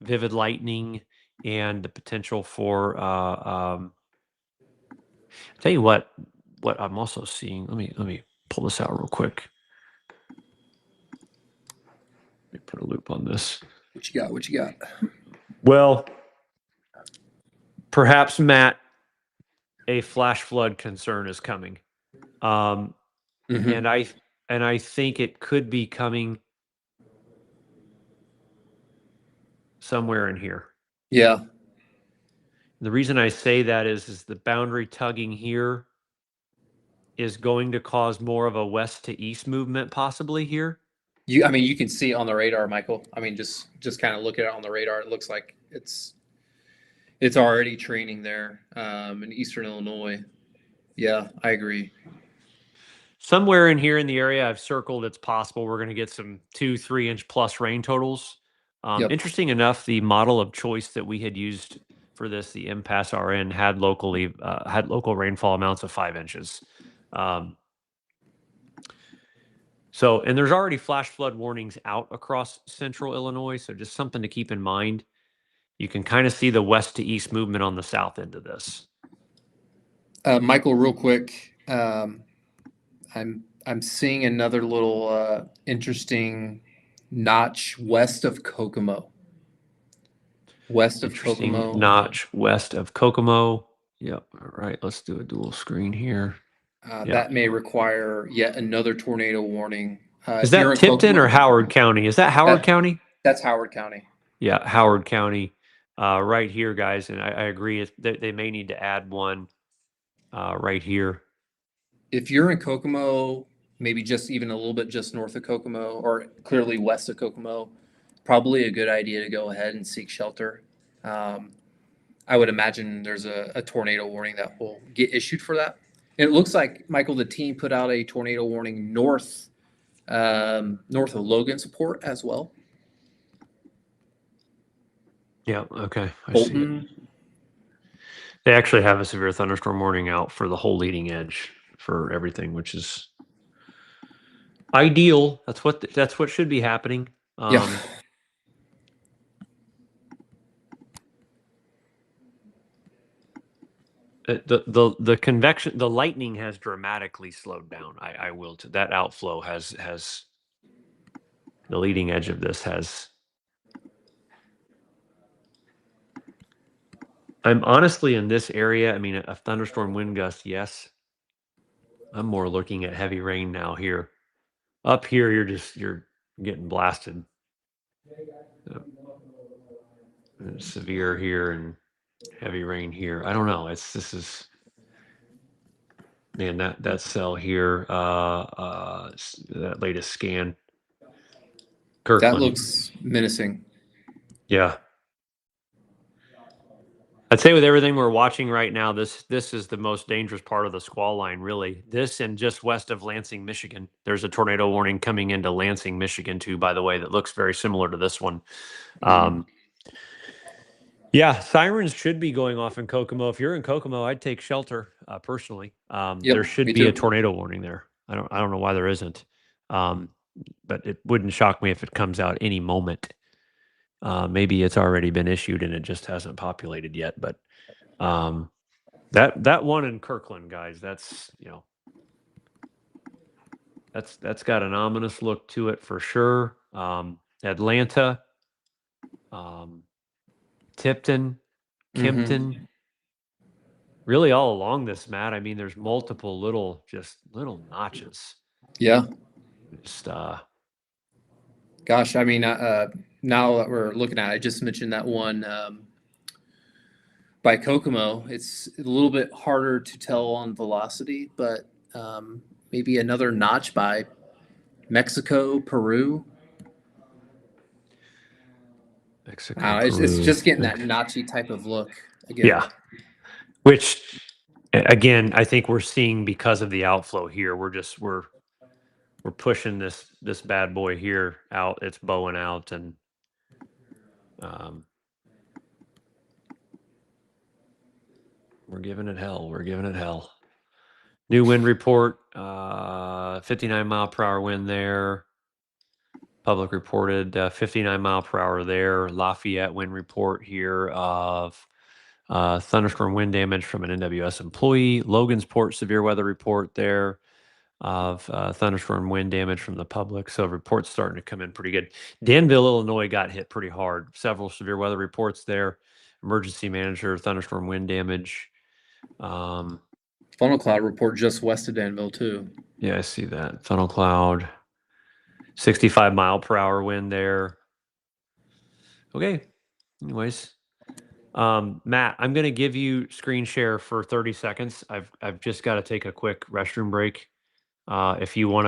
vivid lightning, and the potential for. Tell you what I'm also seeing. Let me pull this out real quick. Let me put a loop on this. What you got? What you got? Well, perhaps, Matt, a flash flood concern is coming. And I think it could be coming somewhere in here. Yeah. The reason I say that is the boundary tugging here is going to cause more of a west to east movement possibly here. I mean, you can see it on the radar, Michael. I mean, just kind of look at it on the radar. It looks like it's already training there in eastern Illinois. Yeah, I agree. Somewhere in here in the area I've circled, it's possible we're going to get some 2-3 inch plus rain totals. Yep. Interesting enough, the model of choice that we had used for this, the Impasse RN, had local rainfall amounts of 5 inches. And there's already flash flood warnings out across central Illinois, so just something to keep in mind. You can kind of see the west to east movement on the south end of this. Michael, real quick, I'm seeing another little interesting notch west of Kokomo. West of Kokomo. Notch west of Kokomo. Yep. All right. Let's do a dual screen here. That may require yet another tornado warning. Is that Tipton or Howard County? Is that Howard County? That's Howard County. Yeah, Howard County. Right here, guys. And I agree. They may need to add one right here. If you're in Kokomo, maybe just even a little bit just north of Kokomo or clearly west of Kokomo, probably a good idea to go ahead and seek shelter. I would imagine there's a tornado warning that will get issued for that. And it looks like, Michael, the team put out a tornado warning north of Logansport as well. Yeah, okay. I Bolton. see it. They actually have a severe thunderstorm warning out for the whole leading edge for everything, which is ideal. That's what should be happening. Yeah. The convection, the lightning has dramatically slowed down. I will to that outflow has the leading edge of this has. I'm honestly in this area. I mean, a thunderstorm wind gust, yes. I'm more looking at heavy rain now here. Up here, you're getting blasted. Severe here and heavy rain here. I don't know. This is man, that cell here, that latest scan. Kirkland. That looks menacing. Yeah. I'd say with everything we're watching right now, this is the most dangerous part of the squall line, really. This and just west of Lansing, Michigan. There's a tornado warning coming into Lansing, Michigan, too, by the way, that looks very similar to this one. Yeah, sirens should be going off in Kokomo. If you're in Kokomo, I'd take shelter personally. There should be a tornado warning there. I don't know why there isn't, but it wouldn't shock me if it comes out any moment. Maybe it's already been issued and it just hasn't populated yet. But that one in Kirkland, guys, that's that's got an ominous look to it for sure. Atlanta. Tipton, Kempton, really all along this, Matt. I mean, there's multiple little notches. Yeah. Just, gosh, I mean, now that we're looking at it, I just mentioned that one by Kokomo. It's a little bit harder to tell on velocity, but maybe another notch by Mexico, Peru. Mexico, Peru. It's just getting that notchy type of look again. Yeah. which again, I think we're seeing because of the outflow here. We're pushing this bad boy here out. It's bowing out, and we're giving it hell. We're giving it hell. New wind report, 59 mile per hour wind there. Public reported 59 mile per hour there. Lafayette wind report here of thunderstorm wind damage from an NWS employee. Logansport severe weather report there of thunderstorm wind damage from the public. So reports starting to come in pretty good. Danville, Illinois got hit pretty hard. Several severe weather reports there. Emergency manager, thunderstorm wind damage. Funnel cloud report just west of Danville too. Yeah, I see that. Funnel cloud. 65 mile per hour wind there. Okay. Anyways, Matt, I'm going to give you screen share for 30 seconds. I've just got to take a quick restroom break. If you want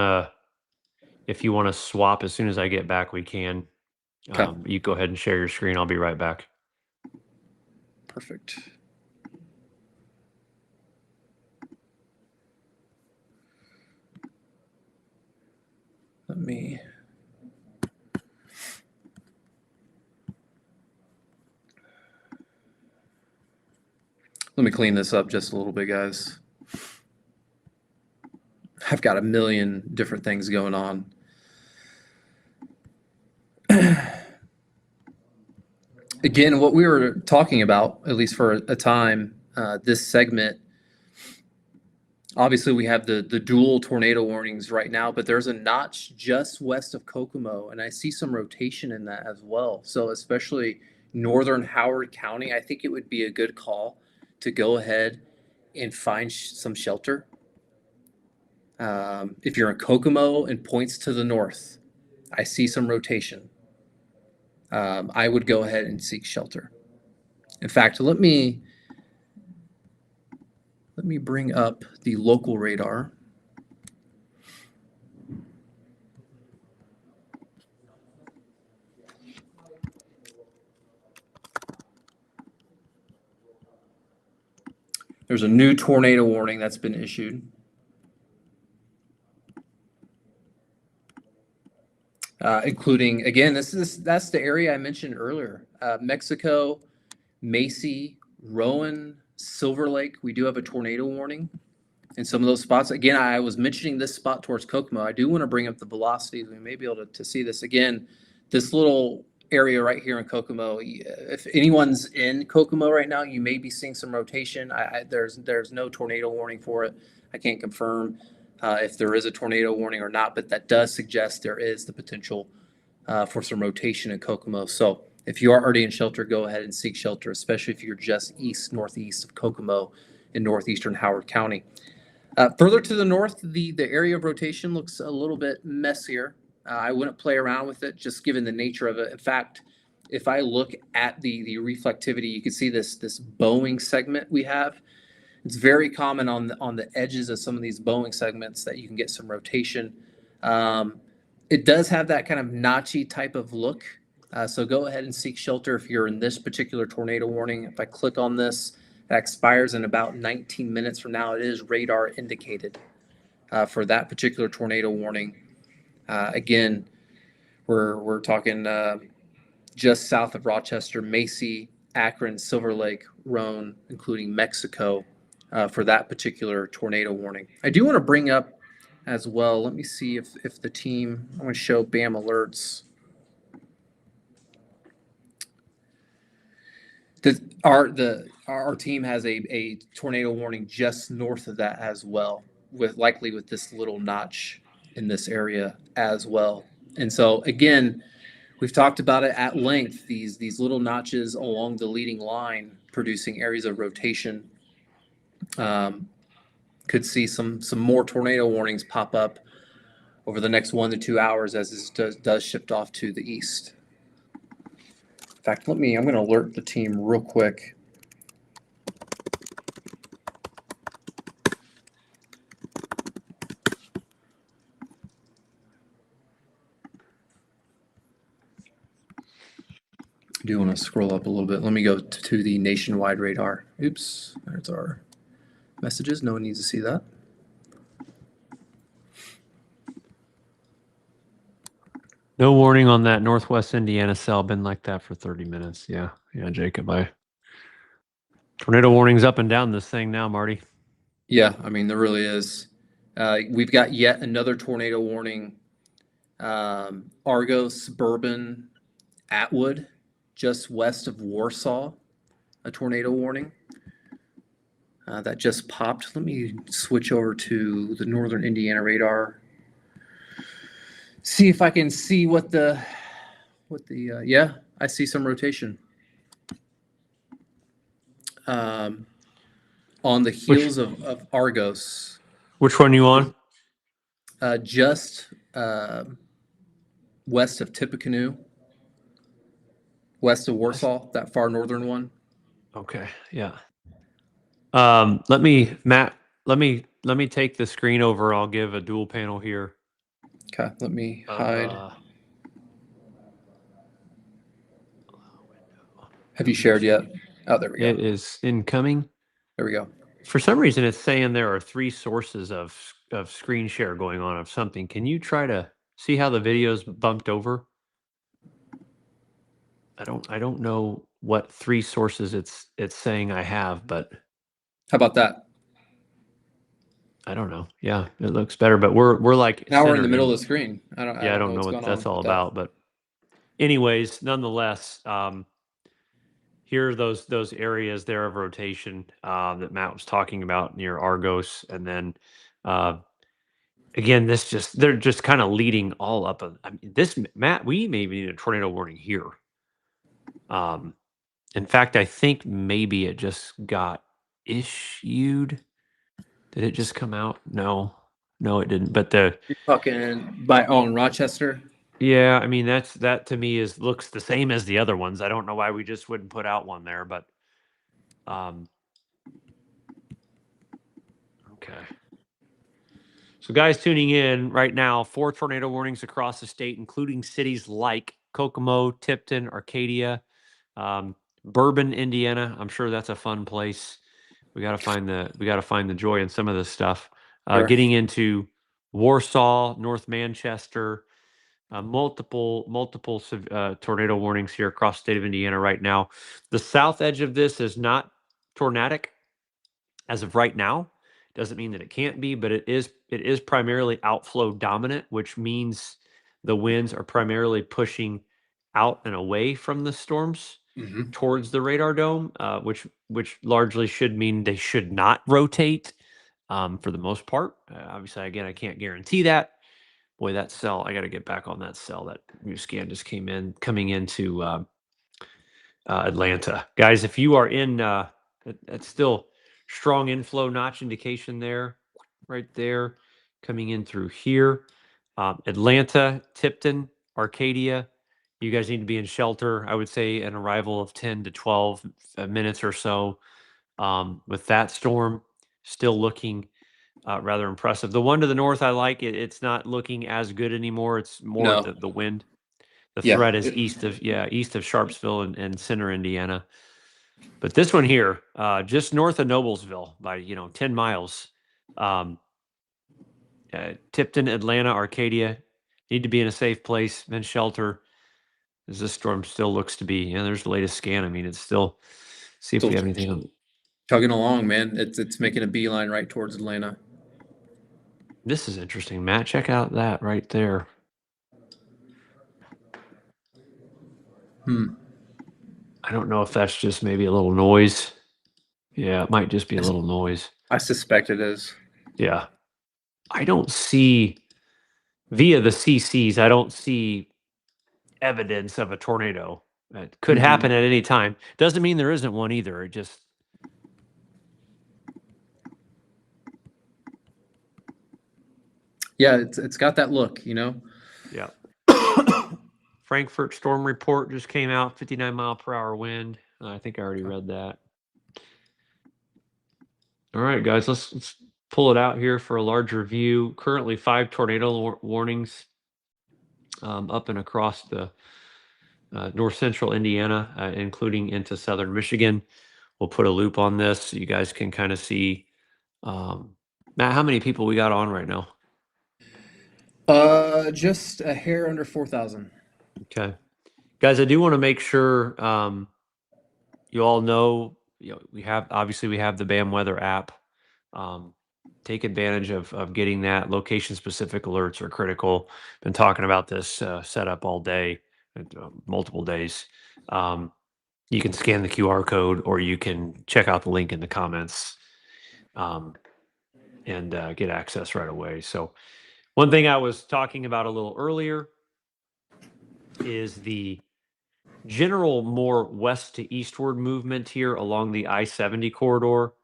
to swap as soon as I get back, we can. Okay. You go ahead and share your screen. I'll be right back. Perfect. Let me clean this up just a little bit, guys. I've got a million different things going on. Again, what we were talking about, at least for a time, this segment, obviously we have the dual tornado warnings right now, but there's a notch just west of Kokomo, and I see some rotation in that as well. So especially northern Howard County, I think it would be a good call to go ahead and find some shelter. If you're in Kokomo and points to the north, I see some rotation. I would go ahead and seek shelter. In fact, let me bring up the local radar. There's a new tornado warning that's been issued. Including, again, that's the area I mentioned earlier. Mexico, Macy, Rowan, Silver Lake, we do have a tornado warning in some of those spots. Again, I was mentioning this spot towards Kokomo. I do want to bring up the velocities. We may be able to see this again. This little area right here in Kokomo, if anyone's in Kokomo right now, you may be seeing some rotation. There's no tornado warning for it. I can't confirm if there is a tornado warning or not, but that does suggest there is the potential for some rotation in Kokomo. So if you are already in shelter, go ahead and seek shelter, especially if you're just northeast of Kokomo in northeastern Howard County. Further to the north, the area of rotation looks a little bit messier. I wouldn't play around with it, just given the nature of it. In fact, if I look at the reflectivity, you can see this bowing segment we have. It's very common on the edges of some of these bowing segments that you can get some rotation. It does have that kind of notchy type of look. So go ahead and seek shelter if you're in this particular tornado warning. If I click on this, that expires in about 19 minutes from now. It is radar indicated for that particular tornado warning. Again, we're talking just south of Rochester, Macy, Akron, Silver Lake, Roan, including Mexico, for that particular tornado warning. I do want to bring up as well. Let me see if the team. I'm going to show BAM alerts. Our team has a tornado warning just north of that as well, likely with this little notch in this area as well. And so again, we've talked about it at length. These little notches along the leading line producing areas of rotation. Could see some more tornado warnings pop up over the next 1 to 2 hours as this does shift off to the east. In fact, I'm going to alert the team real quick. I do want to scroll up a little bit. Let me go to the nationwide radar. Oops, there towards our messages. No one needs to see that. No warning on that Northwest Indiana cell. Been like that for 30 minutes. Yeah. Yeah, Jacob. Tornado warnings up and down this thing now, Marty. Yeah, I mean, there really is. We've got yet another tornado warning. Argos, Bourbon, Atwood, just west of Warsaw, a tornado warning that just popped. Let me switch over to the northern Indiana radar. See if I can see yeah, I see some rotation. On the heels of Argos. Which one you on? Just west of Tippecanoe, west of Warsaw, that far northern one. Okay, yeah. Matt, let me take the screen over. I'll give a dual panel here. Okay, let me hide. Have you shared yet? Oh, there we go. It is incoming. There we go. For some reason, it's saying there are 3 sources of screen share going on of something. Can you try to see how the video's bumped over? I don't know what 3 sources it's saying I have, but How about that? I don't know. Yeah, it looks better, but we're like now we're in the middle of the screen. I don't know what that's all with about, but anyways, nonetheless, here are those areas there of rotation that Matt was talking about near Argos, and then again, they're just kind of leading all up. I mean, this Matt, we maybe need a tornado warning here. In fact, I think maybe it just got issued. Did it just come out? No, it didn't. But you're talking in Rochester. Yeah, I mean that to me looks the same as the other ones. I don't know why we just wouldn't put out one there, but okay. So guys tuning in right now, 4 tornado warnings across the state, including cities like Kokomo, Tipton, Arcadia, Bourbon, Indiana. I'm sure that's a fun place. We got to find the joy in some of this stuff. Sure. Getting into Warsaw, North Manchester, multiple tornado warnings here across the state of Indiana right now. The south edge of this is not tornadic as of right now. Doesn't mean that it can't be, but it is primarily outflow dominant, which means the winds are primarily pushing out and away from the storms towards the radar dome, which largely should mean they should not rotate for the most part. Obviously, again, I can't guarantee that. Boy, that cell, I got to get back on that cell. That new scan just coming into Atlanta. Guys, if you are in, that's still strong inflow notch indication there, right there, coming in through here. Atlanta, Tipton, Arcadia, you guys need to be in shelter. I would say an arrival of 10 to 12 minutes or so. With that storm still looking rather impressive. The one to the north, I like it. It's not looking as good anymore. It's more the wind. The threat is east of Sharpsville and center Indiana. But this one here, just north of Noblesville by 10 miles, Tipton, Atlanta, Arcadia, need to be in a safe place, in shelter, as this storm still looks to be. There's the latest scan. I mean, it's still, see if we have anything on. Chugging along, man. It's making a beeline right towards Atlanta. This is interesting, Matt. Check out that right there. I don't know if that's just maybe a little noise. Yeah, it might just be a little noise. I suspect it is. Yeah. I don't see, via the CCs, I don't see evidence of a tornado. It could happen at any time. Doesn't mean there isn't one either. It just. Yeah, it's got that look, Yeah. Frankfurt storm report just came out, 59 mile per hour wind. I think I already read that. All right, guys, let's pull it out here for a larger view. Currently 5 tornado warnings up and across the north central Indiana, including into southern Michigan. We'll put a loop on this so you guys can kind of see. Matt, how many people we got on right now? Just a hair under 4,000. Okay. Guys, I do want to make sure you all know, we have the BAM weather app. Take advantage of getting that. Location specific alerts are critical. Been talking about this setup all day, multiple days. You can scan the QR code, or you can check out the link in the comments and get access right away. So one thing I was talking about a little earlier is the general more west to eastward movement here along the I-70 corridor.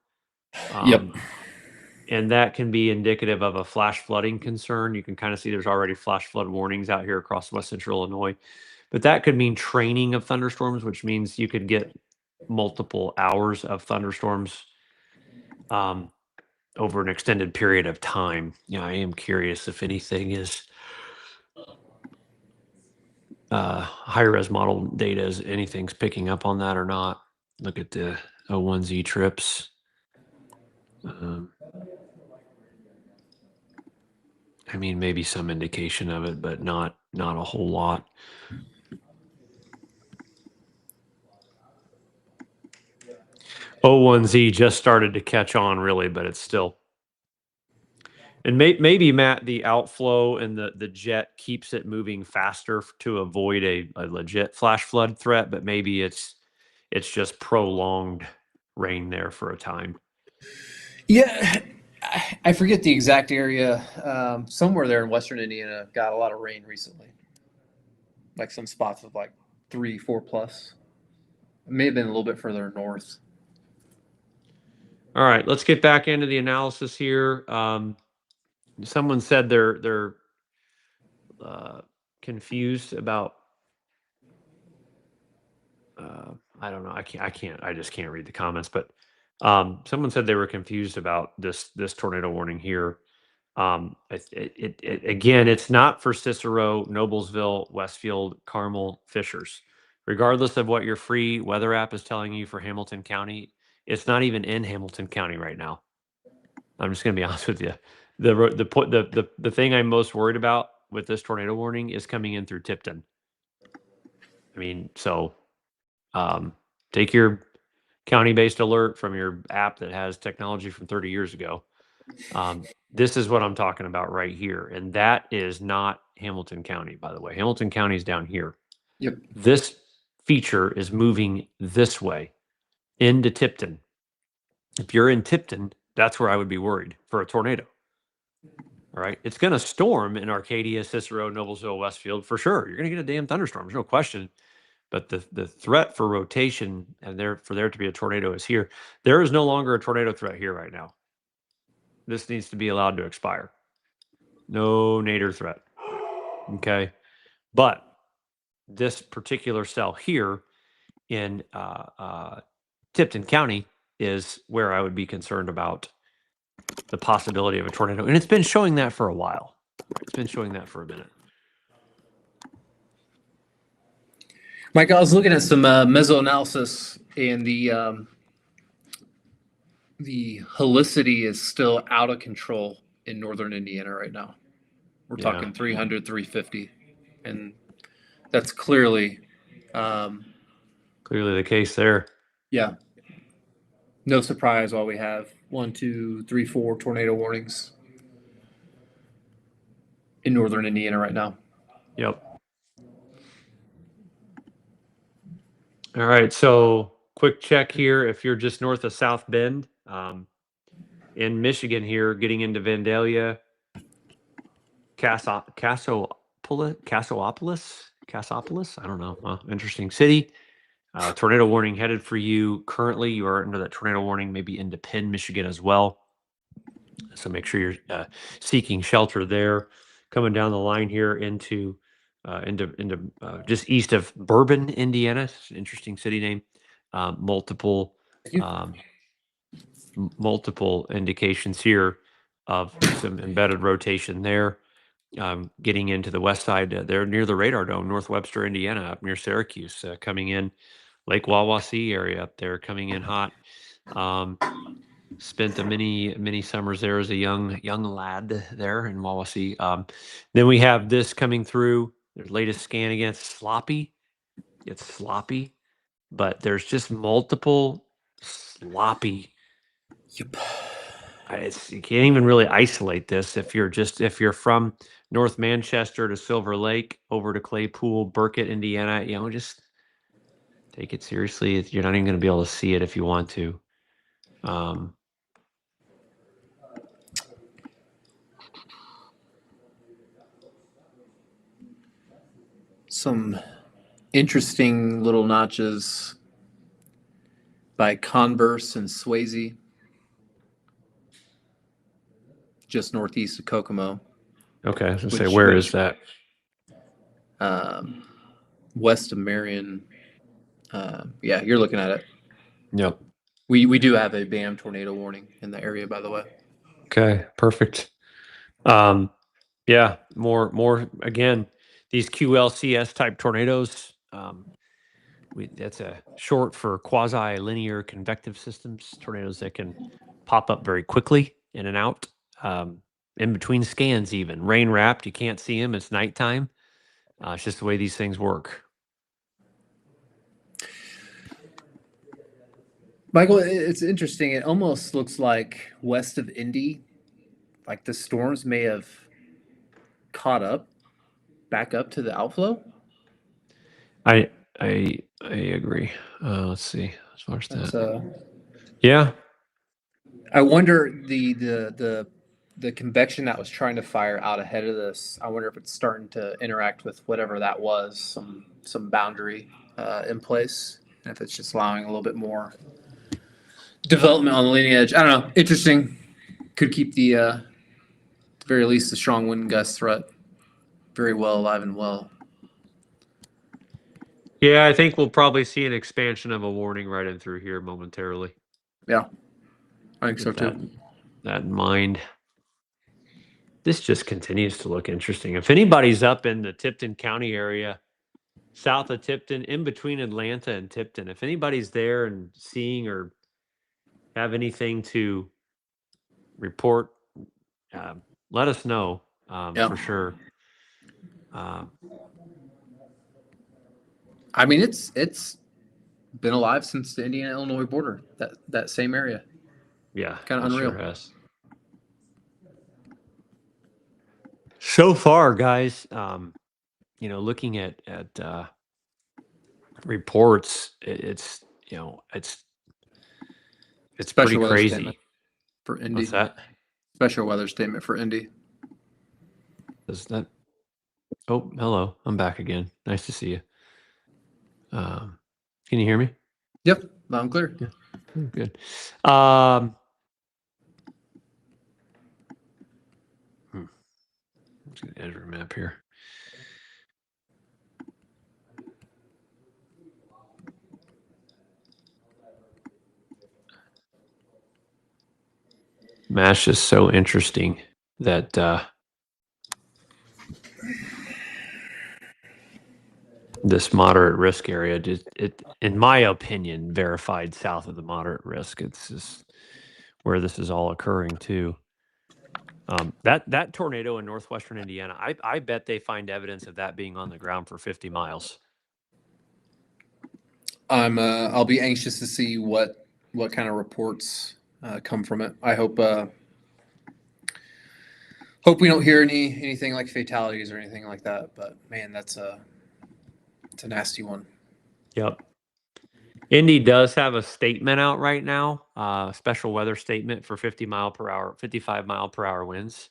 Yep. And that can be indicative of a flash flooding concern. You can kind of see there's already flash flood warnings out here across west central Illinois. But that could mean training of thunderstorms, which means you could get multiple hours of thunderstorms over an extended period of time. I am curious if anything is high res model data, is anything's picking up on that or not. Look at the O1Z trips. I mean, maybe some indication of it, but not a whole lot. O1Z just started to catch on, really, but it's still. And maybe, Matt, the outflow and the jet keeps it moving faster to avoid a legit flash flood threat, but maybe it's just prolonged rain there for a time. Yeah, I forget the exact area. Somewhere there in western Indiana got a lot of rain recently. Like some spots of like 3, 4 plus. It may have been a little bit further north. All right, let's get back into the analysis here. Someone said they're confused about. I don't know. I just can't read the comments. But someone said they were confused about this tornado warning here. Again, it's not for Cicero, Noblesville, Westfield, Carmel, Fishers. Regardless of what your free weather app is telling you for Hamilton County, it's not even in Hamilton County right now. I'm just going to be honest with you. The thing I'm most worried about with this tornado warning is coming in through Tipton. I mean, so take your county-based alert from your app that has technology from 30 years ago. This is what I'm talking about right here, and that is not Hamilton County, by the way. Hamilton County is down here. Yep. This feature is moving this way into Tipton. If you're in Tipton, that's where I would be worried for a tornado. All right. It's going to storm in Arcadia, Cicero, Noblesville, Westfield for sure. You're going to get a damn thunderstorm. There's no question. But the threat for rotation and for there to be a tornado is here. There is no longer a tornado threat here right now. This needs to be allowed to expire. No nadir threat. Okay. But this particular cell here in Tipton County is where I would be concerned about the possibility of a tornado. And it's been showing that for a while. It's been showing that for a minute. Mike, I was looking at some mesoanalysis, and the helicity is still out of control in northern Indiana right now. We're talking 300, 350, and that's clearly the case there. Yeah. No surprise why we have 1, 2, 3, 4 tornado warnings in northern Indiana right now. Yep. All right. So quick check here. If you're just north of South Bend, in Michigan here, getting into Vandalia, Cassopolis. I don't know. Interesting city. Tornado warning headed for you. Currently, you are under that tornado warning, maybe into Penn, Michigan as well. So make sure you're seeking shelter there. Coming down the line here into just east of Bourbon, Indiana. It's an interesting city name. Multiple indications here of some embedded rotation there. Getting into the west side, there near the radar dome, North Webster, Indiana, up near Syracuse, coming in Lake Wawasee area up there coming in hot. Spent a many summers there as a young lad there in Wawasee. Then we have this coming through. Their latest scan against sloppy. It's sloppy, but there's just multiple sloppy. Yep. You can't even really isolate this if you're from North Manchester to Silver Lake over to Claypool, Burkett, Indiana. Just take it seriously. You're not even going to be able to see it if you want to. Some interesting little notches by Converse and Swayze, just northeast of Kokomo. Okay, I was gonna say, where is that? West of Marion. Yeah, you're looking at it. Yep. We do have a BAM tornado warning in the area, by the way. Okay, perfect. Yeah, more again, these QLCS type tornadoes. That's a short for quasi linear convective systems, tornadoes that can pop up very quickly in and out, in between scans, even rain wrapped. You can't see them. It's nighttime. It's just the way these things work. Michael, it's interesting. It almost looks like west of Indy, like the storms may have caught up, back up to the outflow. I agree. Let's see. As far as That's that, yeah. I wonder the convection that was trying to fire out ahead of this. I wonder if it's starting to interact with whatever that was, some boundary in place, and if it's just allowing a little bit more development on the leading edge. I don't know. Interesting. Could keep the very least the strong wind gust threat very well alive and well. Yeah, I think we'll probably see an expansion of a warning right in through here momentarily. Yeah, I think so With too. that in mind. This just continues to look interesting. If anybody's up in the Tipton County area, south of Tipton, in between Atlanta and Tipton, if anybody's there and seeing or have anything to report, let us know, Yeah. for sure. I mean, it's been alive since the Indiana Illinois border. That same area. Yeah, Kind of it unreal. sure has. So far, guys, looking at reports, it's it's pretty Special weather crazy. statement for Indy. What's that? Special weather statement for Indy. Is that? Oh, hello. I'm back again. Nice to see you. Can you hear me? Yep, loud and clear. Yeah. Good. I'm just gonna enter a map here. Mash is so interesting that this moderate risk area, it, in my opinion, verified south of the moderate risk. It's just where this is all occurring too. That tornado in northwestern Indiana, I bet they find evidence of that being on the ground for 50 miles. I'll be anxious to see what kind of reports come from it. I hope we don't hear anything like fatalities or anything like that. But man, it's a nasty one. Yep. Indy does have a statement out right now, special weather statement for 55 mile per hour winds.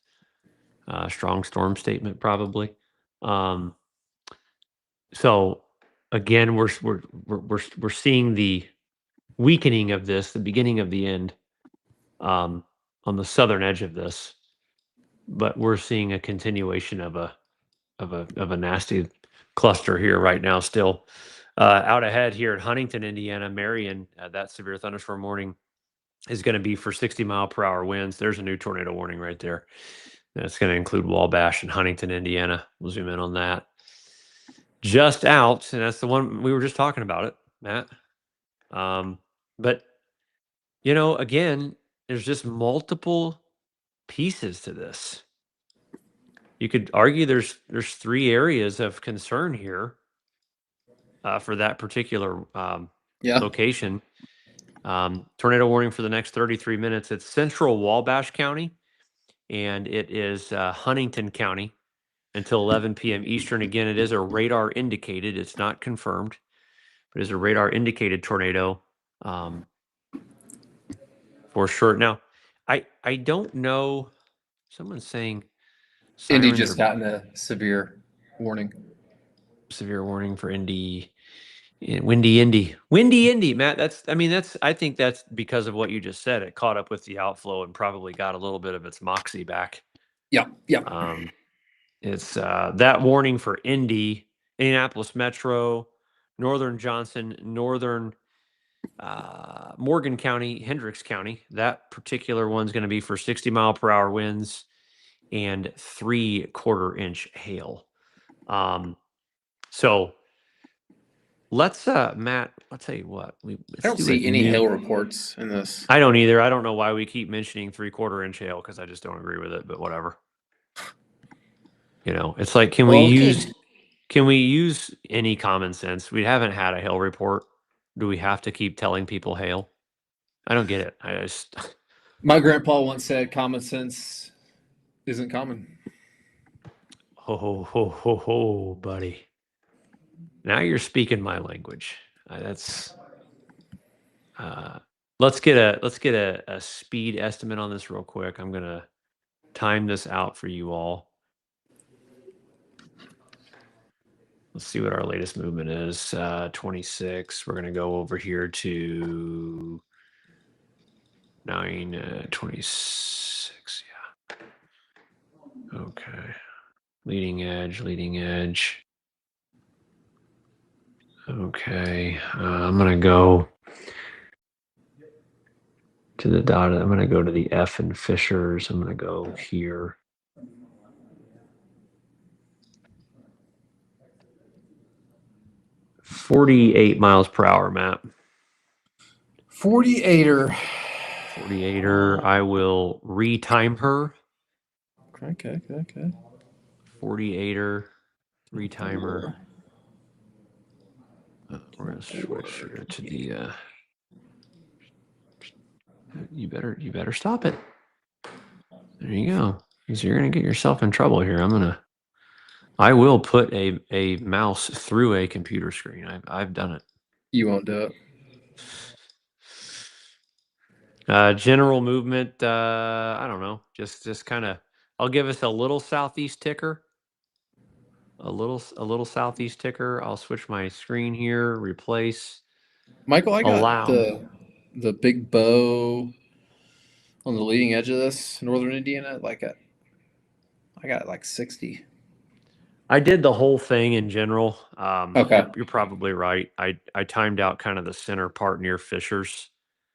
Strong storm statement probably. So again, we're seeing the weakening of this, the beginning of the end, on the southern edge of this, but we're seeing a continuation of a nasty cluster here right now still. Out ahead here in Huntington, Indiana, Marion, that severe thunderstorm warning is going to be for 60 mile per hour winds. There's a new tornado warning right there. That's going to include Wabash and Huntington, Indiana. We'll zoom in on that. Just out, and that's the one we were just talking about it, Matt. But again, there's just multiple pieces to this. You could argue there's three areas of concern here for that particular Yeah. location. Tornado warning for the next 33 minutes. It's central Wabash County, and it is Huntington County until 11 p.m. Eastern. Again, it is a radar indicated. It's not confirmed, but it's a radar indicated tornado for sure. Now, I don't know. Someone's saying Indy sirens just are gotten a severe warning. severe warning for Indy. Windy Indy, Matt. I think that's because of what you just said. It caught up with the outflow and probably got a little bit of its moxie back. Yeah. Yeah. It's that warning for Indy, Indianapolis Metro, Northern Johnson, Northern Morgan County, Hendricks County. That particular one's going to be for 60-mile-per-hour winds and 3/4-inch hail. So let's Matt, I'll tell you what. I don't see any hail reports in this. I don't either. I don't know why we keep mentioning 3/4-inch hail because I just don't agree with it, but whatever. It's like can we use any common sense? We haven't had a hail report. Do we have to keep telling people hail? I don't get it. I just My grandpa once said common sense isn't common. ho, buddy. Now you're speaking my language. That's let's get a speed estimate on this real quick. I'm gonna time this out for you all. Let's see what our latest movement is. 26. We're gonna go over here to 926. Yeah. Okay. Leading edge. Okay. I'm gonna go to the dot. I'm gonna go to the F and Fishers. I'm gonna go here. 48 miles per hour, Matt. 48er. 48er. I will retime her. Okay. 48er. Retimer. We're gonna switch here to the. You better stop it. There you go. Because you're gonna get yourself in trouble here. I will put a mouse through a computer screen. I've done it. You won't do it. General movement. I don't know. Just kind of. I'll give us a little southeast ticker. A little southeast ticker. I'll switch my screen here. Replace. Michael, I got Allow. the big bow on the leading edge of this northern Indiana. I got like 60. I did the whole thing in general. Okay. You're probably right. I timed out kind of the center part near Fishers.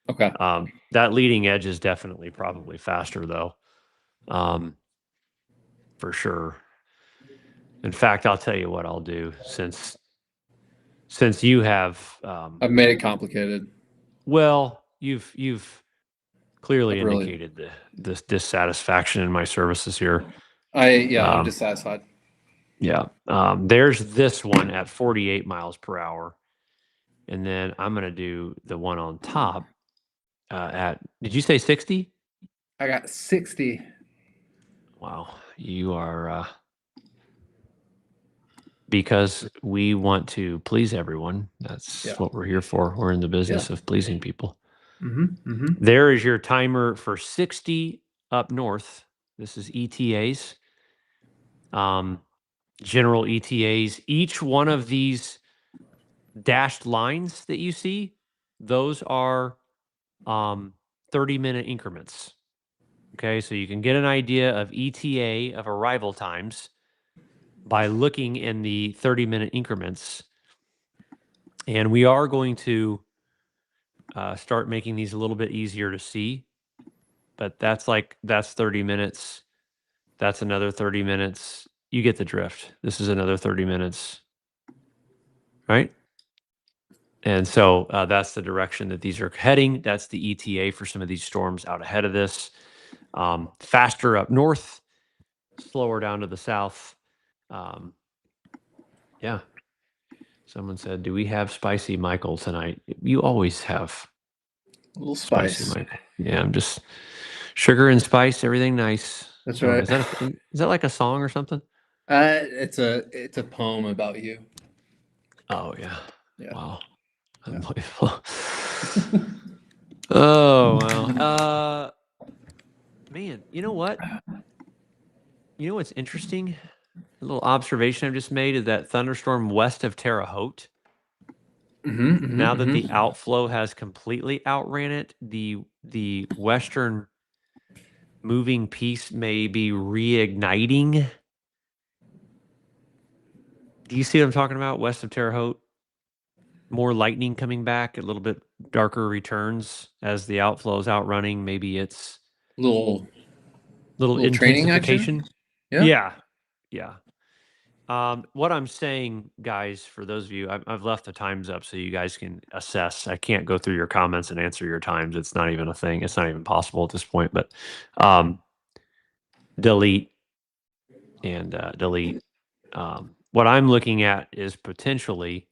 Okay. That leading edge is definitely probably faster though. For sure. In fact, I'll tell you what I'll do since you have. I've made it complicated. Well, you've clearly I've really- indicated this dissatisfaction in my services here. I'm dissatisfied. Yeah. There's this one at 48 miles per hour. And then I'm going to do the one on top did you say 60? I got 60. Wow. You are, because we want to please everyone. That's what we're here for. We're in the business of pleasing people. There is your timer for 60 up north. This is ETAs. General ETAs. Each one of these dashed lines that you see, those are 30-minute increments. Okay, so you can get an idea of ETA of arrival times by looking in the 30-minute increments. And we are going to start making these a little bit easier to see. But that's 30 minutes. That's another 30 minutes. You get the drift. This is another 30 minutes. Right? And so that's the direction that these are heading. That's the ETA for some of these storms out ahead of this. Faster up north, slower down to the south. Yeah. Someone said, "Do we have spicy Michael tonight?" You always have A little spicy spice. Michael. Yeah, I'm just sugar and spice, everything nice. That's So right. is that like a song or something? It's a poem about you. Oh yeah. Yeah. Wow. Yeah. Unbelievable. Oh wow. Man, you know what? You know what's interesting? A little observation I've just made is that thunderstorm west of Terre Haute. Now that the outflow has completely outran it, the western moving piece may be reigniting. Do you see what I'm talking about? West of Terre Haute, more lightning coming back, a little bit darker returns as the outflow is outrunning. Maybe it's little little little training action. intensification. Yeah. Yeah, yeah. What I'm saying, guys, for those of you, I've left the times up so you guys can assess. I can't go through your comments and answer your times. It's not even a thing. It's not even possible at this point. But delete and delete. What I'm looking at is potentially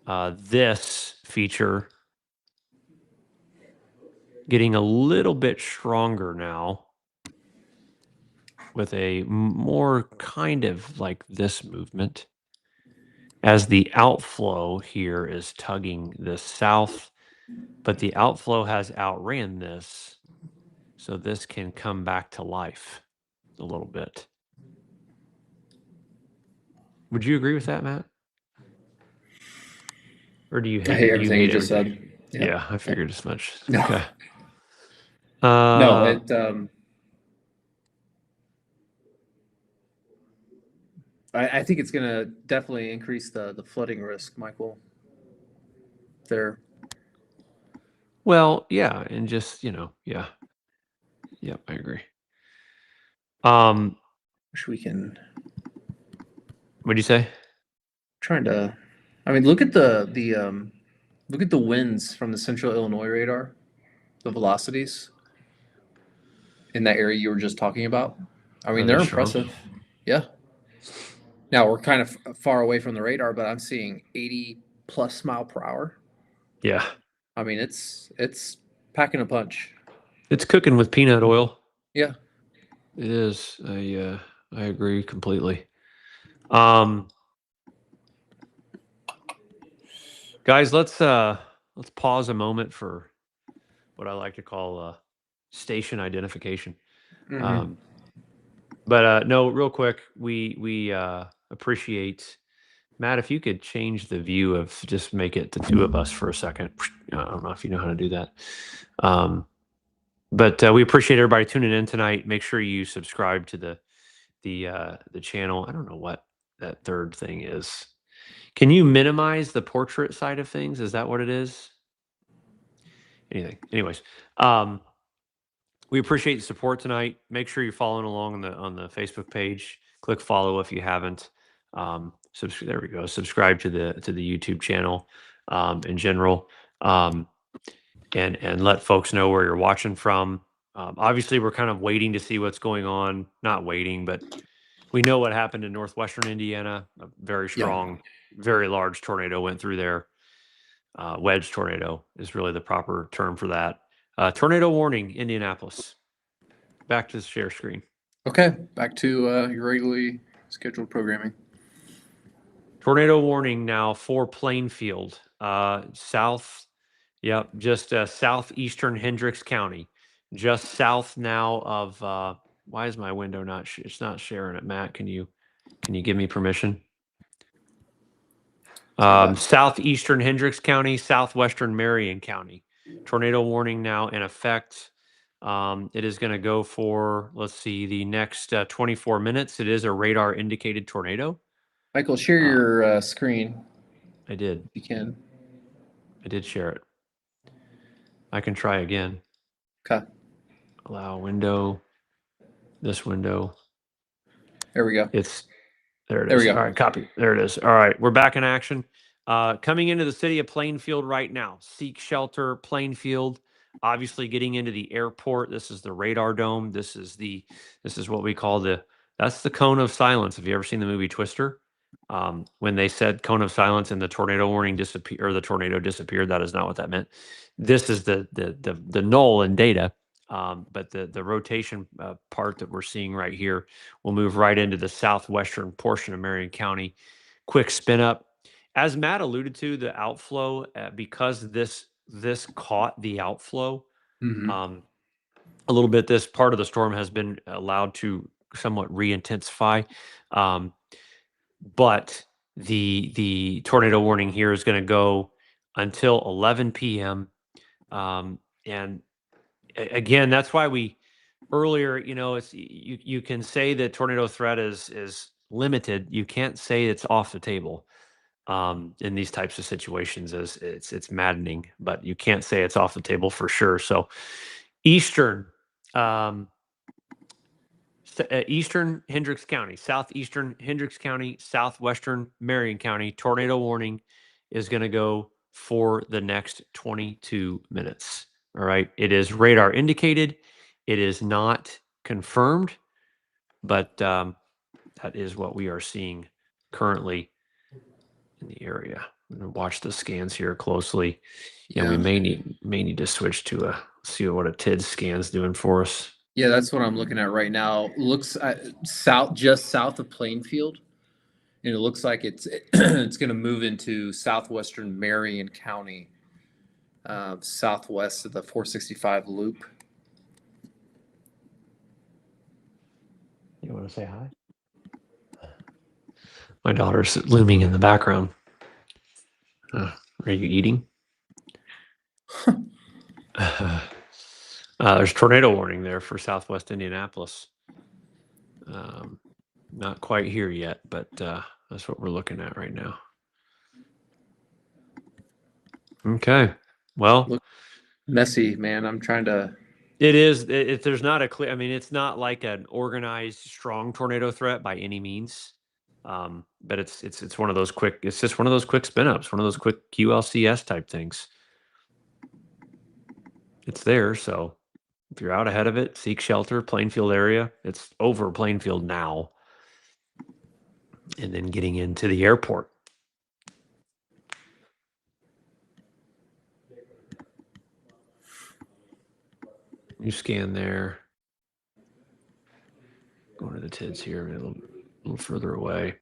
this feature getting a little bit stronger now with a more kind of like this movement as the outflow here is tugging this south, but the outflow has outran this, so this can come back to life a little bit. Would you agree with that, Matt? Or do you I hate hate do you everything you hate just everything? said. Yeah. Yeah, I figured as much. No. Okay. No, it I think it's gonna definitely increase the flooding risk, Michael. There. Well, yeah, and just, yeah. Yep, I agree. Wish we can What'd you say? trying to I mean look at the winds from the central Illinois radar, the velocities in that area you were just talking about. I mean, Are they they're strong? impressive. Yeah. Now we're kind of far away from the radar, but I'm seeing 80 plus mile per hour. Yeah. I mean, it's packing a punch. It's cooking with peanut oil. Yeah. It is. I agree completely. Um Guys, let's pause a moment for what I like to call station identification. Mm-hmm. Um but no, real quick, we appreciate Matt, if you could change the view of just make it the two of us for a second. I don't know if you know how to do that. But we appreciate everybody tuning in tonight. Make sure you subscribe to the channel. I don't know what that third thing is. Can you minimize the portrait side of things? Is that what it is? Anything. Anyways, we appreciate the support tonight. Make sure you're following along on the Facebook page. Click follow if you haven't. There we go. Subscribe to the YouTube channel in general, and let folks know where you're watching from. Obviously, we're kind of waiting to see what's going on. Not waiting, but we know what happened in northwestern Indiana. A very Yeah. strong, very large tornado went through there. Wedge tornado is really the proper term for that. Tornado warning, Indianapolis. Back to the share screen. Okay. Back to your regularly scheduled programming. Tornado warning now for Plainfield, south. Yep, just southeastern Hendricks County, just south now of. Why is my window not? It's not sharing it. Matt, can you give me permission? Southeastern Hendricks County, southwestern Marion County. Tornado warning now in effect. It is going to go for, let's see, the next 24 minutes. It is a radar indicated tornado. Michael, share your screen. I did. If you can. I did share it. I can try again. Okay. Allow window. This window. There we go. There it There we is. go. All right, copy. There it is. All right, we're back in action. Coming into the city of Plainfield right now, seek shelter, Plainfield. Obviously, getting into the airport. This is the radar dome. This is what we call that's the cone of silence. Have you ever seen the movie Twister? When they said cone of silence and the tornado warning disappeared, or the tornado disappeared, that is not what that meant. This is the null in data. But the rotation part that we're seeing right here will move right into the southwestern portion of Marion County. Quick spin up. As Matt alluded to, the outflow, because this caught the outflow a little bit. This part of the storm has been allowed to somewhat re-intensify, but the tornado warning here is going to go until 11 p.m. And again, that's why we earlier, it's you can say that tornado threat is limited. You can't say it's off the table in these types of situations. As it's maddening, but you can't say it's off the table for sure. So eastern eastern Hendricks County, southeastern Hendricks County, southwestern Marion County, tornado warning is going to go for the next 22 minutes. All right. It is radar indicated. It is not confirmed, but that is what we are seeing currently in the area. I'm going to watch the scans here closely. Yeah, we may need to switch to see what a TID scan's doing for us. Yeah, that's what I'm looking at right now. Looks just south of Plainfield, and it looks like it's it's going to move into southwestern Marion County, southwest of the 465 loop. You want to say hi? My daughter's looming in the background. Are you eating? There's tornado warning there for Southwest Indianapolis. Not quite here yet, but that's what we're looking at right now. Okay. Well, messy, man. I'm trying to. It is. There's not a clear. I mean, it's not like an organized, strong tornado threat by any means. But it's one of those quick. It's just one of those quick spin ups. One of those quick QLCS type things. It's there. So if you're out ahead of it, seek shelter. Plainfield area. It's over Plainfield now. And then getting into the airport. You scan there. Going to the TIDs here, a little further away.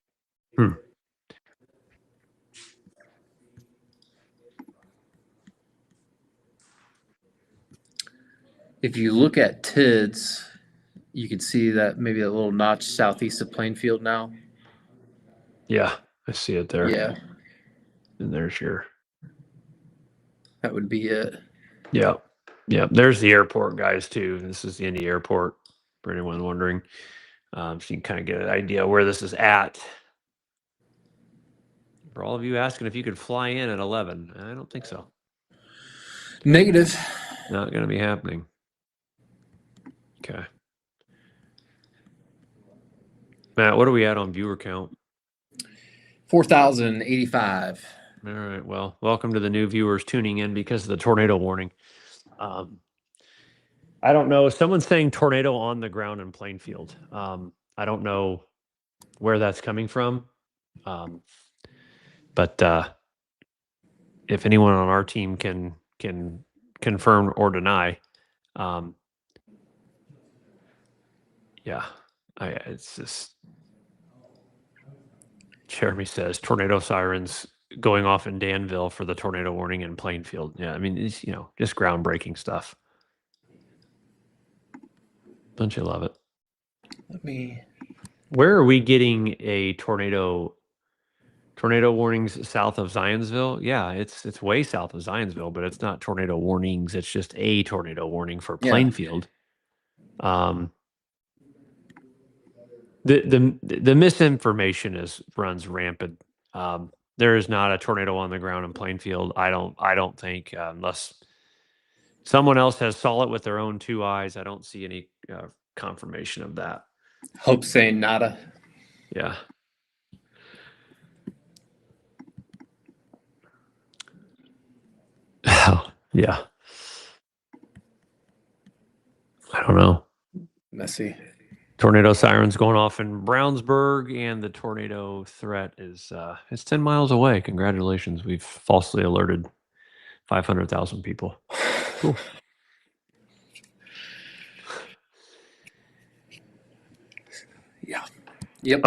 If you look at TIDs, you can see that maybe a little notch southeast of Plainfield now. Yeah, I see it there. Yeah. And there's your. That would be it. Yeah. Yeah. There's the airport, guys, too. This is the Indy Airport, for anyone wondering. So you can kind of get an idea where this is at. For all of you asking if you could fly in at 11, I don't think so. Negative. Not going to be happening. Okay. Matt, what are we at on viewer count? 4,085. All right. Well, welcome to the new viewers tuning in because of the tornado warning. I don't know. Someone's saying tornado on the ground in Plainfield. I don't know where that's coming from. But if anyone on our team can confirm or deny, yeah, it's just. Jeremy says tornado sirens going off in Danville for the tornado warning in Plainfield. Yeah, I mean, it's, just groundbreaking stuff. Don't you love it? Where are we getting a tornado warnings south of Zionsville? Yeah, it's way south of Zionsville, but it's not tornado warnings. It's just a tornado warning for Plainfield. Yeah. The misinformation runs rampant. There is not a tornado on the ground in Plainfield. I don't think, unless someone else has saw it with their own two eyes. I don't see any confirmation of that. Hope saying nada. Yeah. Yeah. I don't know. Messy. Tornado sirens going off in Brownsburg, and the tornado threat is it's 10 miles away. Congratulations. We've falsely alerted 500,000 people. Cool. Yeah. Yep.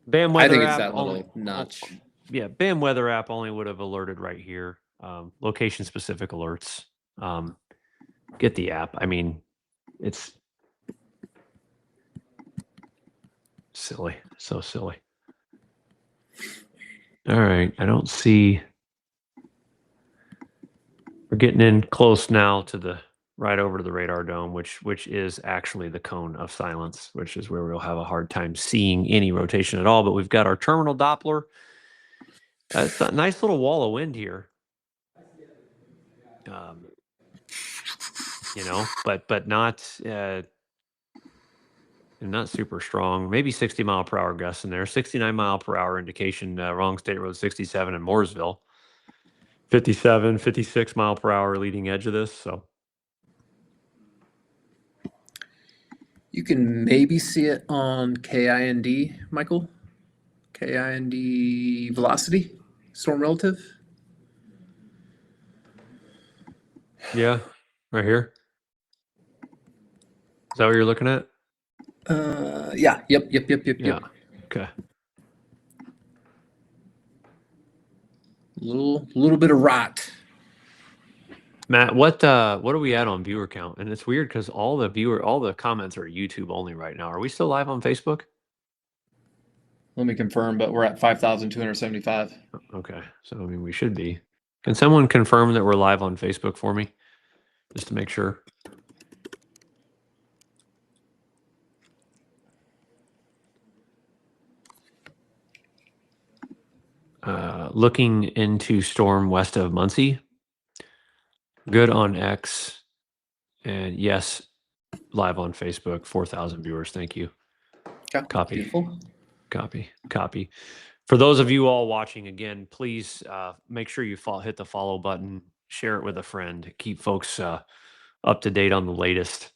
BAM I weather think it's app that only. little notch. Yeah, BAM weather app only would have alerted right here. Location specific alerts. Get the app. I mean, it's silly. So silly. All right. I don't see. We're getting in close now to the right over to the radar dome, which is actually the cone of silence, which is where we'll have a hard time seeing any rotation at all. But we've got our terminal Doppler. It's a nice little wall of wind here. You know, but not super strong. Maybe 60-mile-per-hour gusts in there. 69-mile-per-hour indication. Wrong State Road 67 in Mooresville. 57, 56-mile-per-hour leading edge of this. So You can maybe see it on KIND, Michael. KIND velocity, storm relative. yeah, right here. Is that what you're looking at? Yeah. Yep. Yeah. Okay. Little bit of rot. Matt, what are we at on viewer count? And it's weird because all the comments are YouTube only right now. Are we still live on Facebook? Let me confirm, but we're at 5,275. Okay, so I mean we should be. Can someone confirm that we're live on Facebook for me, just to make sure? Looking into storm west of Muncie. Good on X, and yes, live on Facebook. 4,000 viewers. Thank you. Okay. Copy. Beautiful. Copy. For those of you all watching, again, please make sure you hit the follow button, share it with a friend, keep folks up to date on the latest.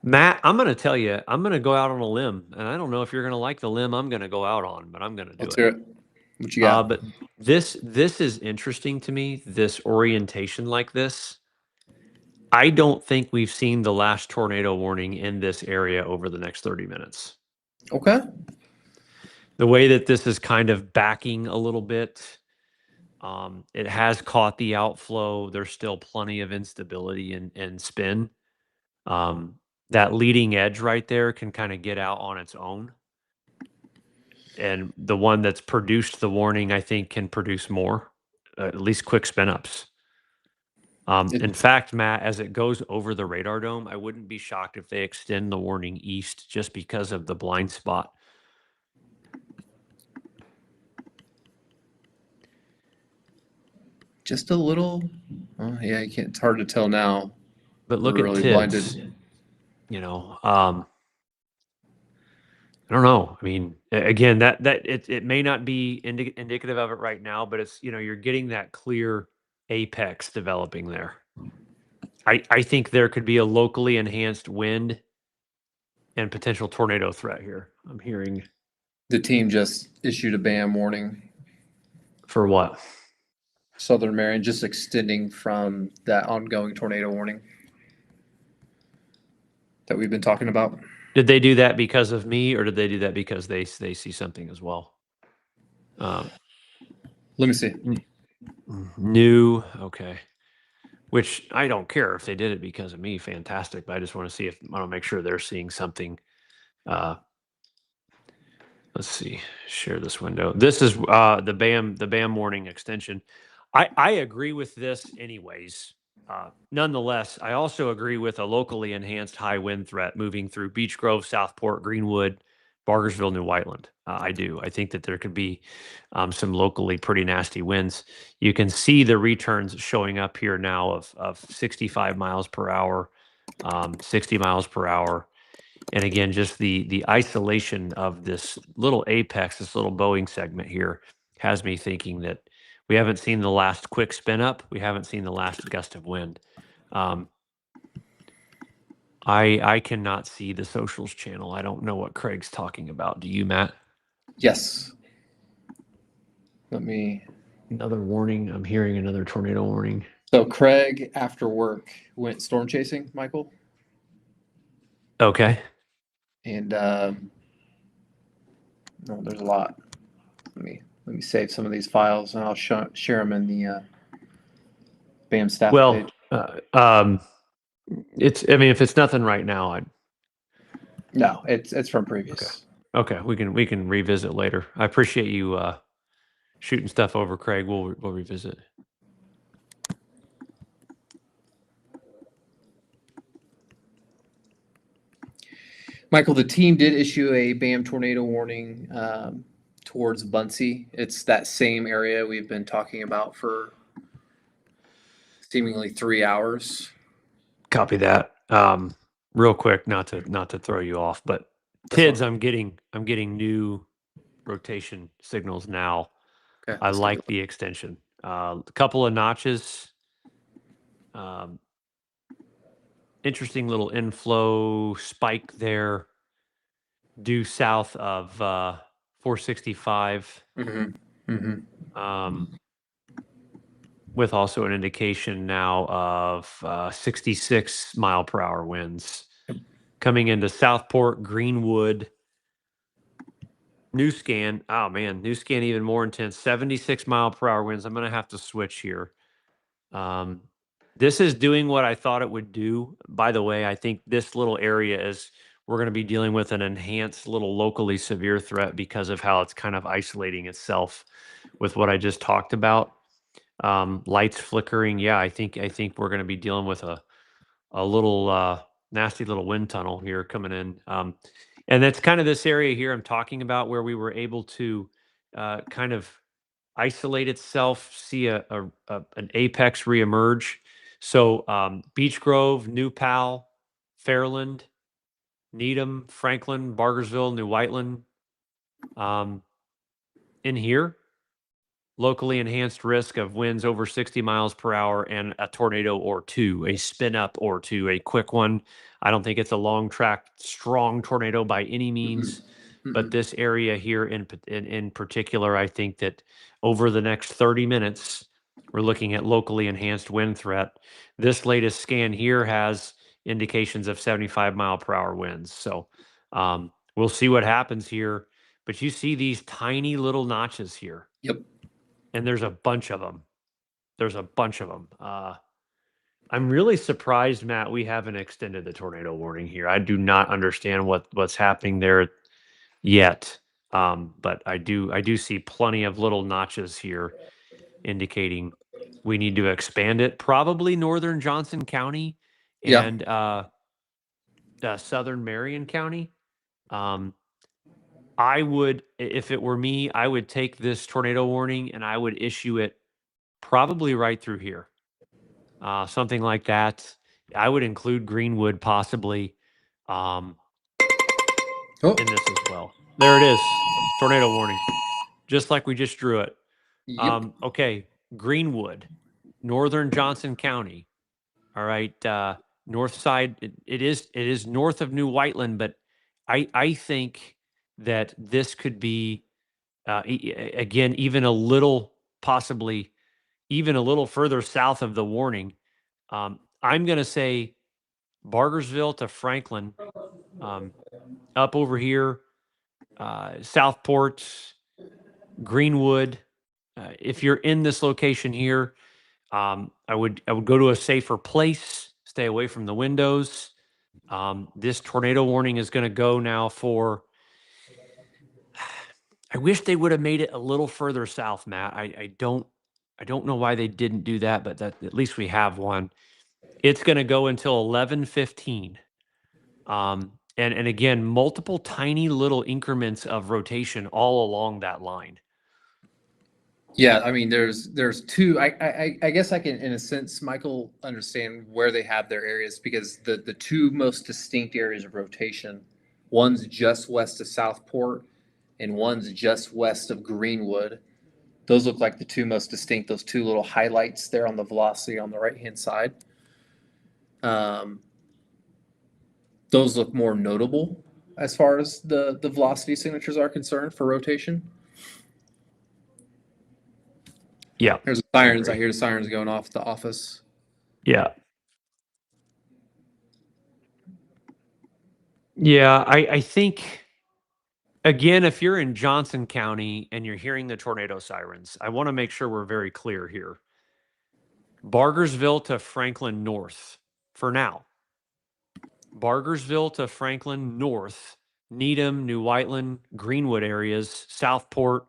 Matt, I'm going to tell you, I'm going to go out on a limb, and I don't know if you're going to like the limb I'm going to go out on, but I'm going to do Let's hear it. it. What you got? But this is interesting to me. This orientation like this. I don't think we've seen the last tornado warning in this area over the next 30 minutes. Okay. The way that this is kind of backing a little bit, it has caught the outflow. There's still plenty of instability and spin. That leading edge right there can kind of get out on its own. And the one that's produced the warning, I think, can produce more, at least quick spin ups. In fact, Matt, as it goes over the radar dome, I wouldn't be shocked if they extend the warning east just because of the blind spot. Just a little. Oh, yeah, you can't. It's hard to tell now. But look We're at really Tibbs. blinded. You know, I don't know. I mean, again, that it may not be indicative of it right now, but it's you're getting that clear apex developing there. I think there could be a locally enhanced wind and potential tornado threat here. I'm hearing. The team just issued a BAM warning. For what? Southern Marion, just extending from that ongoing tornado warning that we've been talking about. Did they do that because of me, or did they do that because they see something as well? Let me see. New, okay. Which I don't care if they did it because of me. Fantastic, but I just want to see if I want to make sure they're seeing something. Let's see. Share this window. This is the BAM warning extension. I agree with this anyways. Nonetheless, I also agree with a locally enhanced high wind threat moving through Beech Grove, Southport, Greenwood, Bargersville, New Whiteland. I do. I think that there could be some locally pretty nasty winds. You can see the returns showing up here now of 65 miles per hour, 60 miles per hour. And again, just the isolation of this little apex, this little Boeing segment here has me thinking that We haven't seen the last quick spin up. We haven't seen the last gust of wind. I cannot see the socials channel. I don't know what Craig's talking about. Do you, Matt? Yes. Let me. Another warning. I'm hearing another tornado warning. So Craig, after work, went storm chasing, Michael. Okay. And no, there's a lot. Let me save some of these files, and I'll share them in the BAM staff Well, page. it's. I mean, if it's nothing right now, I'd. No, it's from previous. Okay. We can revisit later. I appreciate you shooting stuff over, Craig. We'll revisit. Michael, the team did issue a BAM tornado warning towards Buncie. It's that same area we've been talking about for seemingly 3 hours. Copy that. Real quick, not to throw you off, but Tids, I'm getting new rotation signals now. Okay, I like the extension. A couple of notches. Interesting little inflow spike there, due south of 465. Mm-hmm. Mm-hmm. With also an indication now of 66 mile per hour winds coming into Southport, Greenwood. New scan. Oh man, new scan even more intense. 76 mile per hour winds. I'm going to have to switch here. This is doing what I thought it would do. By the way, I think this little area is, we're going to be dealing with an enhanced little locally severe threat because of how it's kind of isolating itself with what I just talked about. Lights flickering. Yeah, I think we're going to be dealing with a little nasty little wind tunnel here coming in. And that's kind of this area here I'm talking about, where we were able to kind of isolate itself, see an apex reemerge. So Beech Grove, New Pal, Fairland, Needham, Franklin, Bargersville, New Whiteland, in here, locally enhanced risk of winds over 60 miles per hour and a tornado or two, a spin up or two, a quick one. I don't think it's a long track, strong tornado by any means, but this area here in particular, I think that over the next 30 minutes, we're looking at locally enhanced wind threat. This latest scan here has indications of 75 mile per hour winds. So we'll see what happens here. But you see these tiny little notches here. Yep. And there's a bunch of them. I'm really surprised, Matt, we haven't extended the tornado warning here. I do not understand what's happening there yet. But I do see plenty of little notches here indicating we need to expand it. Probably northern Johnson County and southern Marion County. I would, if it were me, I would take this tornado warning and I would issue it probably right through here. Something like that. I would include Greenwood possibly in this as well. There it is. Tornado warning. Just like we just drew it. Yep. Okay. Greenwood, northern Johnson County. All right. North side. It is north of New Whiteland, but I think that this could be again even a little, possibly even a little further south of the warning. I'm going to say Bargersville to Franklin, up over here, Southport, Greenwood. If you're in this location here, I would go to a safer place, stay away from the windows. This tornado warning is going to go now for. I wish they would have made it a little further south, Matt. I don't know why they didn't do that, but that at least we have one. It's going to go until 11:15. And again, multiple tiny little increments of rotation all along that line. Yeah, I mean, there's two. I guess I can, in a sense, Michael, understand where they have their areas, because the two most distinct areas of rotation, one's just west of Southport, and one's just west of Greenwood. Those look like the two most distinct, those two little highlights there on the velocity on the right-hand side. Those look more notable as far as the velocity signatures are concerned for rotation. Yeah. There's sirens. I hear the sirens going off at the office. Yeah. Yeah, I think, again, if you're in Johnson County and you're hearing the tornado sirens, I want to make sure we're very clear here. Bargersville to Franklin North for now. Bargersville to Franklin North, Needham, New Whiteland, Greenwood areas, Southport,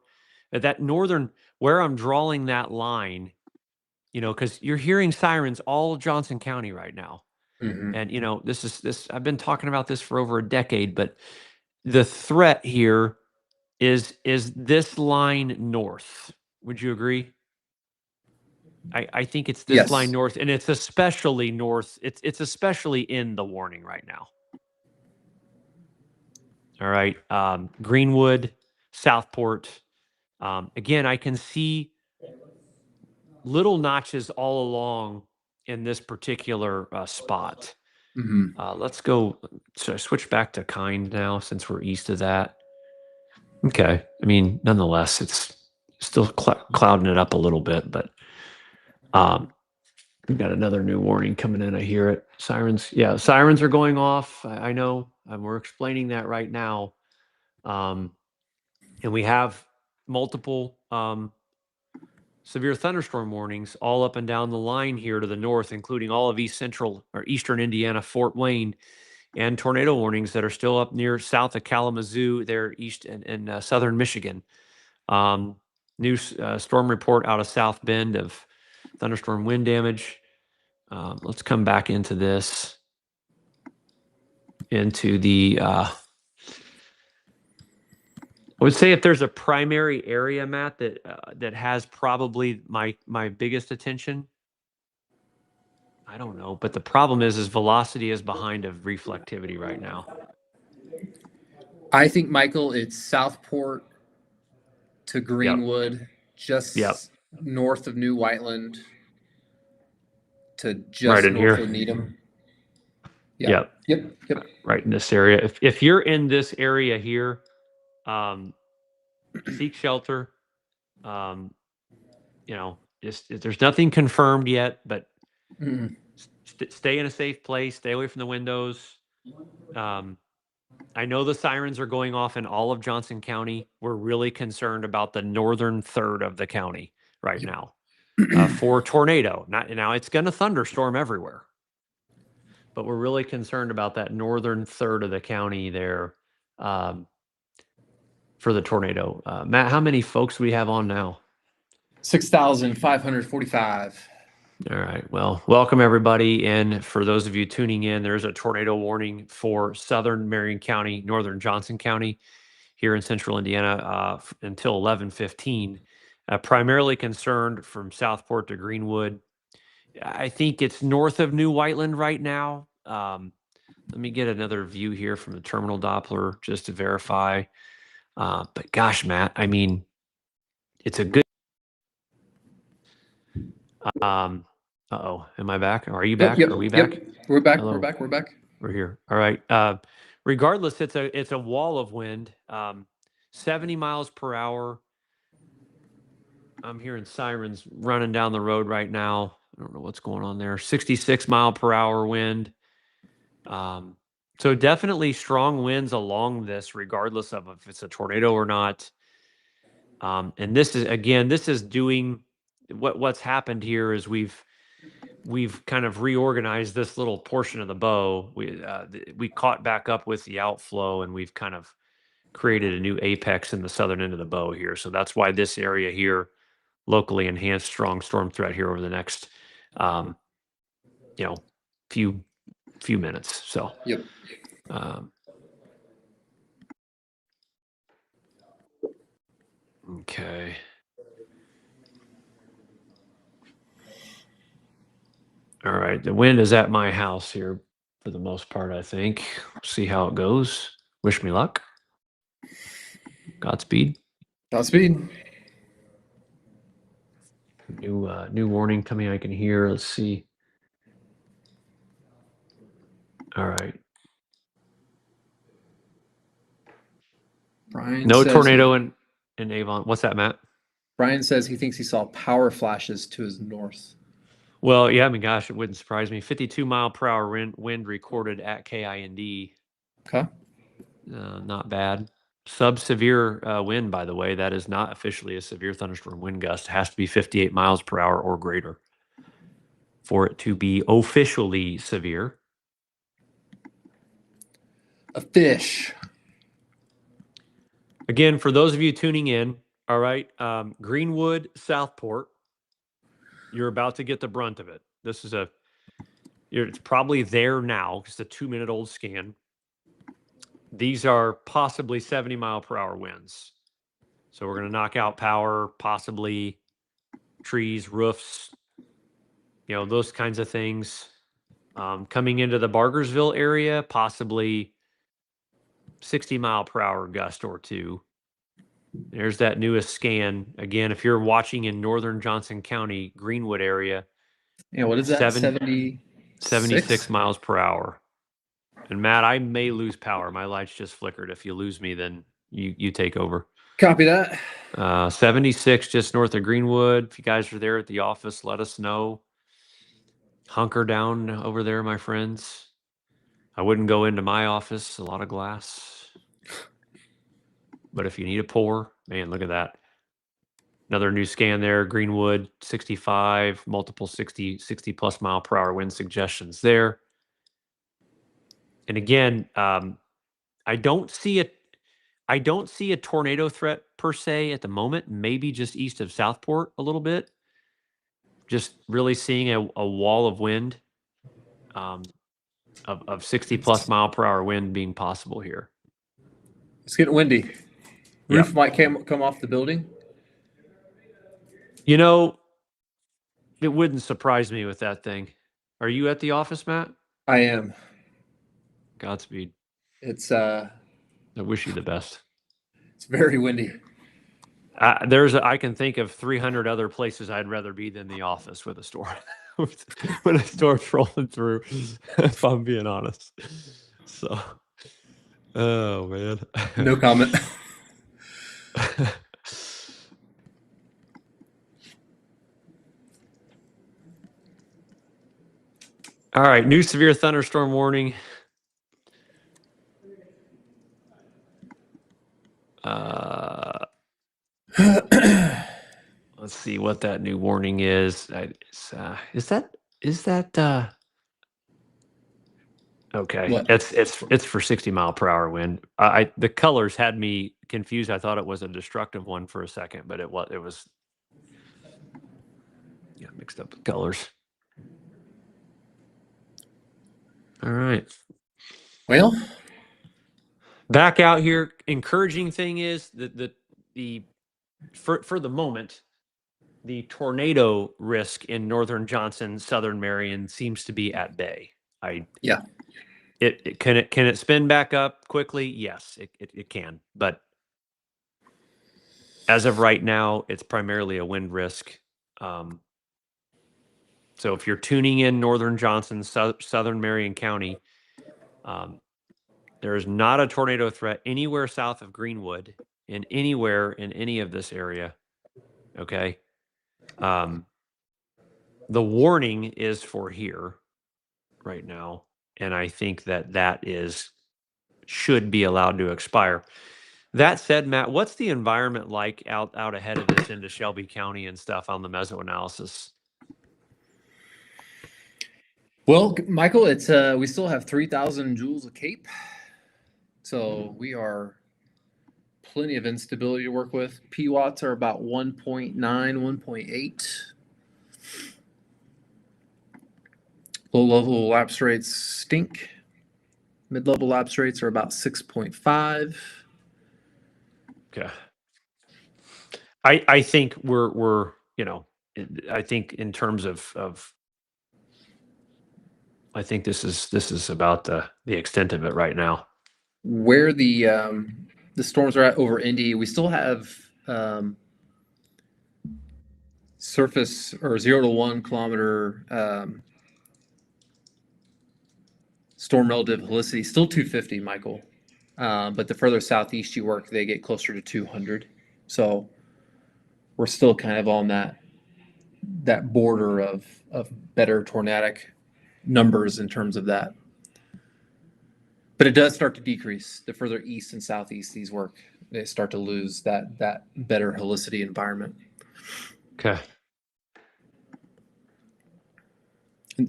that northern, where I'm drawing that line, because you're hearing sirens all Johnson County right now. Mm-hmm. And this I've been talking about this for over a decade, but the threat here is this line north. Would you agree? I think it's this Yes. line north, and it's especially north. It's especially in the warning right now. All right. Greenwood, Southport. Again, I can see little notches all along in this particular spot. Mm-hmm. Let's go. So I switch back to kind now since we're east of that. Okay. I mean, nonetheless, it's still clouding it up a little bit, but we've got another new warning coming in. I hear it. Sirens. Yeah, sirens are going off. I know. We're explaining that right now. And we have multiple severe thunderstorm warnings all up and down the line here to the north, including all of east central or eastern Indiana, Fort Wayne, and tornado warnings that are still up near south of Kalamazoo, there east and southern Michigan. New storm report out of South Bend of thunderstorm wind damage. Let's come back into this, into the, I would say if there's a primary area, Matt, that has probably my biggest attention, I don't know, but the problem is velocity is behind of reflectivity right now. I think, Michael, it's Southport to Greenwood, just north of New Whiteland to just in north here. of Needham. Yep. Right in this area. If you're in this area here, seek shelter. There's nothing confirmed yet, but stay in a safe place. Stay away from the windows. I know the sirens are going off in all of Johnson County. We're really concerned about the northern third of the county right now for tornado. Now it's going to thunderstorm everywhere, but we're really concerned about that northern third of the county there for the tornado. Matt, how many folks we have on now? 6,545. All right. Well, welcome everybody. And for those of you tuning in, there's a tornado warning for southern Marion County, northern Johnson County here in central Indiana until 11:15. Primarily concerned from Southport to Greenwood. I think it's north of New Whiteland right now. Let me get another view here from the terminal Doppler just to verify. But gosh, Matt, I mean, it's a good. Uh-oh, am I back? Are you back? Yep, Are we back? Yep. We're back. Hello. We're back. We're here. All right. Regardless, it's a wall of wind. 70 miles per hour. I'm hearing sirens running down the road right now. I don't know what's going on there. 66 mile per hour wind. So definitely strong winds along this, regardless of if it's a tornado or not. And this is doing what's happened here is we've kind of reorganized this little portion of the bow. We caught back up with the outflow, and we've kind of created a new apex in the southern end of the bow here. So that's why this area here, locally enhanced strong storm threat here over the next, few minutes. So. Yep. Okay. All right. The wind is at my house here for the most part, I think. See how it goes. Wish me luck. Godspeed. Godspeed. New warning coming. I can hear. Let's see. All right. Brian No says tornado in Avon. What's that, Matt? Brian says he thinks he saw power flashes to his north. Well, yeah, I mean, gosh, it wouldn't surprise me. 52-mile-per-hour wind recorded at KIND. Okay. Not bad. Sub-severe wind, by the way. That is not officially a severe thunderstorm wind gust. It has to be 58 miles per hour or greater for it to be officially severe. A fish. Again, for those of you tuning in, all right, Greenwood, Southport, you're about to get the brunt of it. This is it's probably there now. It's a 2-minute-old scan. These are possibly 70-mile-per-hour winds. So we're going to knock out power, possibly trees, roofs, those kinds of things. Coming into the Bargersville area, possibly 60-mile-per-hour gust or two. There's that newest scan. Again, if you're watching in northern Johnson County, Greenwood area, Yeah, what is that? 76 miles per hour. And Matt, I may lose power. My lights just flickered. If you lose me, then you take over. Copy that. 76 just north of Greenwood. If you guys are there at the office, let us know. Hunker down over there, my friends. I wouldn't go into my office. A lot of glass. But if you need a pour, man, look at that. Another new scan there. Greenwood, 65, multiple 60 plus mile per hour wind suggestions there. And again, I don't see a tornado threat per se at the moment. Maybe just east of Southport a little bit. Just really seeing a wall of wind, of 60 plus mile per hour wind being possible here. It's getting windy. Roof might come off the building. It wouldn't surprise me with that thing. Are you at the office, Matt? I am. Godspeed. It's I wish you the best. It's very windy. I can think of 300 other places I'd rather be than the office with a storm. When a storm's rolling through, if I'm being honest. So, oh man. No comment. All right, new severe thunderstorm warning. Let's see what that new warning is. Is that okay? What? It's for 60-mile-per-hour wind. The colors had me confused. I thought it was a destructive one for a second, but it was mixed up with colors. All right. Well, back out here. Encouraging thing is that for the moment, the tornado risk in northern Johnson, southern Marion seems to be at bay. Yeah. Can it spin back up quickly? Yes, it can. But as of right now, it's primarily a wind risk. So if you're tuning in northern Johnson, southern Marion County, there is not a tornado threat anywhere south of Greenwood and anywhere in any of this area. Okay. The warning is for here right now. And I think that should be allowed to expire. That said, Matt, what's the environment like out ahead of this into Shelby County and stuff on the mesoanalysis? Well, Michael, it's we still have 3,000 joules of CAPE, so we are plenty of instability to work with. P watts are about 1.9, 1.8. Low level lapse rates stink. Mid level lapse rates are about 6.5. Okay. I think we're I think in terms of I think this is about the extent of it right now. Where the storms are at over Indy, we still have surface or 0 to 1 kilometer storm relative helicity, still 250, Michael. But the further southeast you work, they get closer to 200. So we're still kind of on that border of better tornadic numbers in terms of that. But it does start to decrease the further east and southeast these work. They start to lose that better helicity environment. Okay.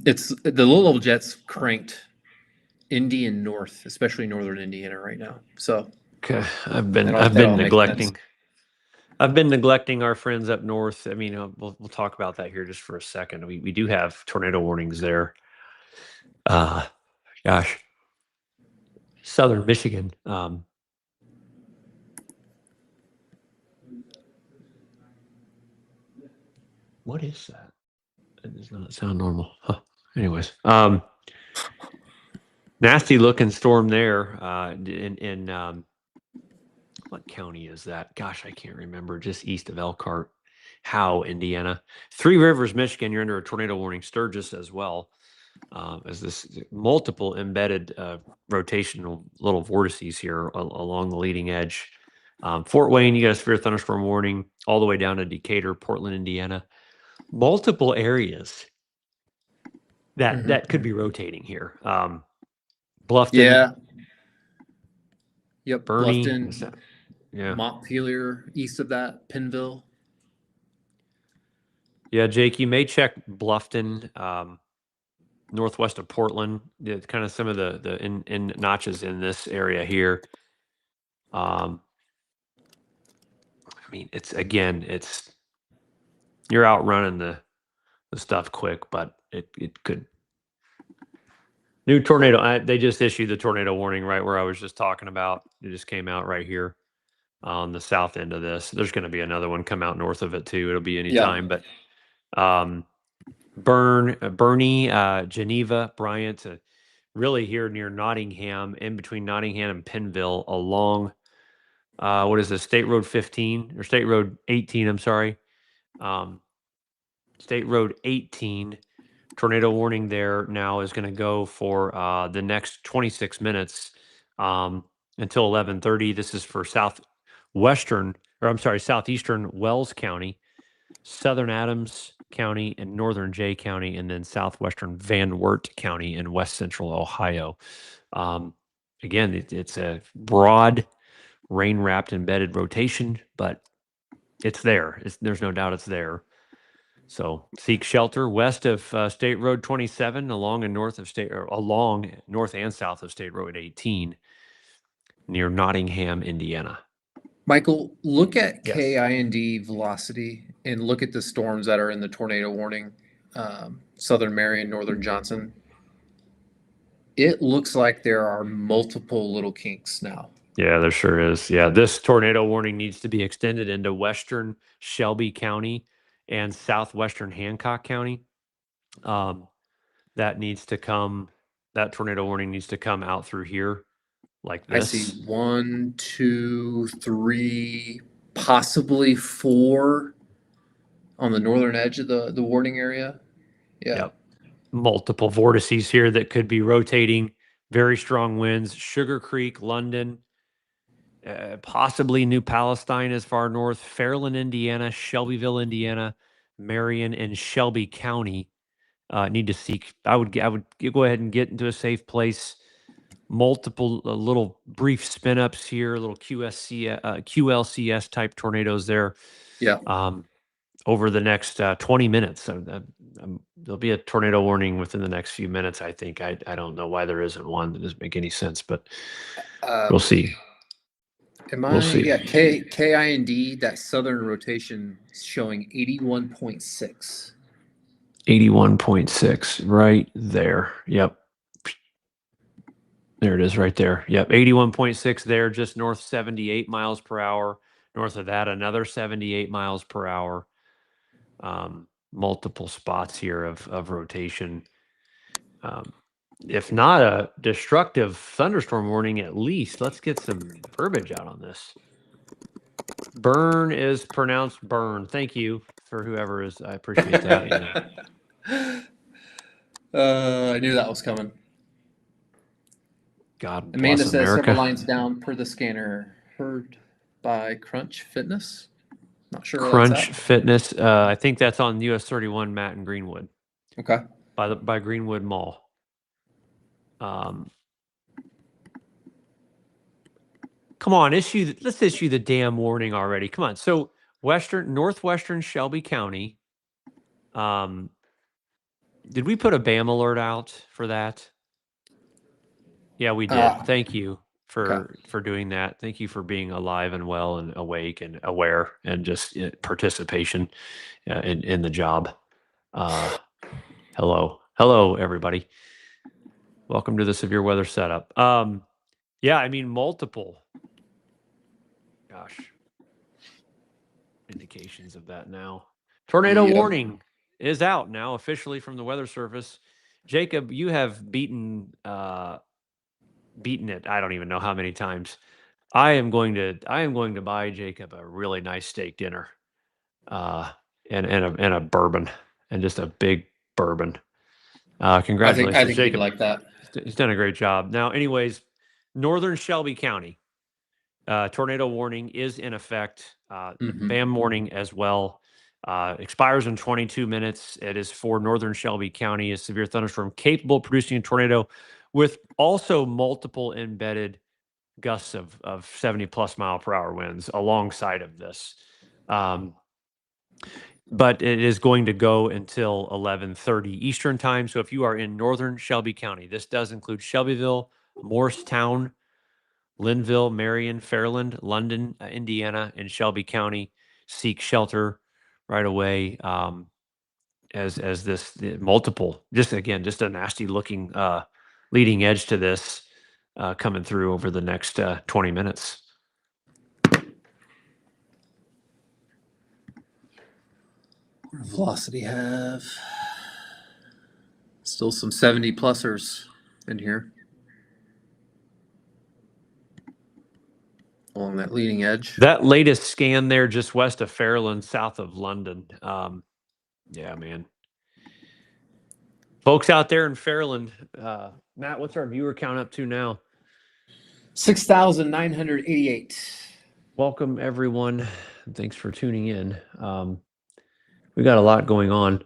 It's the low level jets cranked Indy and north, especially northern Indiana right now. So okay, I've been that all makes neglecting. sense. I've been neglecting our friends up north. I mean, we'll talk about that here just for a second. We do have tornado warnings there. Gosh, southern Michigan. What is that? It does not sound normal. Huh. Anyways, nasty looking storm there. In what county is that? Gosh, I can't remember. Just east of Elkhart, Howe, Indiana. Three Rivers, Michigan. You're under a tornado warning. Sturgis as well. As this multiple embedded rotational little vortices here along the leading edge. Fort Wayne, you got a severe thunderstorm warning all the way down to Decatur, Portland, Indiana. Multiple areas that could be rotating here. Bluffton. Yeah. Yep. Bernie. Bluffton. Yeah. Montpelier, east of that, Pinville. Yeah, Jake, you may check Bluffton, northwest of Portland. It's kind of some of the in notches in this area here. I mean, it's you're outrunning the stuff quick, but it could. New tornado. They just issued the tornado warning right where I was just talking about. It just came out right here on the south end of this. There's going to be another one come out north of it too. It'll be any time, but Bernie, Geneva, Bryant, really here near Nottingham, in between Nottingham and Pinville, along what is this, State Road 15 or State Road 18? I'm sorry, State Road 18. Tornado warning there now is going to go for the next 26 minutes until 11:30. This is for southeastern Wells County, southern Adams County, and northern Jay County, and then southwestern Van Wert County in west central Ohio. Again, it's a broad, rain-wrapped, embedded rotation, but it's there. There's no doubt it's there. So seek shelter west of State Road 27, along and north and south of State Road 18, near Nottingham, Indiana. Michael, look at Yes. KIND velocity and look at the storms that are in the tornado warning, Southern Marion, Northern Johnson. It looks like there are multiple little kinks now. Yeah, there sure is. Yeah, this tornado warning needs to be extended into western Shelby County and southwestern Hancock County. That tornado warning needs to come out through here like this. I see 1, 2, 3, possibly 4 on the northern edge of the warning area. Yeah. Yep. Multiple vortices here that could be rotating. Very strong winds. Sugar Creek, London, possibly New Palestine as far north, Fairland, Indiana, Shelbyville, Indiana, Marion, and Shelby County need to seek. I would go ahead and get into a safe place. Multiple little brief spin ups here, little QLCS type tornadoes there. Yeah. Over the next 20 minutes. There'll be a tornado warning within the next few minutes, I think. I don't know why there isn't one. That doesn't make any sense, but we'll see. We'll see. Yeah, KIND, that southern rotation is showing 81.6. 81.6, right there. Yep. There it is right there. Yep, 81.6 there, just north 78 miles per hour. North of that, another 78 miles per hour. Multiple spots here of rotation. If not a destructive thunderstorm warning, at least let's get some verbiage out on this. Burn is pronounced burn. Thank you. for whoever is. I appreciate that. I knew that was coming. God bless Amanda says several America. lines down per the scanner. Heard by Crunch Fitness. Not sure where Crunch that's Fitness. I think that's on US 31, Matt and Greenwood, at. Okay. by Greenwood Mall. Come on, let's issue the damn warning already. Come on. So northwestern Shelby County. Did we put a BAM alert out for that? Yeah, we did. Thank you for doing that. Thank you for being alive and well and awake and aware and just participation in the job. Hello, everybody. Welcome to the severe weather setup. Yeah, I mean multiple. Gosh, indications of that now. Tornado warning is out now officially from the Weather Service. Jacob, you have beaten it. I don't even know how many times. I am going to buy Jacob a really nice steak dinner, and a bourbon, and just a big bourbon. Congratulations, I think Jacob. he'd like that. He's done a great job. Now, anyways, northern Shelby County, tornado warning is in effect. BAM warning as well. Expires in 22 minutes. It is for northern Shelby County, a severe thunderstorm capable of producing a tornado with also multiple embedded gusts of 70 plus mile per hour winds alongside of this. But it is going to go until 11:30 Eastern time. So if you are in northern Shelby County, this does include Shelbyville, Morristown, Linville, Marion, Fairland, London, Indiana, and Shelby County, seek shelter right away. As this multiple, just a nasty looking leading edge to this coming through over the next 20 minutes. What does velocity have? Still some 70 plusers in here along that leading edge. That latest scan there, just west of Fairland, south of London. Yeah, man. Folks out there in Fairland, Matt, what's our viewer count up to now? 6,988. Welcome, everyone. Thanks for tuning in. We got a lot going on.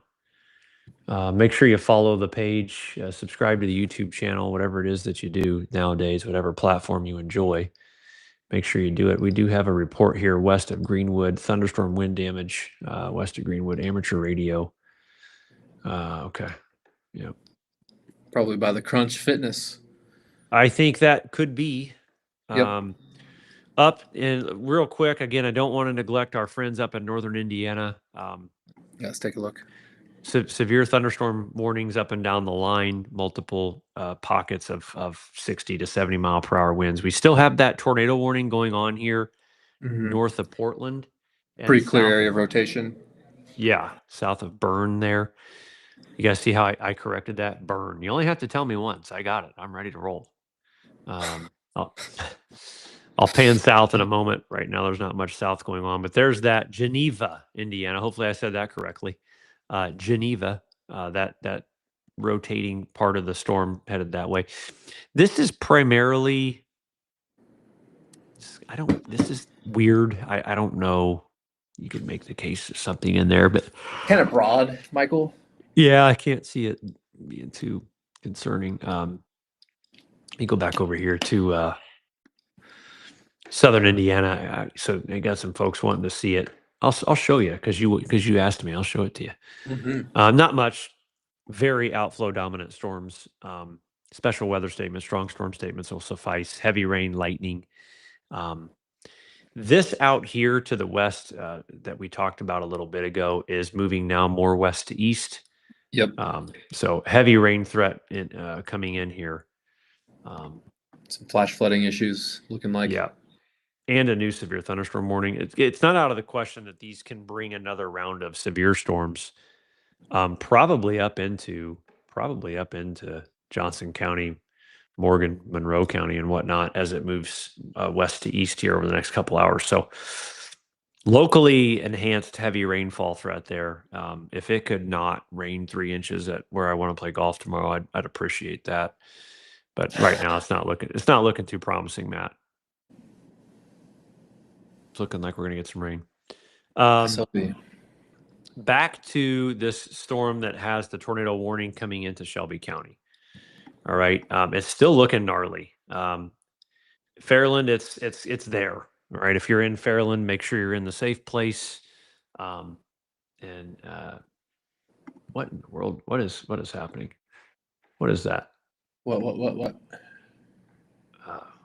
Make sure you follow the page, subscribe to the YouTube channel, whatever it is that you do nowadays, whatever platform you enjoy. Make sure you do it. We do have a report here west of Greenwood, thunderstorm wind damage, west of Greenwood, amateur radio. Okay. Yep. Probably by the Crunch Fitness. I think that could be. Yep. Up and real quick, again, I don't want to neglect our friends up in northern Indiana. Let's take a look. Severe thunderstorm warnings up and down the line, multiple pockets of 60 to 70 mile per hour winds. We still have that tornado warning going on here north of Portland. And pretty clear area of rotation. Yeah, south of Bern there. You guys see how I corrected that? Bern. You only have to tell me once. I got it. I'm ready to roll. I'll pan south in a moment. Right now, there's not much south going on, but there's that Geneva, Indiana. Hopefully, I said that correctly. Geneva, that rotating part of the storm headed that way. This is primarily. This is weird. I don't know. You could make the case of something in there, but kind of broad, Michael. Yeah, I can't see it being too concerning. Let me go back over here to southern Indiana. So I got some folks wanting to see it. I'll show you because you asked me. I'll show it to you. Not much. Very outflow dominant storms. Special weather statements, strong storm statements will suffice. Heavy rain, lightning. This out here to the west that we talked about a little bit ago is moving now more west to east. Yep. So heavy rain threat coming in here. Some flash flooding issues looking like. Yeah. And a new severe thunderstorm warning. It's not out of the question that these can bring another round of severe storms. Probably up into Johnson County, Morgan, Monroe County, and whatnot as it moves west to east here over the next couple hours. So locally enhanced heavy rainfall threat there. If it could not rain 3 inches at where I want to play golf tomorrow, I'd appreciate that. But right now, it's not looking too promising, Matt. It's looking like we're gonna get some rain. Back to this storm that has the tornado warning coming into Shelby County. All right, it's still looking gnarly. Fairland, it's there. All right, if you're in Fairland, make sure you're in the safe place. And what in the world? What is happening? What is that? What?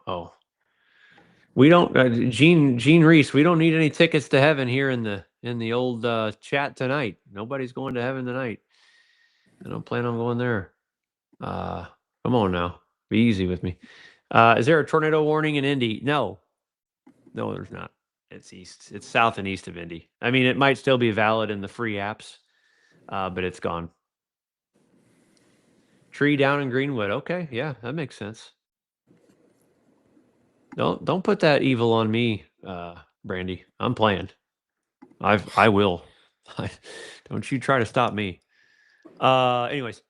Oh, we don't, Gene Reese. We don't need any tickets to heaven here in the old chat tonight. Nobody's going to heaven tonight. I don't plan on going there. Come on now, be easy with me. Is there a tornado warning in Indy? No, there's not. It's east. It's south and east of Indy. I mean, it might still be valid in the free apps, but it's gone. Tree down in Greenwood. Okay, yeah, that makes sense. Don't put that evil on me, Brandy. I'm playing. I will. Don't you try to stop me. Anyways.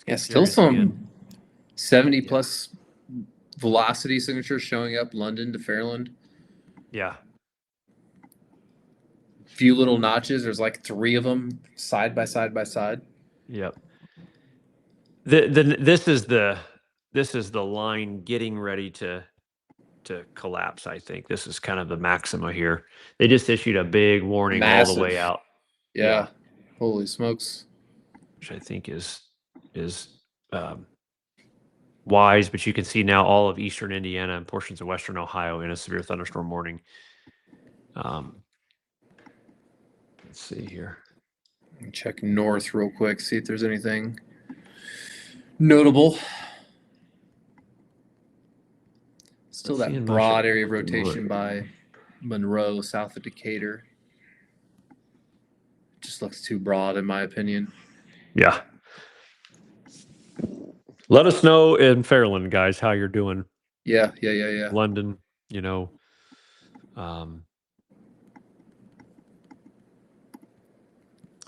Yeah, still some 70 plus velocity signatures showing up London to Fairland. Yeah. Few little notches. There's like 3 of them side by side by side. Yep. This is the line getting ready to collapse. I think this is kind of the maxima here. They just issued a big warning all the way out. Yeah. Holy smokes. Which I think is wise, but you can see now all of eastern Indiana and portions of western Ohio in a severe thunderstorm warning. Let's see here. Check north real quick, see if there's anything notable. Still that broad area of rotation by Monroe, south of Decatur. Just looks too broad, in my opinion. Yeah. Let us know in Fairland, guys, how you're doing. Yeah. London,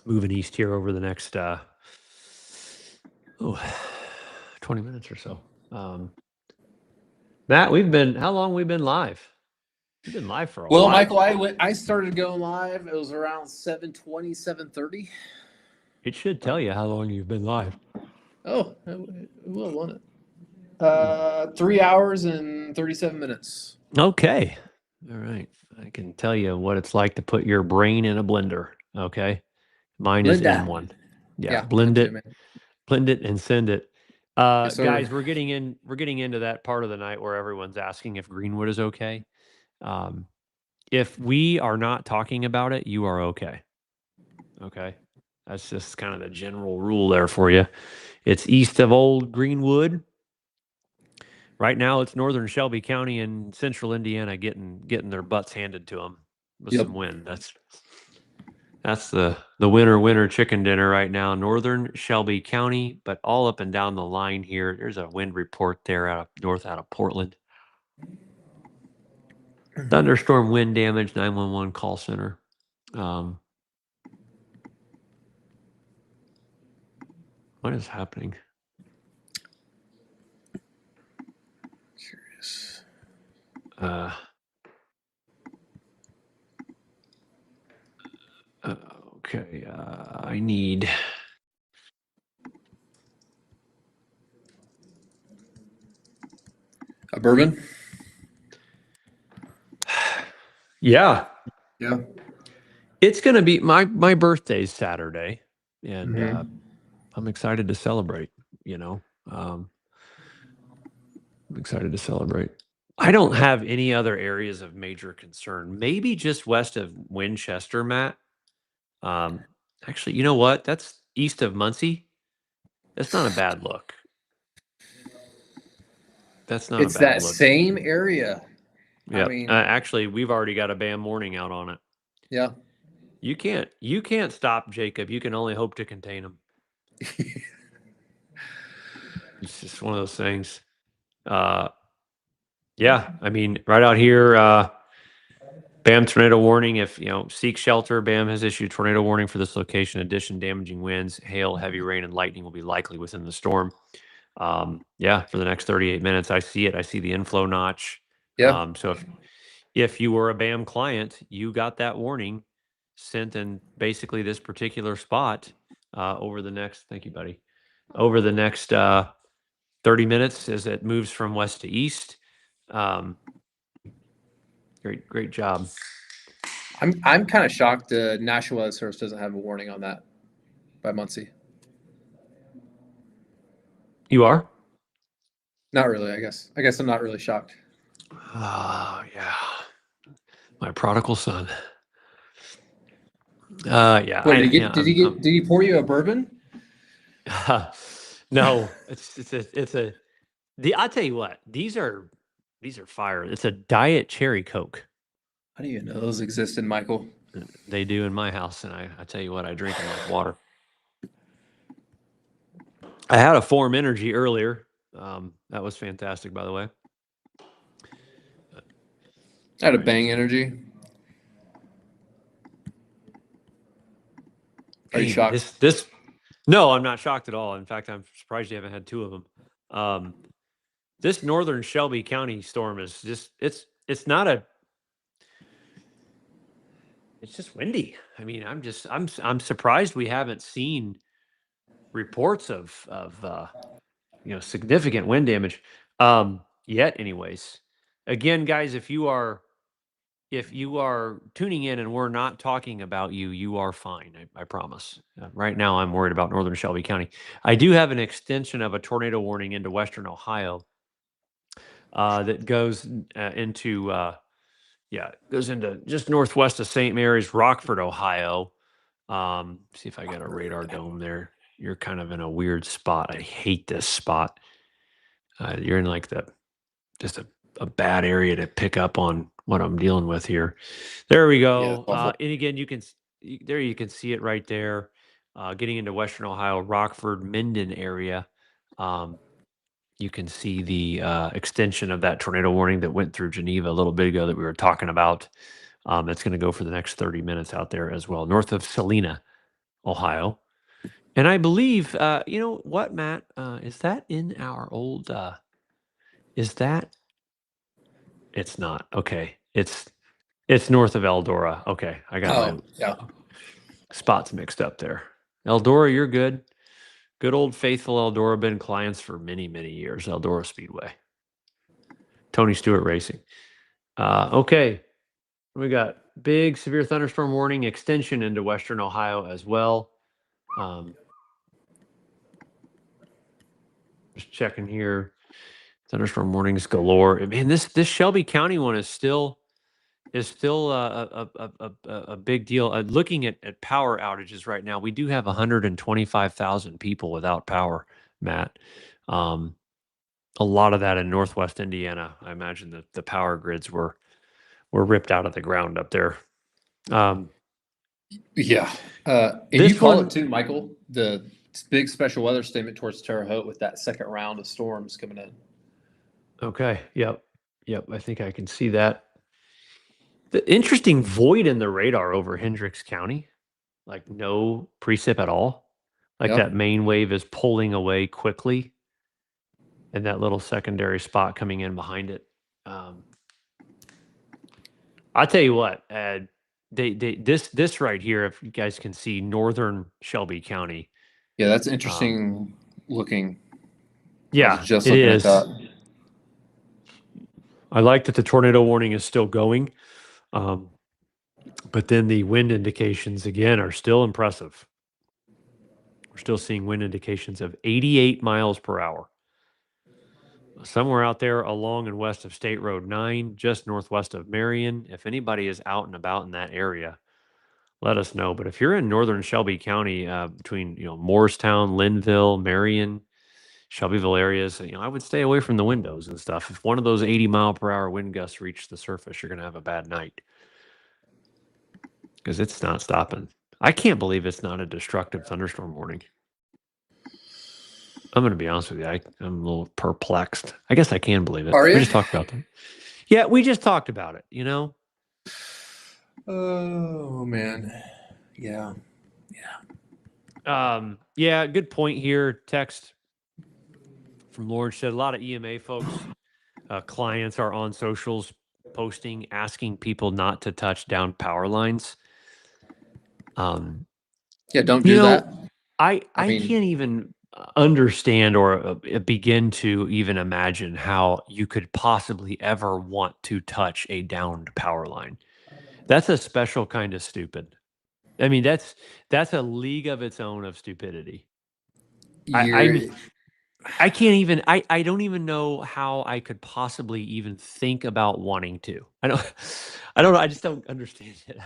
moving east here over the next 20 minutes or so. Matt, how long we've been live? We've been live for a while. Well, Michael, I started going live. It was around 7:20, 7:30. It should tell you how long you've been live. Oh, it will, won't it? 3 hours and 37 minutes. Okay. All right. I can tell you what it's like to put your brain in a blender. Okay. Mine is M1. Yeah. Blend it and send it. Yes, guys, we're getting into that part of the night where everyone's asking if Greenwood is okay. If we are not talking about it, you are okay. Okay. That's just kind of the general rule there for you. It's east of Old Greenwood. Right now, it's northern Shelby County and central Indiana getting their butts handed to them with some wind. That's the winner chicken dinner right now. Northern Shelby County, but all up and down the line here. There's a wind report there out of Portland. Thunderstorm wind damage, 911 call center. What is happening? Curious. Okay, I need... A bourbon? Yeah. Yeah. It's going to be my birthday's Saturday, and I'm excited to celebrate, I'm excited to celebrate. I don't have any other areas of major concern. Maybe just west of Winchester, Matt. Actually, you know what? That's east of Muncie. That's not a bad look. That's not a bad look. It's that same area. Yeah. I mean, actually, we've already got a BAM warning out on it. Yeah. You can't stop Jacob. You can only hope to contain him. It's just one of those things. Yeah, I mean, right out here, BAM tornado warning. If seek shelter, BAM has issued tornado warning for this location. In addition, damaging winds, hail, heavy rain, and lightning will be likely within the storm. Yeah, for the next 38 minutes. I see it. I see the inflow notch. Yeah. So if you were a BAM client, you got that warning sent in basically this particular spot over the next. Thank you, buddy. Over the next 30 minutes as it moves from west to east. Great job. I'm kind of shocked the National Weather Service doesn't have a warning on that by Muncie. You are? Not really, I guess. I guess I'm not really shocked. Oh, yeah. My prodigal son. Yeah. Wait, did he pour you a bourbon? No, I'll tell you what, these are fire. It's a diet cherry Coke. I didn't even know those existed, Michael. They do in my house, and I tell you what, I drink them like water. I had a Form Energy earlier. That was fantastic, by the way. I had a Bang Energy. Are you shocked? No, I'm not shocked at all. In fact, I'm surprised you haven't had two of them. This northern Shelby County storm is just it's just windy. I mean, I'm surprised we haven't seen reports of significant wind damage yet anyways. Again, guys, if you are tuning in and we're not talking about you, you are fine. I promise. Right now, I'm worried about northern Shelby County. I do have an extension of a tornado warning into western Ohio that goes into just northwest of St. Mary's, Rockford, Ohio. See if I got a radar dome there. You're kind of in a weird spot. I hate this spot. You're in like just a bad area to pick up on what I'm dealing with here. There we go. Yeah, And again, you can see it right there. Getting into western Ohio, Rockford, Minden area. You can see the extension of that tornado warning that went through Geneva a little bit ago that we were talking about. It's going to go for the next 30 minutes out there as well, north of Salina, Ohio. And I believe, you know what, Matt? Is that in our old? Is that? It's not. Okay, it's north of Eldora. Okay, I got my spots mixed up there. Eldora, you're good. Good old faithful Eldora, been clients for many, many years. Eldora Speedway. Tony Stewart Racing. Okay, we got big severe thunderstorm warning extension into western Ohio as well. Just checking here. Thunderstorm warnings galore. Man, this Shelby County one is still a big deal. Looking at power outages right now, we do have 125,000 people without power, Matt. A lot of that in Northwest Indiana. I imagine that the power grids were ripped out of the ground up there. Yeah. And you call it too, Michael, the big special weather statement towards Terre Haute with that second round of storms coming in. Okay. Yep. I think I can see that. The interesting void in the radar over Hendricks County, like no precip at all. Like that main wave is pulling away quickly, and that little secondary spot coming in behind it. I'll tell you what, this right here, if you guys can see northern Shelby County. Yeah, that's interesting looking. Yeah, it is. I like that the tornado warning is still going. But then the wind indications, again, are still impressive. We're still seeing wind indications of 88 miles per hour. Somewhere out there along and west of State Road 9, just northwest of Marion. If anybody is out and about in that area, let us know. But if you're in northern Shelby County, between Morristown, Linville, Marion, Shelbyville areas, I would stay away from the windows and stuff. If one of those 80 mile per hour wind gusts reach the surface, you're going to have a bad night. Because it's not stopping. I can't believe it's not a destructive thunderstorm warning. I'm going to be honest with you. I'm a little perplexed. I guess I can believe it. Are you? We just talked about that. Yeah, we just talked about it, Oh man. Yeah. Yeah, good point here. Text from Lord said a lot of EMA folks, clients are on socials posting, asking people not to touch down power lines. Um, Yeah, don't you do know, that. I I I mean, can't even understand or begin to even imagine how you could possibly ever want to touch a downed power line. That's a special kind of stupid. I mean, that's a league of its own of stupidity. I you're mean, I can't even I don't even know how I could possibly even think about wanting to. I don't know, I just don't understand it.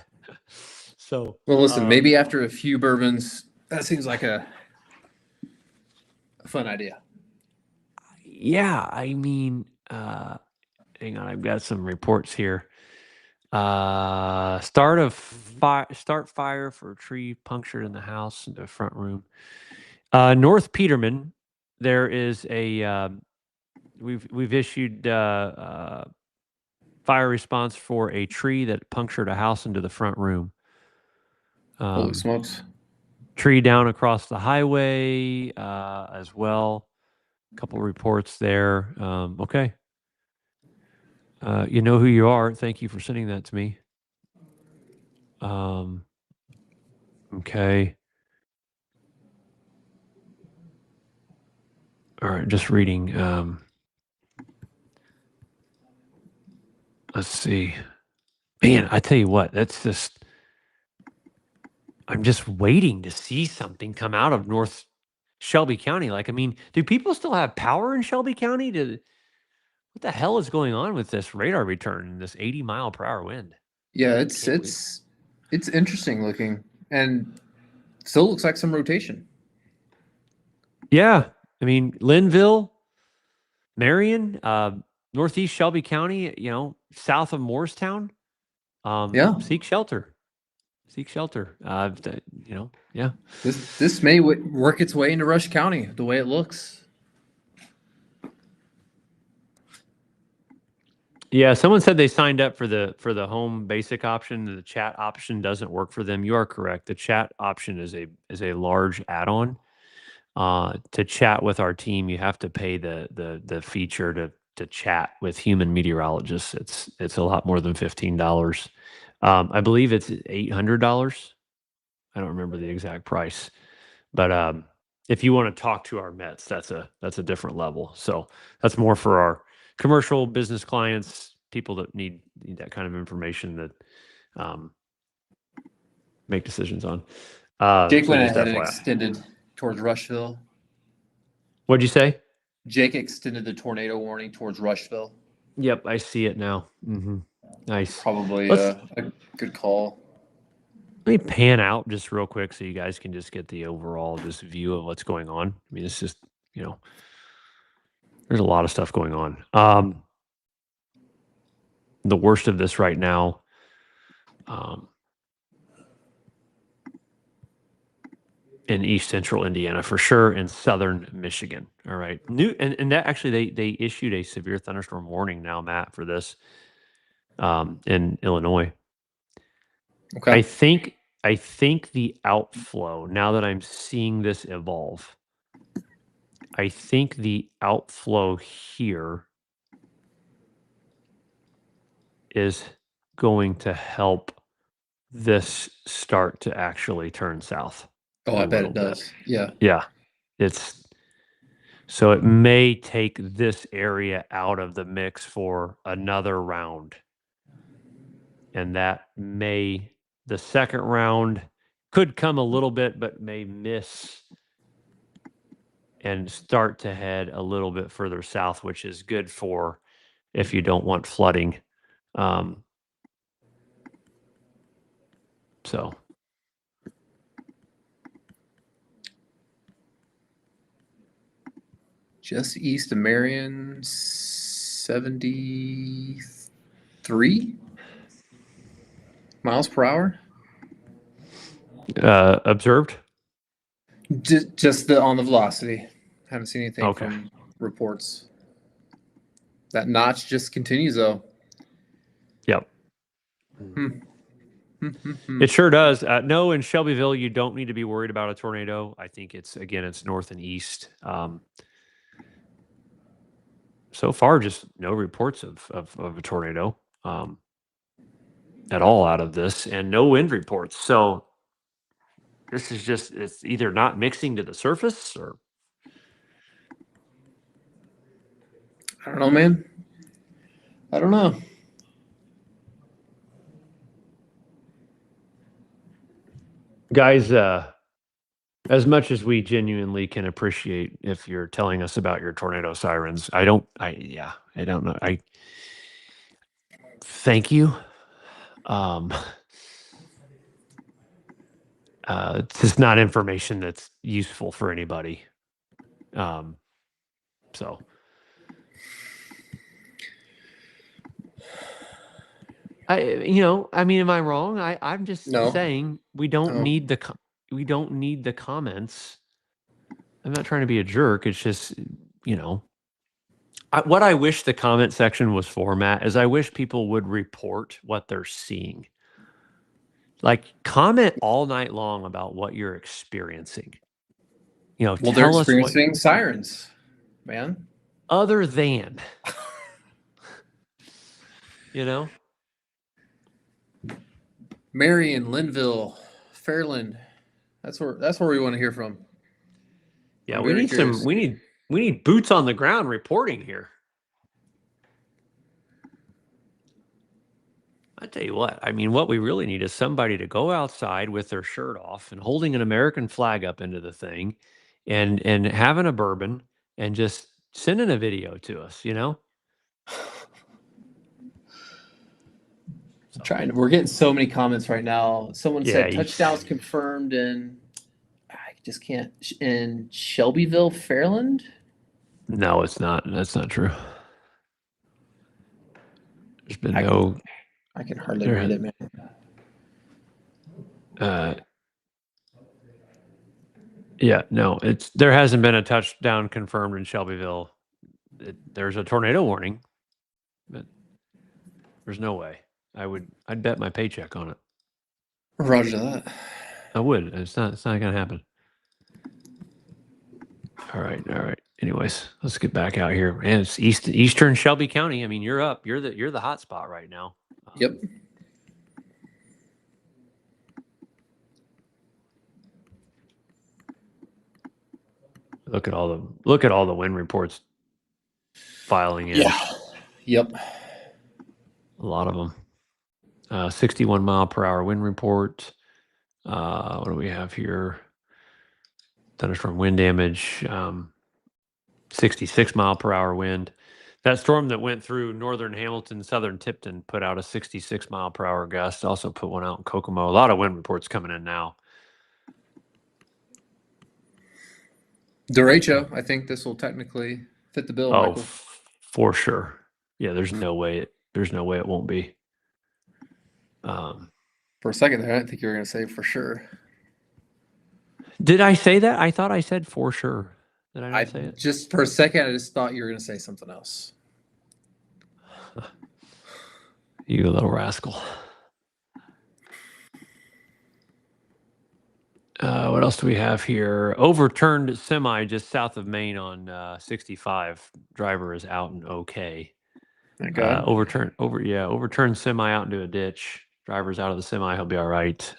So, well, listen, maybe after a few bourbons, that seems like a fun idea. yeah, I mean, hang on, I've got some reports here. Start fire for a tree punctured in the house in the front room. North Peterman, there is a we've issued fire response for a tree that punctured a house into the front room. Holy Um, smokes. tree down across the highway as well. A couple reports there. Okay. You know who you are. Thank you for sending that to me. Um, okay. All right. Just reading. Let's see. Man, I tell you what, that's just, I'm just waiting to see something come out of North Shelby County. Like, I mean, do people still have power in Shelby County? What the hell is going on with this radar return and this 80-mile-per-hour wind? Yeah, I it's can't believe. it's it's interesting looking and still looks like some rotation. Yeah, I mean, Linville, Marion, Northeast Shelby County, south of Morristown, Yeah, seek shelter. Seek shelter. Yeah. this may work its way into Rush County the way it looks. Yeah, someone said they signed up for the home basic option. The chat option doesn't work for them. You are correct. The chat option is a large add-on. To chat with our team, you have to pay the feature to chat with human meteorologists. It's a lot more than $15. I believe it's $800. I don't remember the exact price, but if you want to talk to our Mets, that's a different level. So that's more for our commercial business clients, people that need that kind of information that um, make decisions on. Jake So went just ahead and FYI. extended towards Rushville. What'd you say? Jake extended the tornado warning towards Rushville. Yep, I see it now. Nice. Probably Let's a good call. Let me pan out just real quick so you guys can just get the overall just view of what's going on. I mean, it's just there's a lot of stuff going on. The worst of this right now. Um, in East Central Indiana for sure, in Southern Michigan. All right, and that actually they issued a severe thunderstorm warning now, Matt, for this in Illinois. I Okay. think I think the outflow, now that I'm seeing this evolve, I think the outflow here is going to help this start to actually turn south Oh, a I bet little it bit. does. Yeah. Yeah, it's so it may take this area out of the mix for another round. And that may, the second round could come a little bit, but may miss and start to head a little bit further south, which is good for if you don't want flooding. Um, so, Just east of Marion, 73 miles per hour. observed. Just on the velocity. Haven't seen anything Okay. from reports. That notch just continues though. Yep. Hmm. It sure does. No, in Shelbyville, you don't need to be worried about a tornado. I think it's north and east. So far, just no reports of a tornado at all out of this, and no wind reports. So this is just, it's either not mixing to the surface or I don't know, man. I don't know. guys. As much as we genuinely can appreciate if you're telling us about your tornado sirens, I don't know. I thank you. It's just not information that's useful for anybody. So I mean, am I wrong? I'm just No. saying we don't No. need the comments. I'm not trying to be a jerk. It's just, what I wish the comment section was for, Matt, is I wish people would report what they're seeing. Like, comment all night long about what you're experiencing. Well, they're tell us what experiencing sirens, man. other than, you know. Marion, Linville, Fairland. That's where we want to hear from. Yeah, I'm we very need curious. we need boots on the ground reporting here. I tell you what, I mean, what we really need is somebody to go outside with their shirt off and holding an American flag up into the thing and having a bourbon and just sending a video to us, Trying. We're getting so many comments right now. Someone Yeah, said touchdowns confirmed in. I just can't in Shelbyville, Fairland. No, it's not. That's not true. There's been I can hardly read it, man. Yeah, no, there hasn't been a touchdown confirmed in Shelbyville. There's a tornado warning, but there's no way. I'd bet my paycheck on it. Roger that. I would. It's not going to happen. All right. Anyways, let's get back out here. And it's eastern Shelby County. I mean, you're up. You're the hot spot right now. Yep. Look at all the wind reports filing in. Yeah. Yep. A lot of them. 61 mile per hour wind report. What do we have here? Thunderstorm wind damage. 66 mile per hour wind. That storm that went through northern Hamilton, southern Tipton put out a 66 mile per hour gust. Also put one out in Kokomo. A lot of wind reports coming in now. Derecho, I think this will technically fit the bill. Oh, Michael. For sure. Yeah, there's no way it won't be. For a second there, I didn't think you were going to say for sure. Did I say that? I thought I said for sure. Did I not say it? Just for a second, I just thought you were going to say something else. You little rascal. What else do we have here? Overturned semi just south of Maine on 65. Driver is out and okay. Overturned semi out into a ditch. Driver's out of the semi. He'll be all right.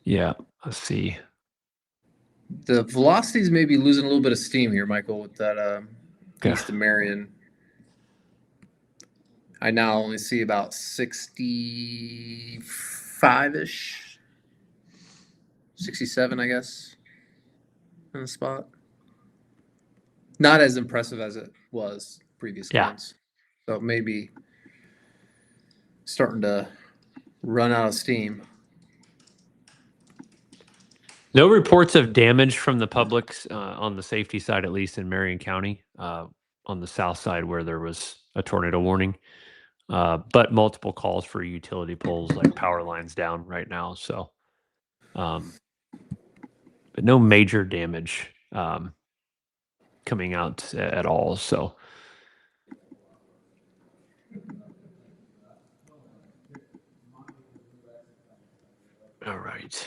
Yeah, let's see. The velocities may be losing a little bit of steam here, Michael, with that east of Marion. I now only see about 65-ish. 67, I guess, in the spot. Not as impressive as it was previous months. So maybe starting to run out of steam. No reports of damage from the public on the safety side, at least in Marion County, on the south side where there was a tornado warning. But multiple calls for utility poles, like power lines down right now. So, but no major damage coming out at all. So, All right.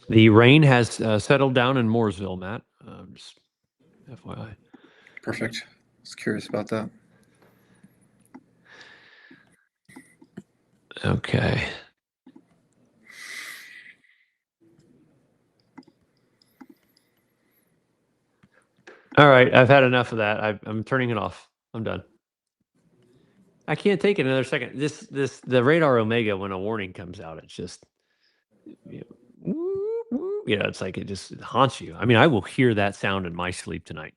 The rain has settled down in Mooresville, Matt. Just FYI. Perfect. I was curious about that. Okay. All right. I've had enough of that. I'm turning it off. I'm done. I can't take it another second. The radar Omega, when a warning comes out, it's just, you it's like it just haunts you. I mean, I will hear that sound in my sleep tonight.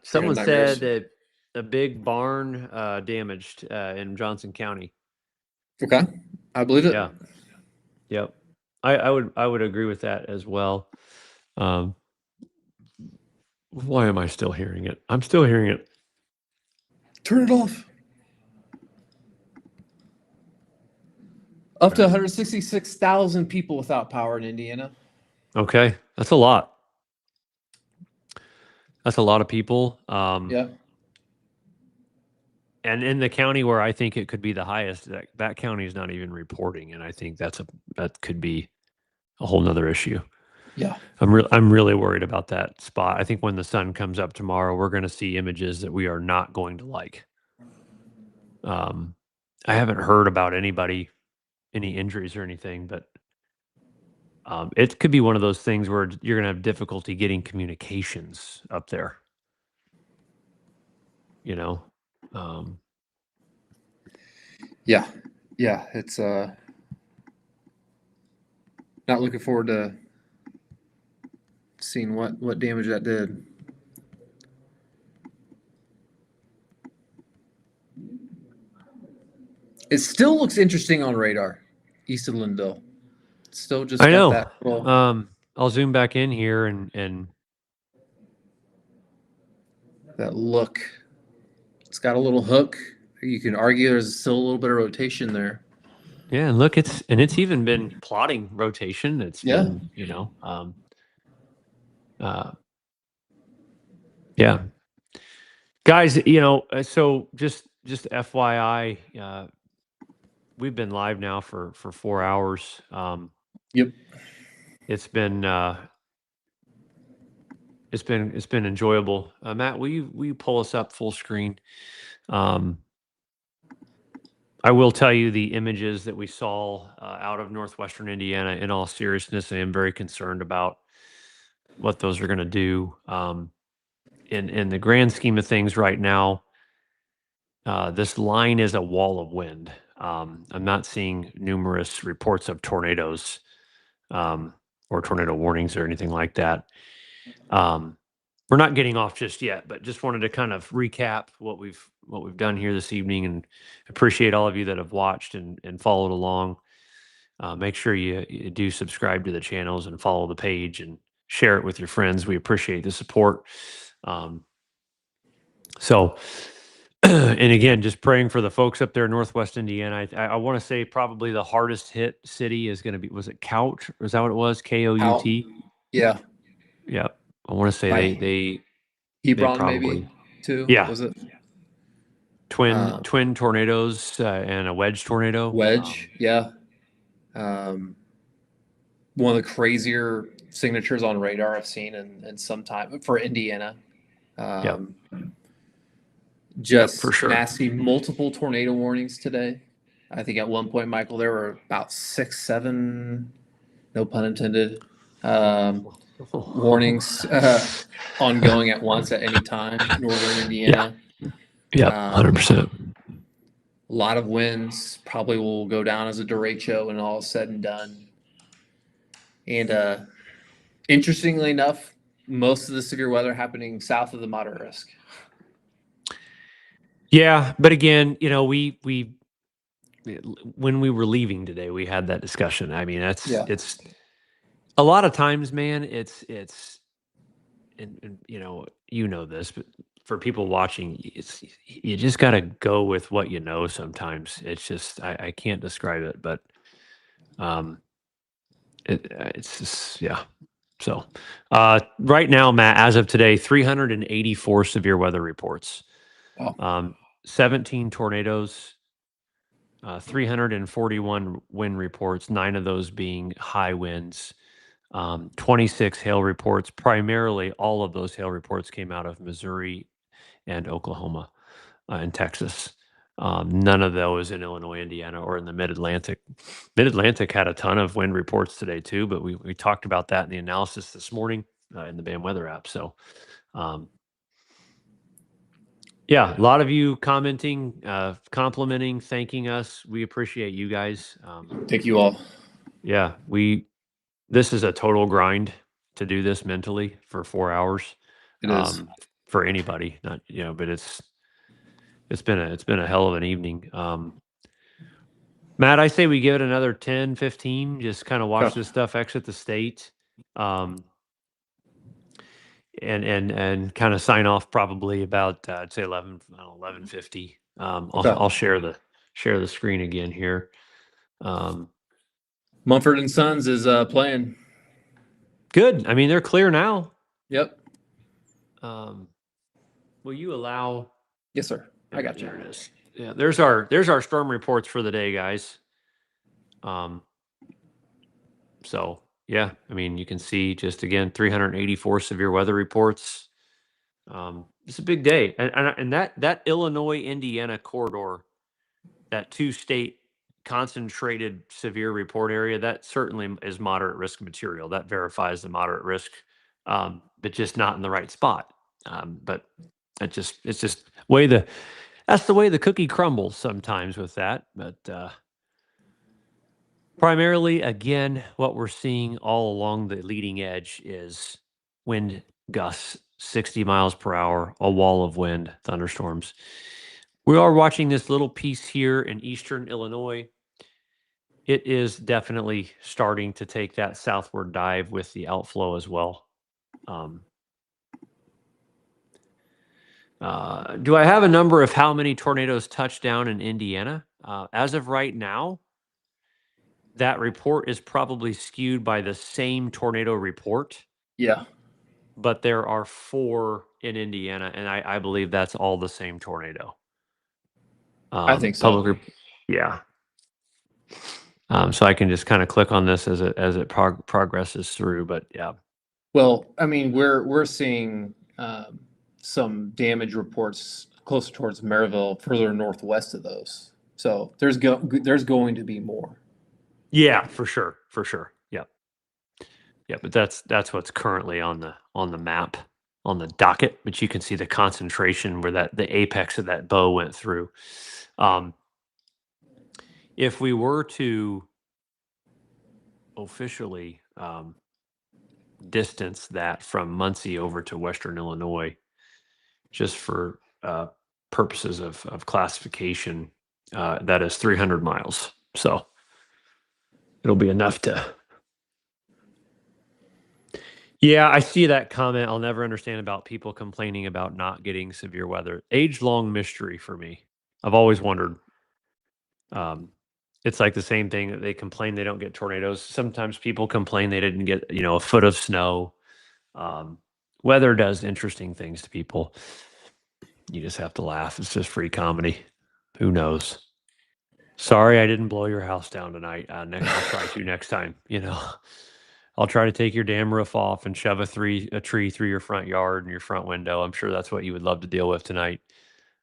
Someone said that a big barn damaged in Johnson County. Okay, I believe it. Yeah. Yep. I would agree with that as well. Why am I still hearing it? I'm still hearing it. Turn it off. Up to 166,000 people without power in Indiana. Okay, that's a lot. That's a lot of people. Yeah. And in the county where I think it could be the highest, that county is not even reporting, and I think that could be a whole nother issue. Yeah. I'm really worried about that spot. I think when the sun comes up tomorrow, we're going to see images that we are not going to like. I haven't heard about any injuries or anything, but it could be one of those things where you're going to have difficulty getting communications up there. You know. Yeah. Yeah. It's not looking forward to seeing what damage that did. It still looks interesting on radar, east of Linville. Still just I got know. that little, I'll zoom back in here and that look. It's got a little hook. You can argue there's still a little bit of rotation there. yeah, and look, it's even been plotting rotation. It's been, yeah. Guys, so just FYI, we've been live now for 4 hours. Yep. It's been enjoyable. Matt, will you pull us up full screen? I will tell you the images that we saw out of northwestern Indiana. In all seriousness, I am very concerned about what those are going to do. In the grand scheme of things, right now, this line is a wall of wind. I'm not seeing numerous reports of tornadoes or tornado warnings or anything like that. We're not getting off just yet, but just wanted to kind of recap what we've done here this evening, and appreciate all of you that have watched and followed along. Make sure you do subscribe to the channels and follow the page and share it with your friends. We appreciate the support. So, and again, just praying for the folks up there in Northwest Indiana. I want to say probably the hardest hit city is going to be, was it Couch? Or is that what it was? Kout? Yeah. Yeah. I want to say they Hebron probably, maybe too. yeah. Was it Twin tornadoes and a wedge tornado. wedge? Yeah. One of the crazier signatures on radar I've seen in some time for Indiana. Yeah. Just for sure. nasty. Multiple tornado warnings today. I think at one point, Michael, there were about 6, 7, no pun intended, warnings ongoing at once at any time. Northern Indiana. Yeah, 100%. A lot of winds. Probably will go down as a derecho when all is said and done. And interestingly enough, most of the severe weather happening south of the moderate risk. Yeah, but again, we when we were leaving today, we had that discussion. I mean, it's a lot of times, man. It's and this, but for people watching, you just got to go with what you know. Sometimes it's just I can't describe it, but it's just So right now, Matt, as of today, 384 severe weather reports. Wow. 17 tornadoes, 341 wind reports, 9 of those being high winds, 26 hail reports. Primarily, all of those hail reports came out of Missouri and Oklahoma and Texas. None of those in Illinois, Indiana, or in the Mid-Atlantic. Mid-Atlantic had a ton of wind reports today too, but we talked about that in the analysis this morning in the BAM weather app. So, yeah, a lot of you commenting, complimenting, thanking us. We appreciate you guys. Thank you all. Yeah, this is a total grind to do this mentally for 4 hours. It is. For anybody, not but it's been a hell of an evening. Matt, I say we give it another 10, 15, just kind of watch this stuff exit the state. And kind of sign off probably about I'd say 11:50. I'll share the screen again here. Mumford and Sons is playing. Good. I mean, they're clear now. Yep. Will you allow? Yes, sir. I got you. There it is. Yeah, there's our storm reports for the day, guys. So yeah, I mean, you can see just again 384 severe weather reports. It's a big day, and that Illinois Indiana corridor, that 2-state concentrated severe report area, that certainly is moderate risk material. That verifies the moderate risk, but just not in the right spot. But it's just that's the way the cookie crumbles sometimes with that. But primarily, again, what we're seeing all along the leading edge is wind gusts 60 miles per hour, a wall of wind, thunderstorms. We are watching this little piece here in eastern Illinois. It is definitely starting to take that southward dive with the outflow as well. Do I have a number of how many tornadoes touched down in Indiana? As of right now, that report is probably skewed by the same tornado report. Yeah. But there are 4 in Indiana, and I believe that's all the same tornado. I think so. Yeah. So I can just kind of click on this as it progresses through, but yeah. Well, I mean, we're seeing some damage reports closer towards Maryville, further northwest of those. So there's going to be more. Yeah, for sure. Yeah. Yeah, but that's what's currently on the map, on the docket, but you can see the concentration where the apex of that bow went through. If we were to officially distance that from Muncie over to Western Illinois, just for purposes of classification, that is 300 miles. So it'll be enough to. Yeah, I see that comment. I'll never understand about people complaining about not getting severe weather. Age-long mystery for me. I've always wondered. It's like the same thing that they complain they don't get tornadoes. Sometimes people complain they didn't get, a foot of snow. Weather does interesting things to people. You just have to laugh. It's just free comedy. Who knows? Sorry, I didn't blow your house down tonight. I'll try to next time. I'll try to take your damn roof off and shove a tree through your front yard and your front window. I'm sure that's what you would love to deal with tonight.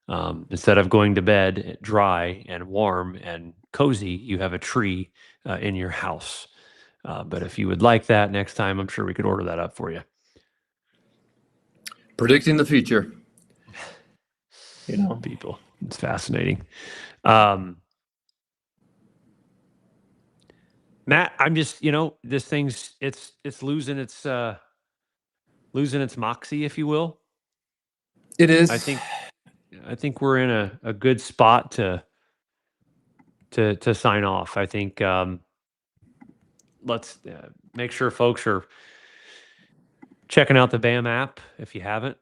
Instead of going to bed dry and warm and cozy, you have a tree in your house. But if you would like that next time, I'm sure we could order that up for you. Predicting the future. People, it's fascinating. Matt, I'm just, this thing's it's losing its moxie, if you will. It is. I think we're in a good spot to sign off. I think let's make sure folks are checking out the BAM app if you haven't.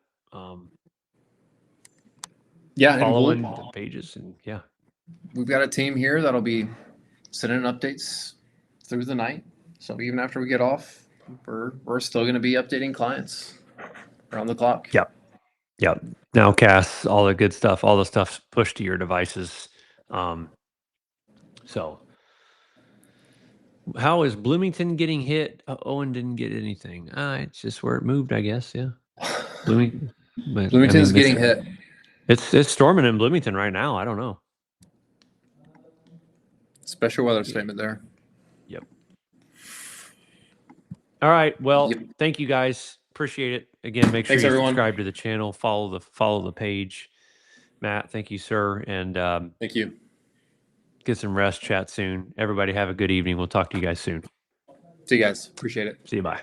Following the pages, and yeah, we've got a team here that'll be sending updates through the night. So even after we get off, we're still going to be updating clients around the clock. Yep. Yep. Nowcasts, all the good stuff, all the stuff's pushed to your devices. So how is Bloomington getting hit? Owen didn't get anything. It's just where it moved, I guess. Yeah. Bloomington. But, Bloomington's getting hit. It's storming in Bloomington right now. I don't know. Special weather statement there. Yep. All right. Well, Yep. thank you guys. Appreciate it. Again, make sure Thanks, you everyone. subscribe to the channel, follow the page. Matt, thank you, sir. And Thank you. get some rest, chat soon. Everybody have a good evening. We'll talk to you guys soon. See you guys. Appreciate it. See you. Bye.